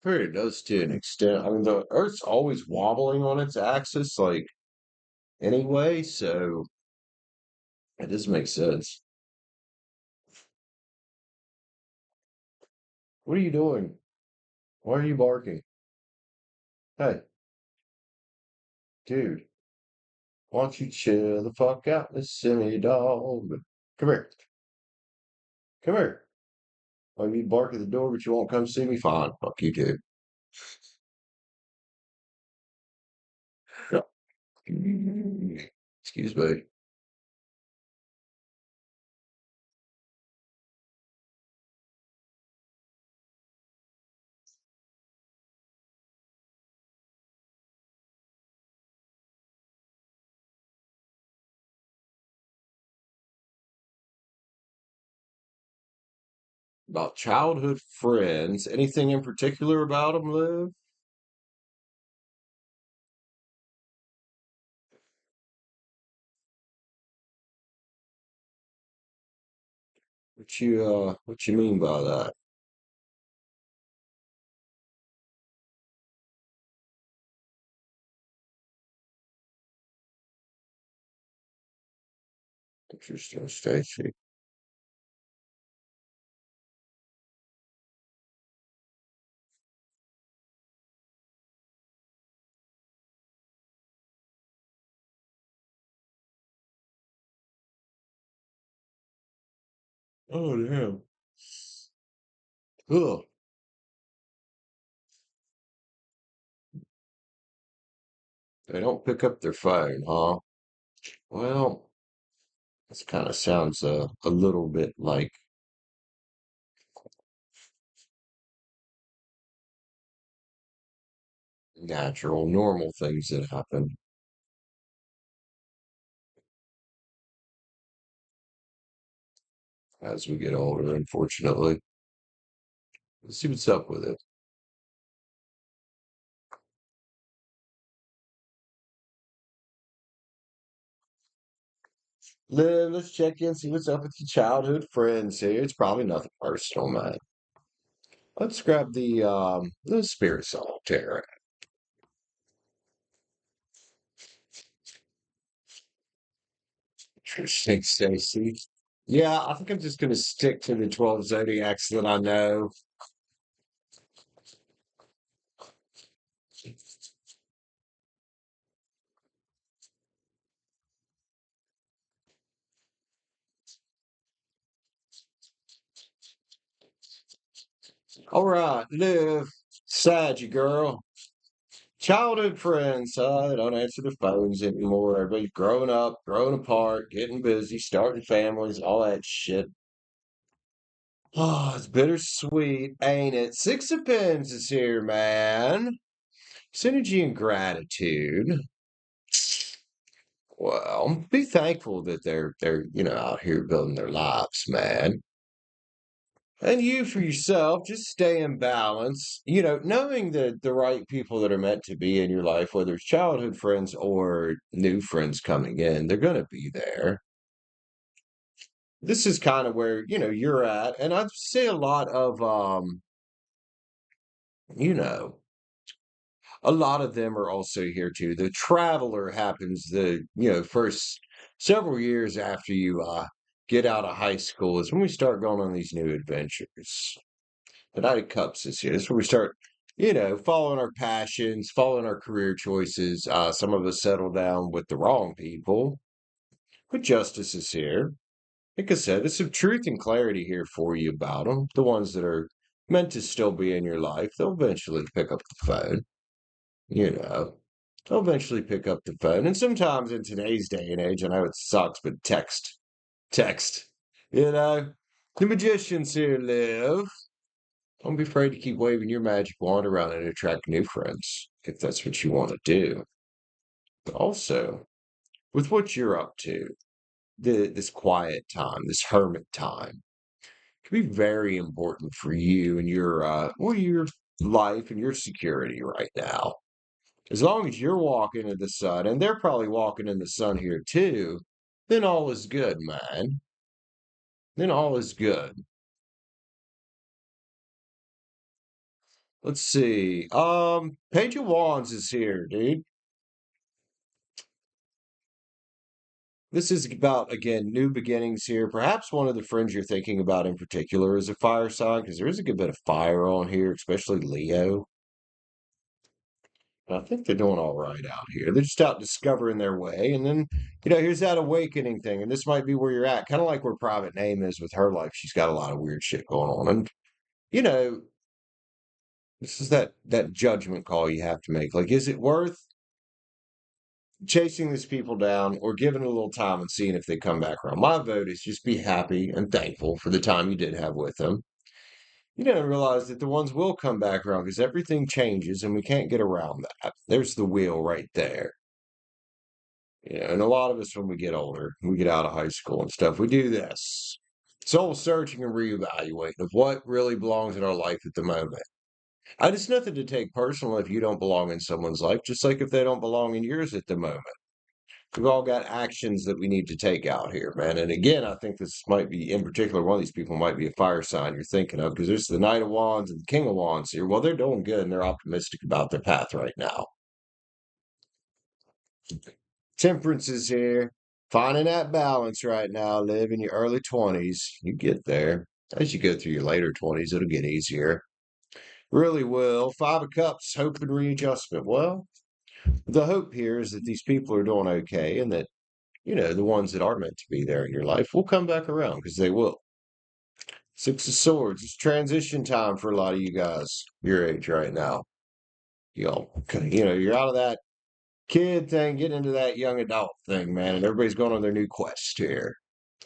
Sure, it does to an extent. I mean, the Earth's always wobbling on its axis, like, anyway, so it does make sense. What are you doing? Why are you barking? Hey, dude, why don't you chill the fuck out, listen to me, dog? Come here. Come here. Oh, you bark at the door, but you won't come see me? Fine. Fuck you, dude. Excuse me. About childhood friends. Anything in particular about them, Liv? What you mean by that? Interesting, Stacie. Oh, damn. Ugh. They don't pick up their phone, huh? Well, this kind of sounds a little bit like natural, normal things that happen as we get older, unfortunately. Let's see what's up with it. Let's check in, see what's up with your childhood friends here. It's probably nothing personal, man. Let's grab the spirit solitaire. Interesting, Stacie. Yeah, I think I'm just gonna stick to the 12 zodiacs that I know. All right, Liv, Saggy girl. Childhood friends, don't answer the phones anymore. Everybody's growing up, growing apart, getting busy, starting families, all that shit. Oh, it's bittersweet, ain't it? Six of Pens is here, man. Synergy and gratitude. Well, be thankful that they're out here building their lives, man. And you for yourself, just stay in balance. Knowing that the right people that are meant to be in your life, whether it's childhood friends or new friends coming in, they're gonna be there. This is kind of where you're at, and I see a lot of you know, a lot of them are also here too. The traveler happens first several years after you get out of high school is when we start going on these new adventures. The Knight of Cups is here. This is where we start, following our passions, following our career choices. Some of us settle down with the wrong people, but justice is here. Like I said, there's some truth and clarity here for you about them. The ones that are meant to still be in your life, they'll eventually pick up the phone, you know. They'll eventually pick up the phone. And sometimes in today's day and age, I know it sucks, but text, you know. The magicians here live. Don't be afraid to keep waving your magic wand around and attract new friends if that's what you want to do. But also, with what you're up to, this quiet time, this hermit time, can be very important for you and your life and your security right now. As long as you're walking in the sun, and they're probably walking in the sun here too, then all is good, man. Then all is good. Let's see. Page of Wands is here, dude. This is about, again, new beginnings here. Perhaps one of the friends you're thinking about in particular is a fire sign, because there is a good bit of fire on here, especially Leo. I think they're doing all right out here. They're just out discovering their way. And then, here's that awakening thing. And this might be where you're at, kind of like where Private Name is with her life. She's got a lot of weird shit going on. And, you know, this is that judgment call you have to make. Like, is it worth chasing these people down or giving it a little time and seeing if they come back around? My vote is just be happy and thankful for the time you did have with them. And realize that the ones will come back around because everything changes and we can't get around that. There's the wheel right there. And a lot of us, when we get older, we get out of high school and stuff, we do this soul searching and reevaluating of what really belongs in our life at the moment. And it's nothing to take personal if you don't belong in someone's life, just like if they don't belong in yours at the moment. We've all got actions that we need to take out here, man. And again, I think this might be, in particular, one of these people might be a fire sign you're thinking of, because there's the Knight of Wands and the King of Wands here. Well, they're doing good and they're optimistic about their path right now. Temperance is here. Finding that balance right now. Live in your early 20s. You get there. As you go through your later 20s, it'll get easier. Really will. Five of Cups, hope and readjustment. Well, the hope here is that these people are doing okay and that, the ones that are meant to be there in your life will come back around because they will. Six of Swords. It's transition time for a lot of you guys your age right now. You're out of that kid thing, getting into that young adult thing, man, and everybody's going on their new quest here.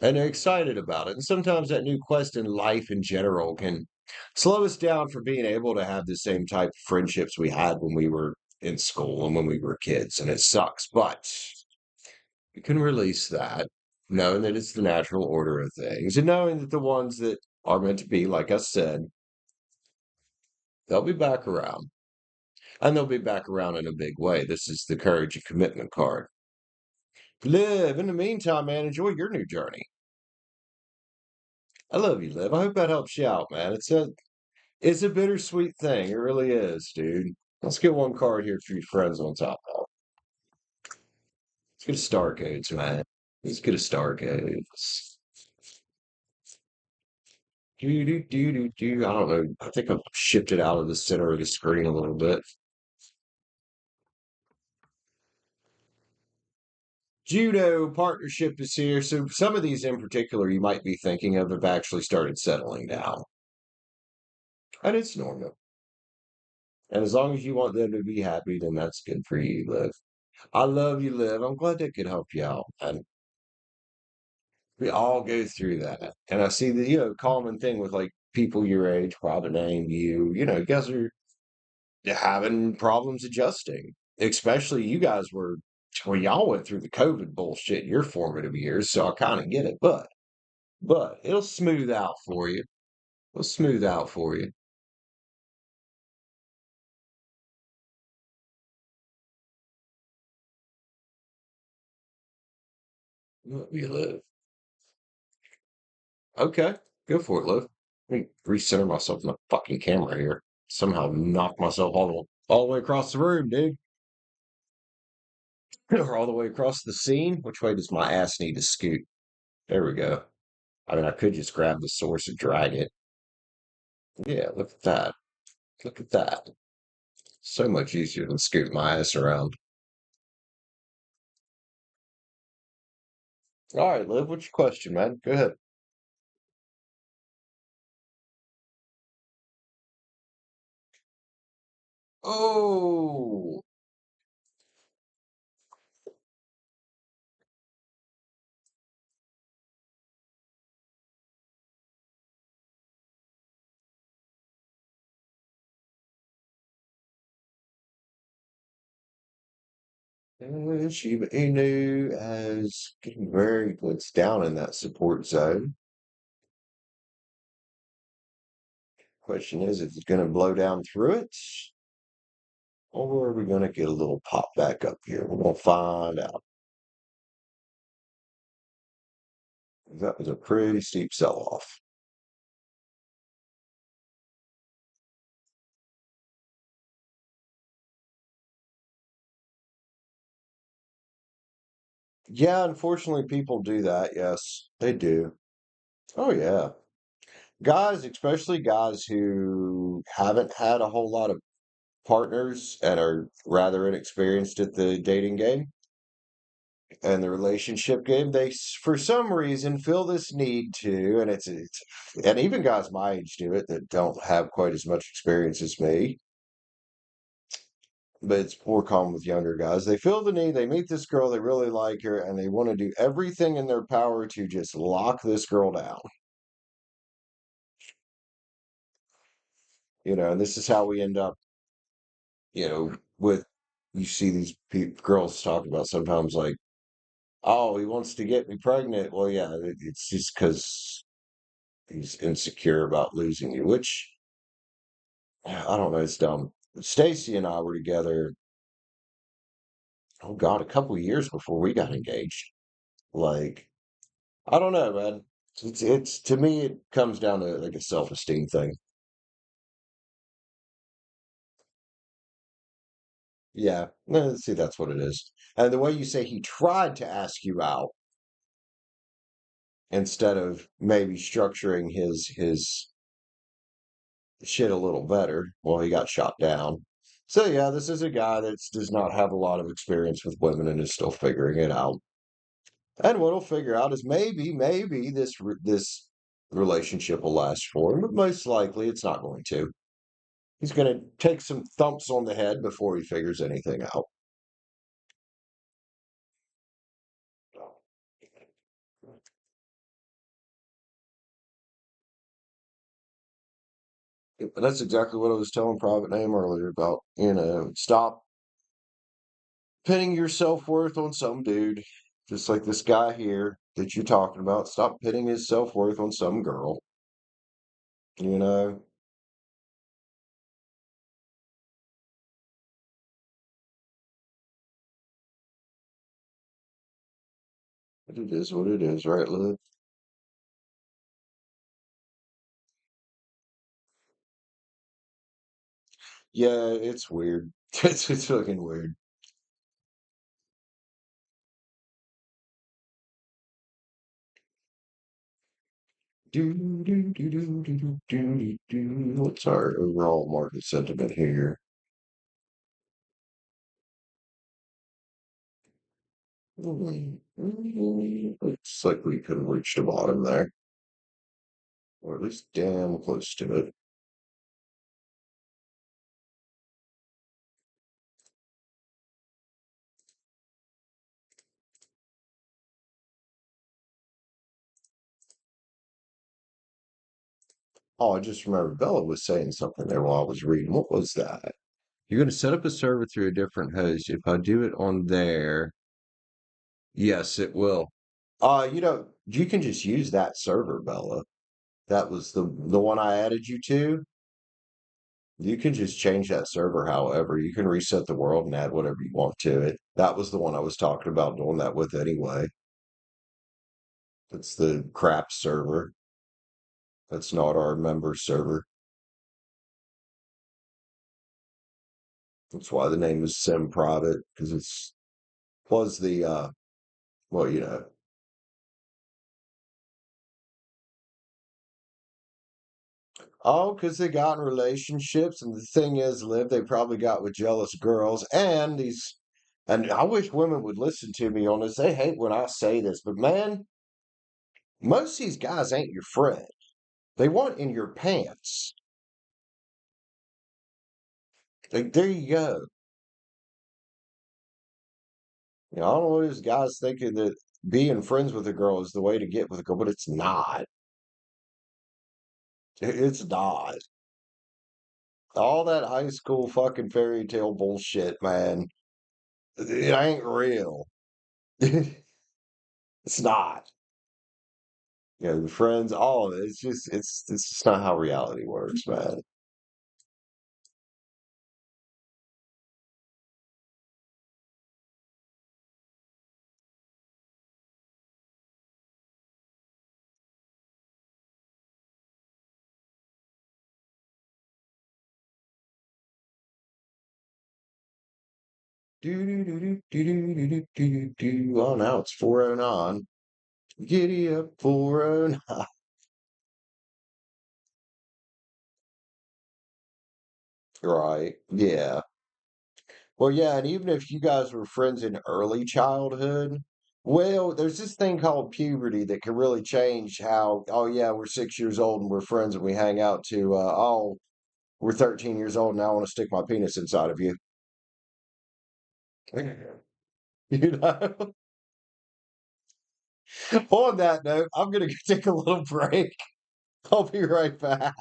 And they're excited about it. And sometimes that new quest in life in general can slow us down from being able to have the same type of friendships we had when we were in school and when we were kids. And it sucks. But you can release that, knowing that it's the natural order of things, and knowing that the ones that are meant to be, like I said, they'll be back around. And they'll be back around in a big way. This is the courage and commitment card. Liv, in the meantime, man, enjoy your new journey. I love you, Liv. I hope that helps you out, man. It's a bittersweet thing. It really is, dude. Let's get one card here for your friends on top of it. Let's get a star codes, man. Let's get a star codes. Do. I don't know. I think I've shifted out of the center of the screen a little bit. Judo partnership is here. So some of these in particular you might be thinking of have actually started settling down. And it's normal. And as long as you want them to be happy, then that's good for you, Liv. I love you, Liv. I'm glad that could help you out. And we all go through that. And I see the, common thing with like people your age, probably name you guys are having problems adjusting. Especially you guys well, y'all went through the COVID bullshit in your formative years, so I kind of get it. But it'll smooth out for you. It'll smooth out for you. Let me live. Okay, go for it, Liv. Let me recenter myself in the fucking camera here. somehow knocked myself all the way across the room, dude. Or all the way across the scene. Which way does my ass need to scoot? There we go. I mean, I could just grab the source and drag it. Yeah, look at that. Look at that. So much easier than scooting my ass around. All right, Liv, what's your question, man? Go ahead. Oh, Shiba Inu as getting very it's down in that support zone. Question is it going to blow down through it? Or are we going to get a little pop back up here? We're going to find out. That was a pretty steep sell-off. Yeah, unfortunately, people do that. Yes, they do. Oh, yeah. Guys, especially guys who haven't had a whole lot of partners and are rather inexperienced at the dating game and the relationship game, for some reason, feel this need to, and and even guys my age do it that don't have quite as much experience as me, but it's more common with younger guys. They feel the need, they meet this girl, they really like her, and they want to do everything in their power to just lock this girl down. And this is how we end up, with you see these girls talk about sometimes like, oh, he wants to get me pregnant. Well, yeah, it's just because he's insecure about losing you, which I don't know, it's dumb. Stacie and I were together, oh God, a couple of years before we got engaged. Like, I don't know, man. It's to me, it comes down to like a self-esteem thing. Yeah, no, see, that's what it is. And the way you say he tried to ask you out instead of maybe structuring his shit a little better, well, he got shot down. So yeah, this is a guy that does not have a lot of experience with women and is still figuring it out. And what he'll figure out is maybe this relationship will last for him, but most likely it's not going to. He's going to take some thumps on the head before he figures anything out. But that's exactly what I was telling Private Name earlier about. Stop pinning your self worth on some dude, just like this guy here that you're talking about. Stop pinning his self worth on some girl. You know, but it is what it is, right, Liv? Yeah, it's weird. It's fucking weird. What's our overall market sentiment here? Looks like we could have reached the bottom there, or at least damn close to it. Oh, I just remember Bella was saying something there while I was reading. What was that? You're going to set up a server through a different host. If I do it on there, yes, it will. You can just use that server, Bella. That was the one I added you to. You can just change that server however. You can reset the world and add whatever you want to it. That was the one I was talking about doing that with anyway. It's the crap server. That's not our member server. That's why the name is Sim Private, because it's was the well, oh, because they got in relationships, and the thing is, Liv, they probably got with jealous girls and these. And I wish women would listen to me on this. They hate when I say this, but man, most of these guys ain't your friend. They want in your pants. Like, there you go. I don't know what these guys thinking that being friends with a girl is the way to get with a girl, but it's not. It's not. All that high school fucking fairy tale bullshit, man. It ain't real. It's not. The friends, all of it. It's just not how reality works, man. Do do do do do do do do do. Oh, now it's 4:09. Giddy up 4:09. Right. Yeah. Well, yeah, and even if you guys were friends in early childhood, well, there's this thing called puberty that can really change how, oh yeah, we're 6 years old and we're friends and we hang out to, oh, we're 13 years old and now I want to stick my penis inside of you. You know? On that note, I'm gonna go take a little break. I'll be right back.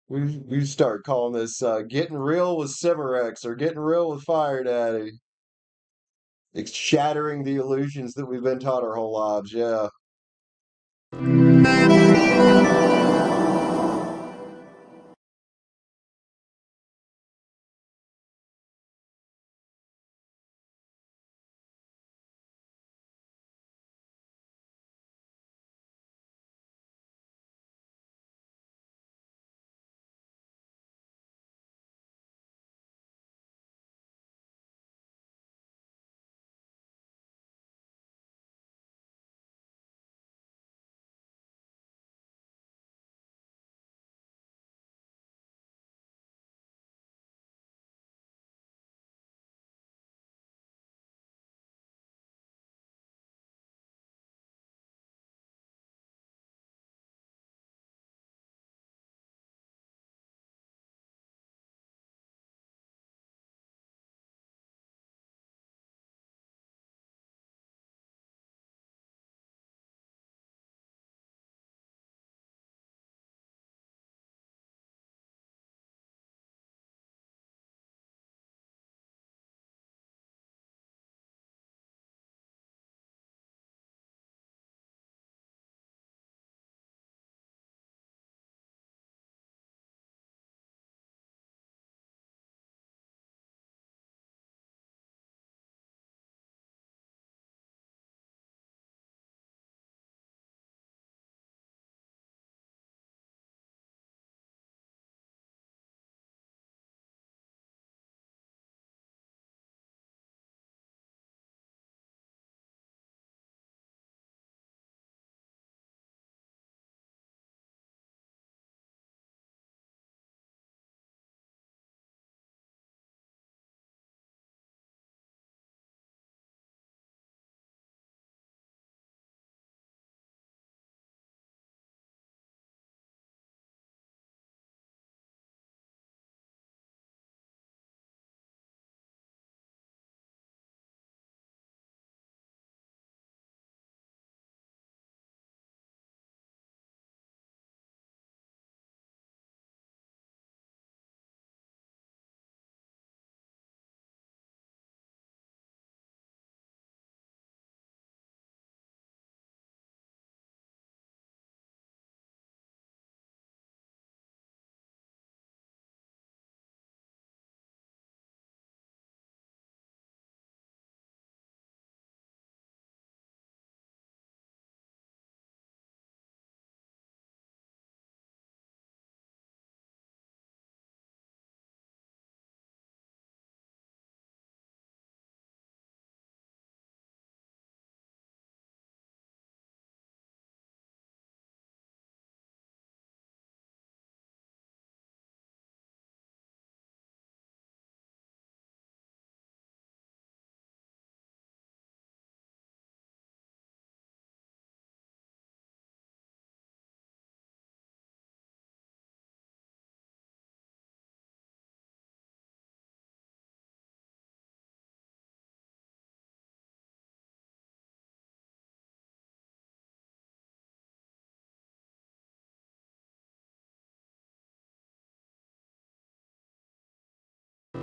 We start calling this getting real with Cimarex or getting real with Fire Daddy. It's shattering the illusions that we've been taught our whole lives. Yeah.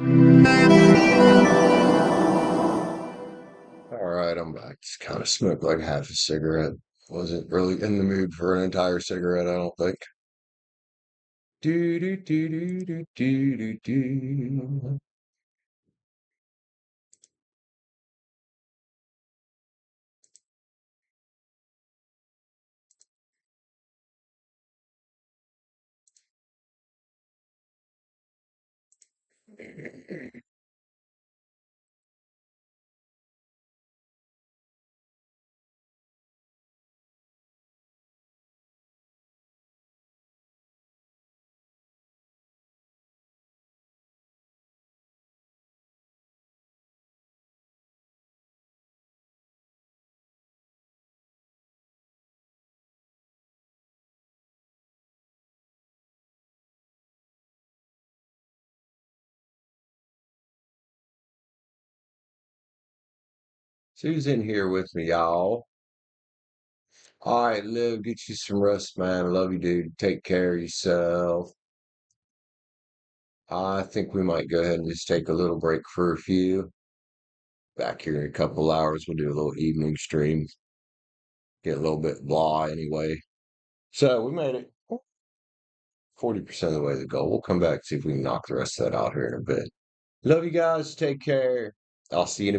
All right, I'm back. Just kind of smoked like half a cigarette. Wasn't really in the mood for an entire cigarette, I don't think. Do do do do do do do do. Who's in here with me, y'all? All right, Liv, get you some rest, man. Love you, dude. Take care of yourself. I think we might go ahead and just take a little break for a few. Back here in a couple hours, we'll do a little evening stream. Get a little bit blah anyway. So we made it 40% of the way to the goal. We'll come back, see if we can knock the rest of that out here in a bit. Love you guys. Take care. I'll see you in a bit.